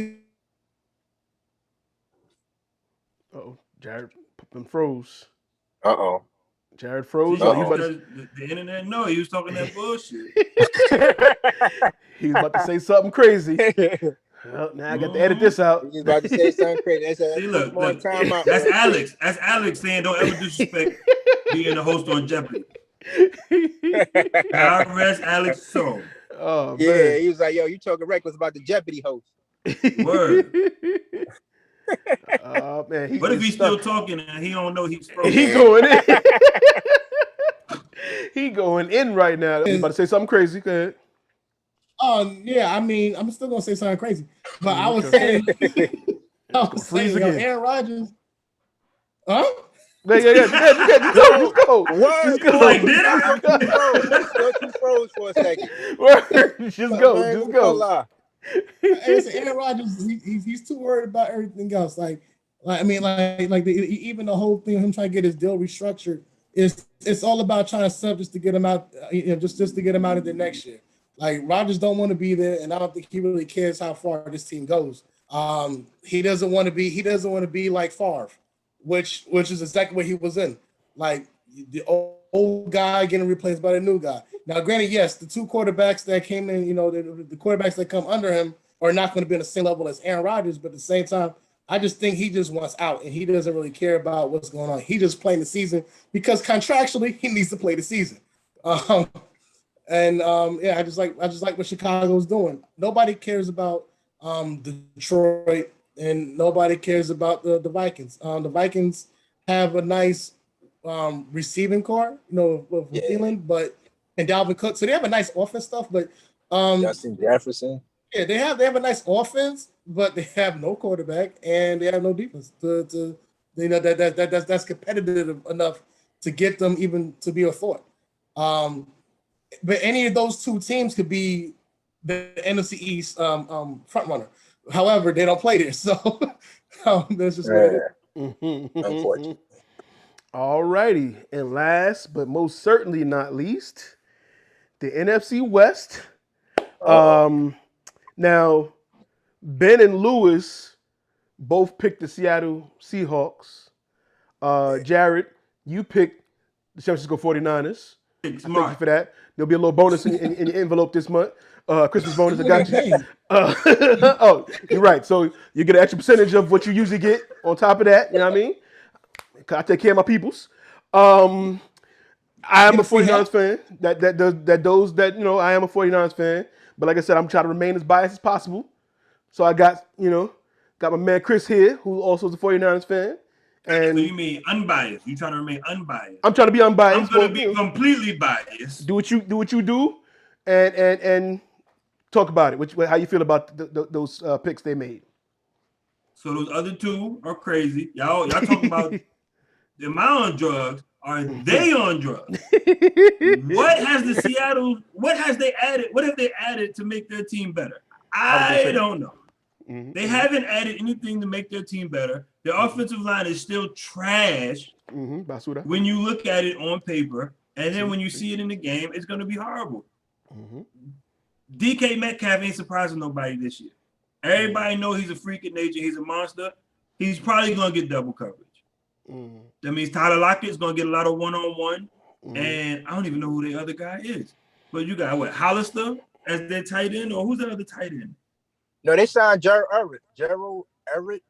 Jared froze. Jared froze. The internet, no, he was talking that bullshit. He was about to say something crazy. Well, now I got to edit this out. He's about to say something crazy. See, look, that's Alex. That's Alex saying don't ever disrespect being the host on Jeopardy. I rest Alex's soul. Oh, yeah, man. he was like, yo, you talking reckless about the Jeopardy host. Word. Oh, man. What if he's still talking and he don't know he's frozen? He going in. He going in right now. He's about to say something crazy. Go ahead. Yeah, I mean, I'm still gonna say something crazy, but I was saying, Aaron Rodgers, huh? Yeah. Just go. Like, did I? Just froze for a second. Just go. Aaron Rodgers, he's too worried about everything else. Even the whole thing of him trying to get his deal restructured it's all about trying to sub just to get him out, just to get him out of the next year. Like Rodgers don't want to be there, and I don't think he really cares how far this team goes. He doesn't want to be like Favre, which is exactly what he was in. Like the old guy getting replaced by the new guy. Now, granted, yes, the 2 quarterbacks that came in, the quarterbacks that come under him are not going to be on the same level as Aaron Rodgers, but at the same time, I just think he just wants out, and he doesn't really care about what's going on. He just playing the season because contractually he needs to play the season. Yeah, I just like what Chicago's doing. Nobody cares about Detroit, and nobody cares about the Vikings. The Vikings have a nice receiving core, with Thielen, but and Dalvin Cook, so they have a nice offense stuff. But Justin Jefferson. Yeah, they have a nice offense, but they have no quarterback and they have no defense that's competitive enough to get them even to be a thought. But any of those two teams could be the NFC East front runner. However, they don't play there, so that's just what it is. Unfortunately. All righty, and last but most certainly not least, the NFC West. Now, Ben and Lewis both picked the Seattle Seahawks. Jared, you picked the San Francisco 49ers. Thank you for that. There'll be a little bonus in your envelope this month. Christmas bonus, I got you. Oh, you're right. So you get an extra percentage of what you usually get on top of that. You know what I mean? I take care of my peoples. I am a 49ers fan. I am a 49ers fan. But like I said, I'm trying to remain as biased as possible. So I got my man Chris here, who also is a 49ers fan. And so you mean unbiased? You trying to remain unbiased? I'm trying to be unbiased. I'm going to be completely biased. Do what you do, and talk about it. How you feel about those picks they made? So those other two are crazy. Y'all talking about am I on drugs? Are they on drugs? What have they added to make their team better? I don't know. Mm-hmm. They haven't added anything to make their team better. Their offensive line is still trash when you look at it on paper. And then when you see it in the game, it's going to be horrible. Mm-hmm. DK Metcalf ain't surprising nobody this year. Everybody knows he's a freak of nature. He's a monster. He's probably going to get double coverage. Mm-hmm. That means Tyler Lockett's going to get a lot of one-on-one. Mm-hmm. And I don't even know who the other guy is. But you got Hollister as their tight end, or who's the other tight end? No, they signed Gerald Everett,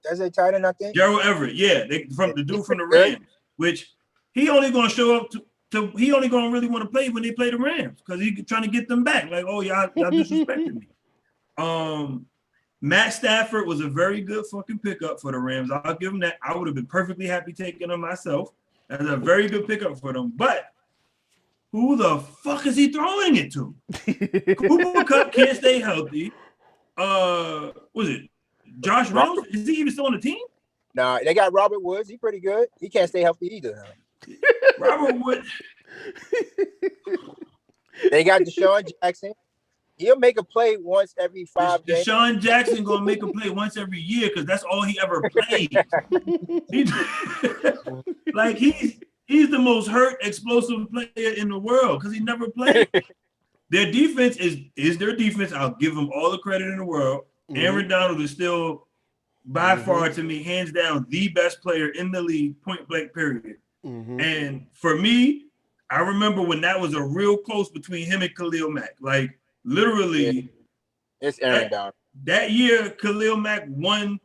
that's their tight end, I think. Gerald Everett, yeah. The dude from the Rams, which he only going to show up he only going to really want to play when they play the Rams because he's trying to get them back. Like, oh, y'all disrespected me. Matt Stafford was a very good fucking pickup for the Rams. I'll give him that. I would have been perfectly happy taking him myself. That's a very good pickup for them. But who the fuck is he throwing it to? Cooper Kupp can't stay healthy. Was it Josh Reynolds? Is he even still on the team? Nah, they got Robert Woods. He's pretty good. He can't stay healthy either. Robert Woods. They got Deshaun Jackson. He'll make a play once every 5 games. Deshaun Jackson gonna make a play once every year because that's all he ever played. Like he's the most hurt, explosive player in the world because he never played. Their defense is their defense. I'll give them all the credit in the world. Mm-hmm. Aaron Donald is still by far, to me, hands down, the best player in the league, point blank, period. Mm-hmm. And for me, I remember when that was a real close between him and Khalil Mack. Like, literally, it's Aaron Donald. That year, Khalil Mack won,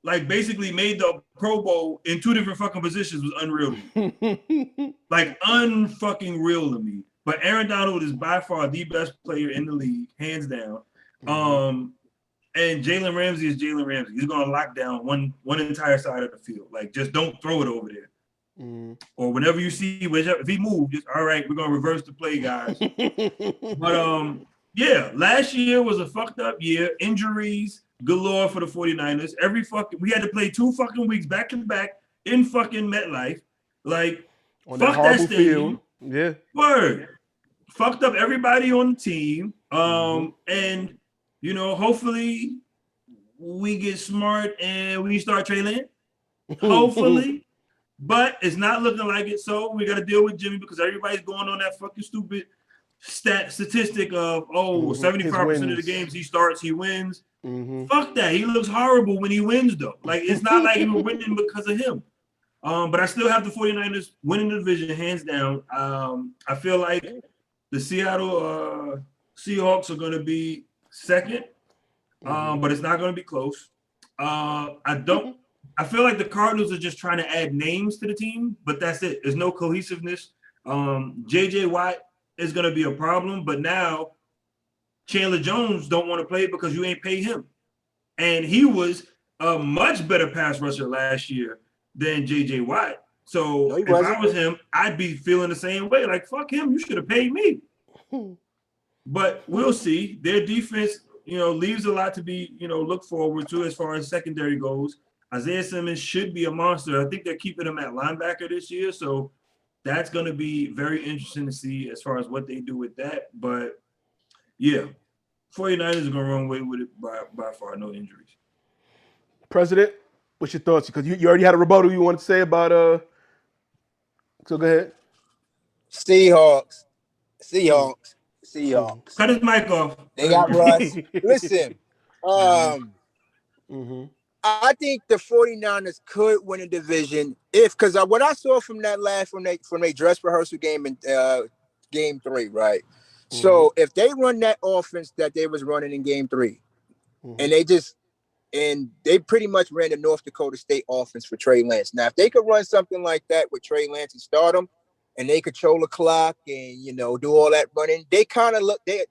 like, basically made the Pro Bowl in 2 different fucking positions was unreal to me. Like, unfucking real to me. But Aaron Donald is by far the best player in the league, hands down. Mm-hmm. And Jalen Ramsey is Jalen Ramsey. He's going to lock down one entire side of the field. Like, just don't throw it over there. Mm-hmm. Or whenever you see, if he moves, just, all right, we're going to reverse the play, guys. But, yeah, last year was a fucked up year. Injuries galore for the 49ers. We had to play 2 fucking weeks back to back in fucking MetLife. Like, on fuck that stadium. Field. Yeah. Word. Fucked up everybody on the team. And, you know, hopefully we get smart and we start trailing. Hopefully. But it's not looking like it. So we got to deal with Jimmy because everybody's going on that fucking stupid statistic of, 75% of the games he starts, he wins. Mm-hmm. Fuck that. He looks horrible when he wins, though. Like, it's not like we're winning because of him. But I still have the 49ers winning the division, hands down. I feel like the Seattle Seahawks are going to be second, but it's not going to be close. I don't I feel like the Cardinals are just trying to add names to the team, but that's it. There's no cohesiveness. J.J. Watt is going to be a problem, but now Chandler Jones don't want to play because you ain't pay him. And he was a much better pass rusher last year than J.J. Watt. So if I was him, I'd be feeling the same way. Like, fuck him, you should have paid me. But we'll see. Their defense, leaves a lot to be, look forward to as far as secondary goes. Isaiah Simmons should be a monster. I think they're keeping him at linebacker this year. So that's going to be very interesting to see as far as what they do with that. But, yeah, 49ers are going to run away with it by far, no injuries. President, what's your thoughts? Because you already had a rebuttal you wanted to say about so go ahead. Seahawks. Cut his mic off. They got Russ. Listen, I think the 49ers could win a division because what I saw from that from their dress rehearsal game in game 3, right? So if they run that offense that they was running in game 3, and they pretty much ran the North Dakota State offense for Trey Lance. Now, if they could run something like that with Trey Lance and start him, and they control the clock and, do all that running, they kind of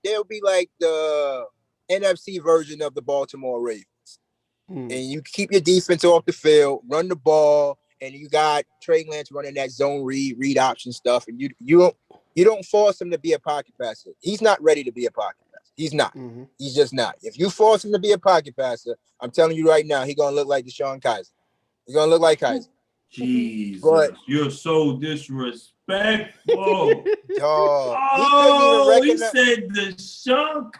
they'll be like the NFC version of the Baltimore Ravens. And you keep your defense off the field, run the ball, and you got Trey Lance running that zone read option stuff, and you don't force him to be a pocket passer. He's not ready to be a pocket passer. He's not. He's just not. If you force him to be a pocket passer, I'm telling you right now, he's gonna look like Deshaun Kaiser. He's gonna look like Kaiser. Jesus, you're so disrespectful. Dog, he said Deshaun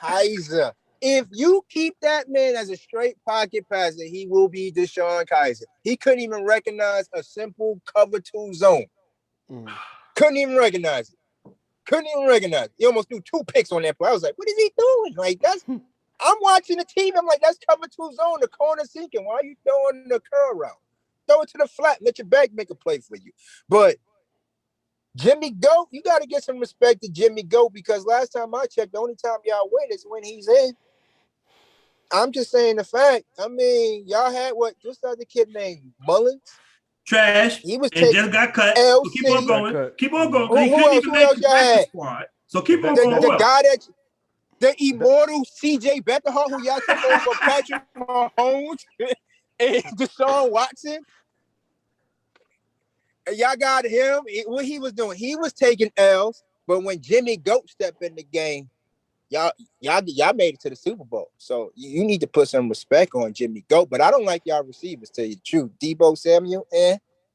Kaiser. If you keep that man as a straight pocket passer, he will be Deshaun Kaiser. He couldn't even recognize a simple cover 2 zone. Couldn't even recognize it. He almost threw 2 picks on that play. I was like, what is he doing? Like, I'm watching the team. I'm like, that's cover 2 zone, the corner sinking. Why are you throwing the curl route? Throw it to the flat. Let your back make a play for you. But Jimmy Goat, you got to get some respect to Jimmy Goat because last time I checked, the only time y'all win is when he's in. I'm just saying the fact. I mean, y'all had what's the other kid named Mullins? Trash. He was and just got cut. So keep on going. Keep on going. Who else y'all had? Squad. So keep on going. The guy the immortal CJ Beathard, who y'all took over Patrick Mahomes and Deshaun Watson. And y'all got him. What he was doing, he was taking L's. But when Jimmy Goat stepped in the game, y'all made it to the Super Bowl. So you need to put some respect on Jimmy Goat. But I don't like y'all receivers, tell you the truth. Deebo Samuel,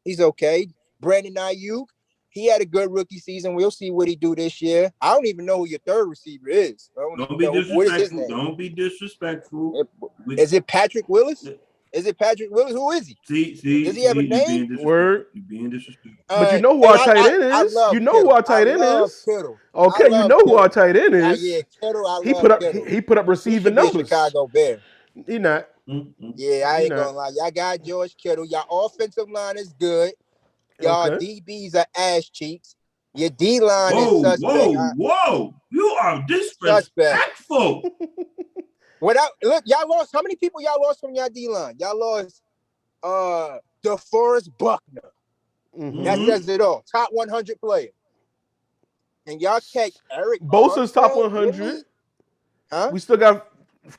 he's okay. Brandon Ayuk, he had a good rookie season. We'll see what he do this year. I don't even know who your third receiver is. Don't be disrespectful. What is his name? Don't be disrespectful. Is it Patrick Willis? Is it Patrick Willis? Who is he? See, does he have a name? You're being disrespectful. But you know who our tight end is. You know who our tight end is. Okay, you know who our tight end is. Yeah, Kittle. He put up receiving numbers. Chicago Bear. He not. Yeah, I ain't gonna lie. Y'all got George Kittle. Y'all offensive line is good. Y'all DBs are ass cheeks. Your D line is suspect. Whoa! You are disrespectful. Look, y'all lost. How many people y'all lost from y'all D line? Y'all lost DeForest Buckner. That says it all. Top 100 player. And y'all take Eric Bosa's top 100. Really? Huh? We still got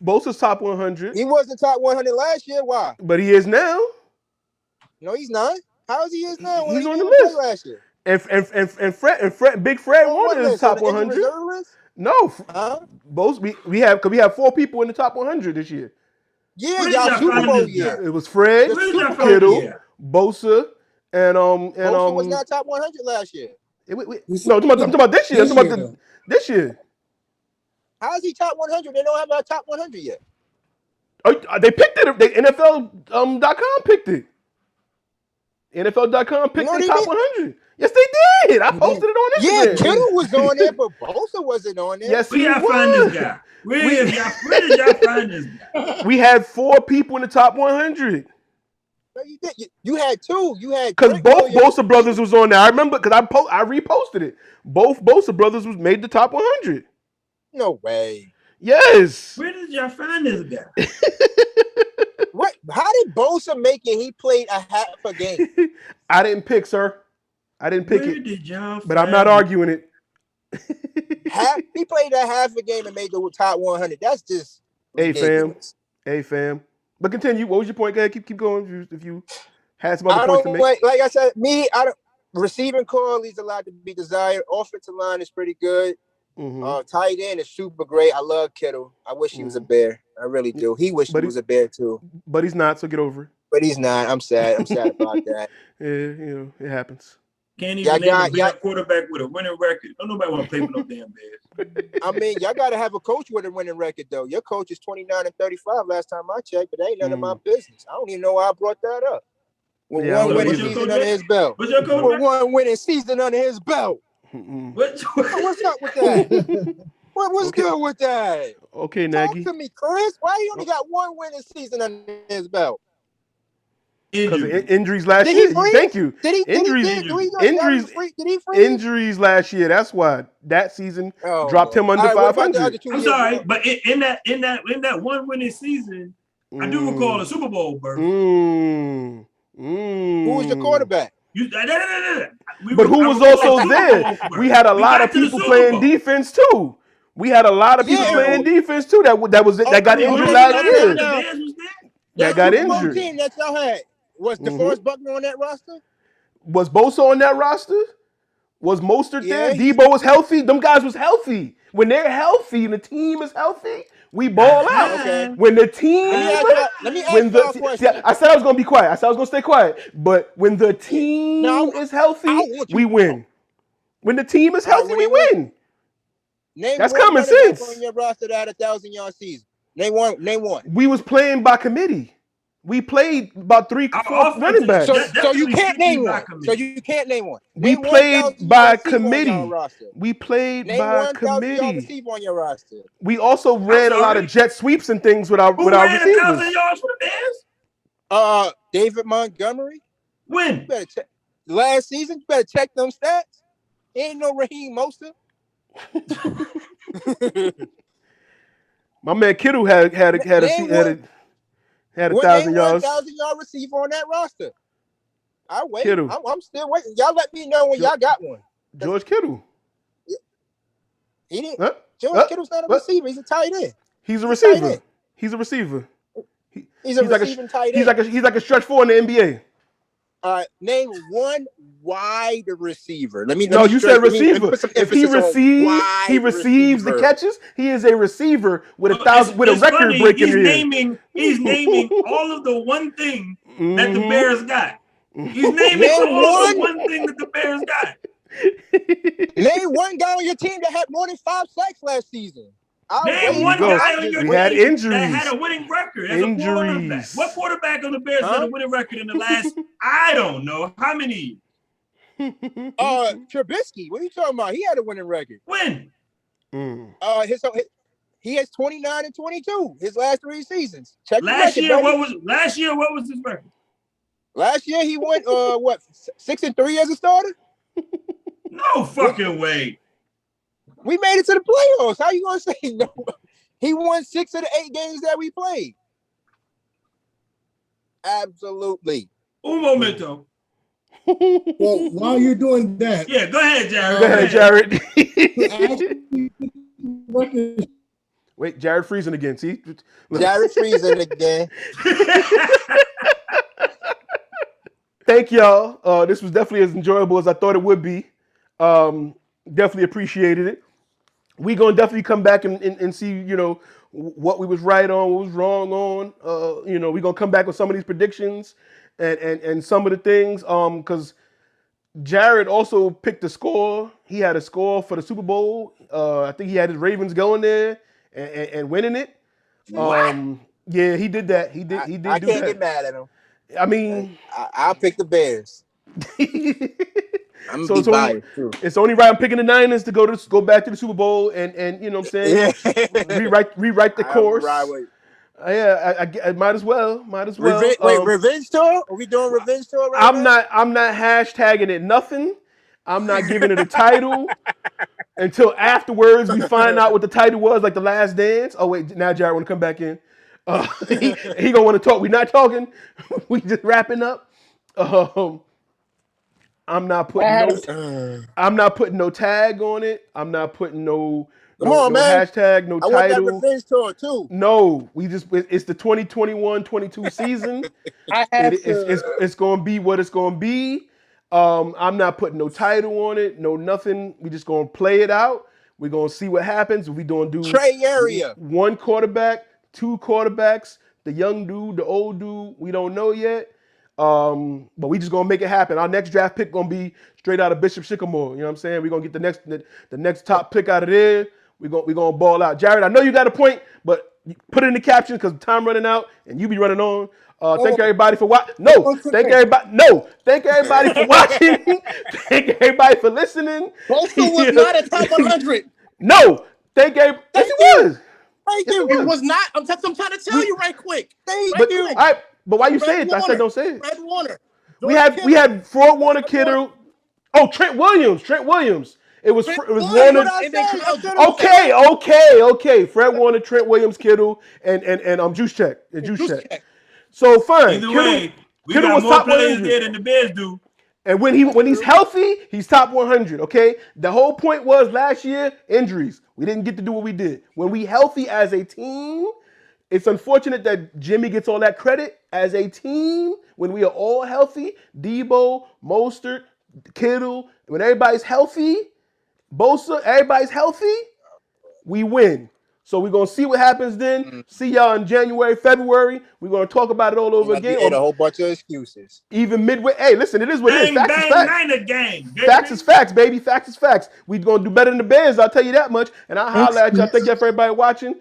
Bosa's top 100. He wasn't top 100 last year. Why? But he is now. No, he's not. How is he is now? He's on the list last year. And Big Fred Warner is top 100. No, we have 4 people in the top 100 this year. Yeah, y'all Super Bowl year. It was Fred, Kittle, Bosa, and Bosa was not top 100 last year. I'm talking about this year. I'm talking about this year. How is he top 100? They don't have a top 100 yet. They picked it. They NFL.com picked it. NFL.com picked the top 100. Yes, they did. I posted it on Instagram. Yeah, Kittle was on there, but Bosa wasn't on there. Yes, Where y'all find this guy? Where did y'all find this guy? We had 4 people in the top 100. No, you did. You had 2. You had because both Bosa brothers was on there. I remember because I reposted it. Both Bosa brothers was made the top 100. No way. Yes. Where did y'all find this guy? What? How did Bosa make it? He played a half a game. I didn't pick, sir. I didn't pick Where it. did y'all But I'm not find arguing it. He played a half a game and made the top 100. That's just ridiculous. Hey, fam. But continue. What was your point? Go ahead. Keep going if you had some other I points don't to make. like I said, I don't. Receiving core leaves a lot to be desired. Offensive line is pretty good. Tight end is super great. I love Kittle. I wish he was a Bear. I really do. He wished he was a Bear too. But he's not, so get over it. But he's not. I'm sad. I'm sad about that. Yeah, it happens. Can't even name a Bear quarterback with a winning record. Don't nobody want to play with no damn Bears. I mean, y'all got to have a coach with a winning record, though. Your coach is 29-35 last time I checked, but that ain't none of my business. I don't even know why I brought that up. With one winning season under his belt. What's your coach? With one winning season under his belt. What's up with that? What's good with that? Okay, Nagy. Talk to me, Chris. Why he only got one winning season under his belt? Because of injuries last year. Thank you. Injuries last year. That's why that season dropped him under 500. I'm sorry, but in that one winning season, I do recall a Super Bowl berth. Who was your quarterback? But who was also there? We had a lot of people playing defense too. We had a lot of people playing defense too. That got injured last year. That got injured. Team that y'all had was DeForest Buckner on that roster? Was Bosa on that roster? Was Mostert there? Debo was healthy. Them guys was healthy. When they're healthy and the team is healthy, we ball out. Okay. When the team, let me ask you a question. I said I was gonna be quiet. I said I was gonna stay quiet. But when the team is healthy, we win. When the team is healthy, we win. That's common sense. On your roster that had 1,000-yard season. Name one. We was playing by committee. We played about 3-4 running backs. So you can't name one. We played by committee. We played by committee. Receiver on your roster. We also ran a lot of jet sweeps and things with our receivers. 1,000 yards for the Bears? David Montgomery. When? Last season, you better check them stats. Ain't no Raheem Mostert. My man Kittle had 1,000 yards. 1,000-yard receiver on that roster. I wait. Kittle. I'm still waiting. Y'all let me know when y'all got one. George Kittle. He didn't. George Kittle's not a receiver. He's a tight end. He's a receiver. He's a receiver. He's a receiving tight end. He's like a stretch four in the NBA. Name one wide receiver. You said receiver. If he receives the catches, he is a receiver with a record-breaking year. He's naming all of the one thing that the Bears got. He's naming all the one thing that the Bears got. Name one guy on your team that had more than 5 sacks last season. Name one guy on your team had injuries. that had a winning record as a quarterback. What quarterback on the Bears had a winning record in the last, I don't know, how many? Trubisky. What are you talking about? He had a winning record. When? He has 29 and 22 his last 3 seasons. Check last year. What was his record? Last year he went 6-3 as a starter. No fucking way. We made it to the playoffs. How you gonna say no? He won 6 of the 8 games that we played. Absolutely. Un momento. Well, while you're doing that, yeah, go ahead, Jared. Go ahead, Jared. Wait, Jared freezing again. See, Jared freezing again. Thank y'all. This was definitely as enjoyable as I thought it would be. Definitely appreciated it. We gonna definitely come back and see, what we was right on, what was wrong on. We gonna come back with some of these predictions and some of the things. Because Jared also picked a score. He had a score for the Super Bowl. I think he had his Ravens going there and winning it. Yeah, he did that. He did. I can't get mad at him. I mean, I'll pick the Bears. I'm so it's only right I'm picking the Niners to go back to the Super Bowl and you know what I'm saying, rewrite the course. I might as well. Revenge tour? Are we doing revenge tour right I'm not hashtagging it nothing. I'm not giving it a title until afterwards we find out what the title was, like The Last Dance. Oh wait, now Jared want to come back in. He gonna want to talk. We not talking. We just wrapping up. I'm not putting no tag on it. I'm not putting no man. hashtag, no I want that title. revenge tour too. No, it's the 2021-22 season. It's gonna be what it's gonna be. I'm not putting no title on it, no nothing. We just gonna play it out. We're gonna see what happens. We gonna do Trey area. one quarterback, two quarterbacks, the young dude, the old dude. We don't know yet. But we just gonna make it happen. Our next draft pick gonna be straight out of Bishop Sycamore. You know what I'm saying? We're gonna get the next top pick out of there. We're gonna ball out. Jared, I know you got a point, but put it in the caption because time running out and you be running on. Thank everybody for watching. Thank everybody for watching. Thank everybody for listening. Bosa was not a top 100. No, thank everybody. Yes, he was. It was not. I'm trying to tell you right quick. But why you say it? I said don't say it. Fred Warner. We had Ford Warner, Kittle. Oh, Trent Williams. It was Warner. Okay. Fred Warner, Trent Williams, Kittle, and Juice Check. So fine. Either way, we Kittle got was more top players 100. there than the Bears do. And when he's healthy, he's top 100. Okay. The whole point was last year injuries. We didn't get to do what we did. When we healthy as a team, it's unfortunate that Jimmy gets all that credit as a team. When we are all healthy, Debo, Mostert, Kittle, when everybody's healthy, Bosa, everybody's healthy, we win. So we're going to see what happens then. See y'all in January, February. We're going to talk about it all over again. A whole bunch of excuses. Even midway. Hey, listen, it is what it is. Facts is facts. Gang. Facts is facts, baby. Facts is facts. We're going to do better than the Bears, I'll tell you that much. And I'll holler at y'all. Thank you for everybody watching.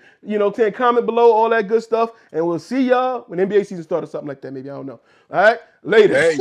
Comment below, all that good stuff. And we'll see y'all when NBA season starts or something like that. Maybe, I don't know. All right? Later. Hey.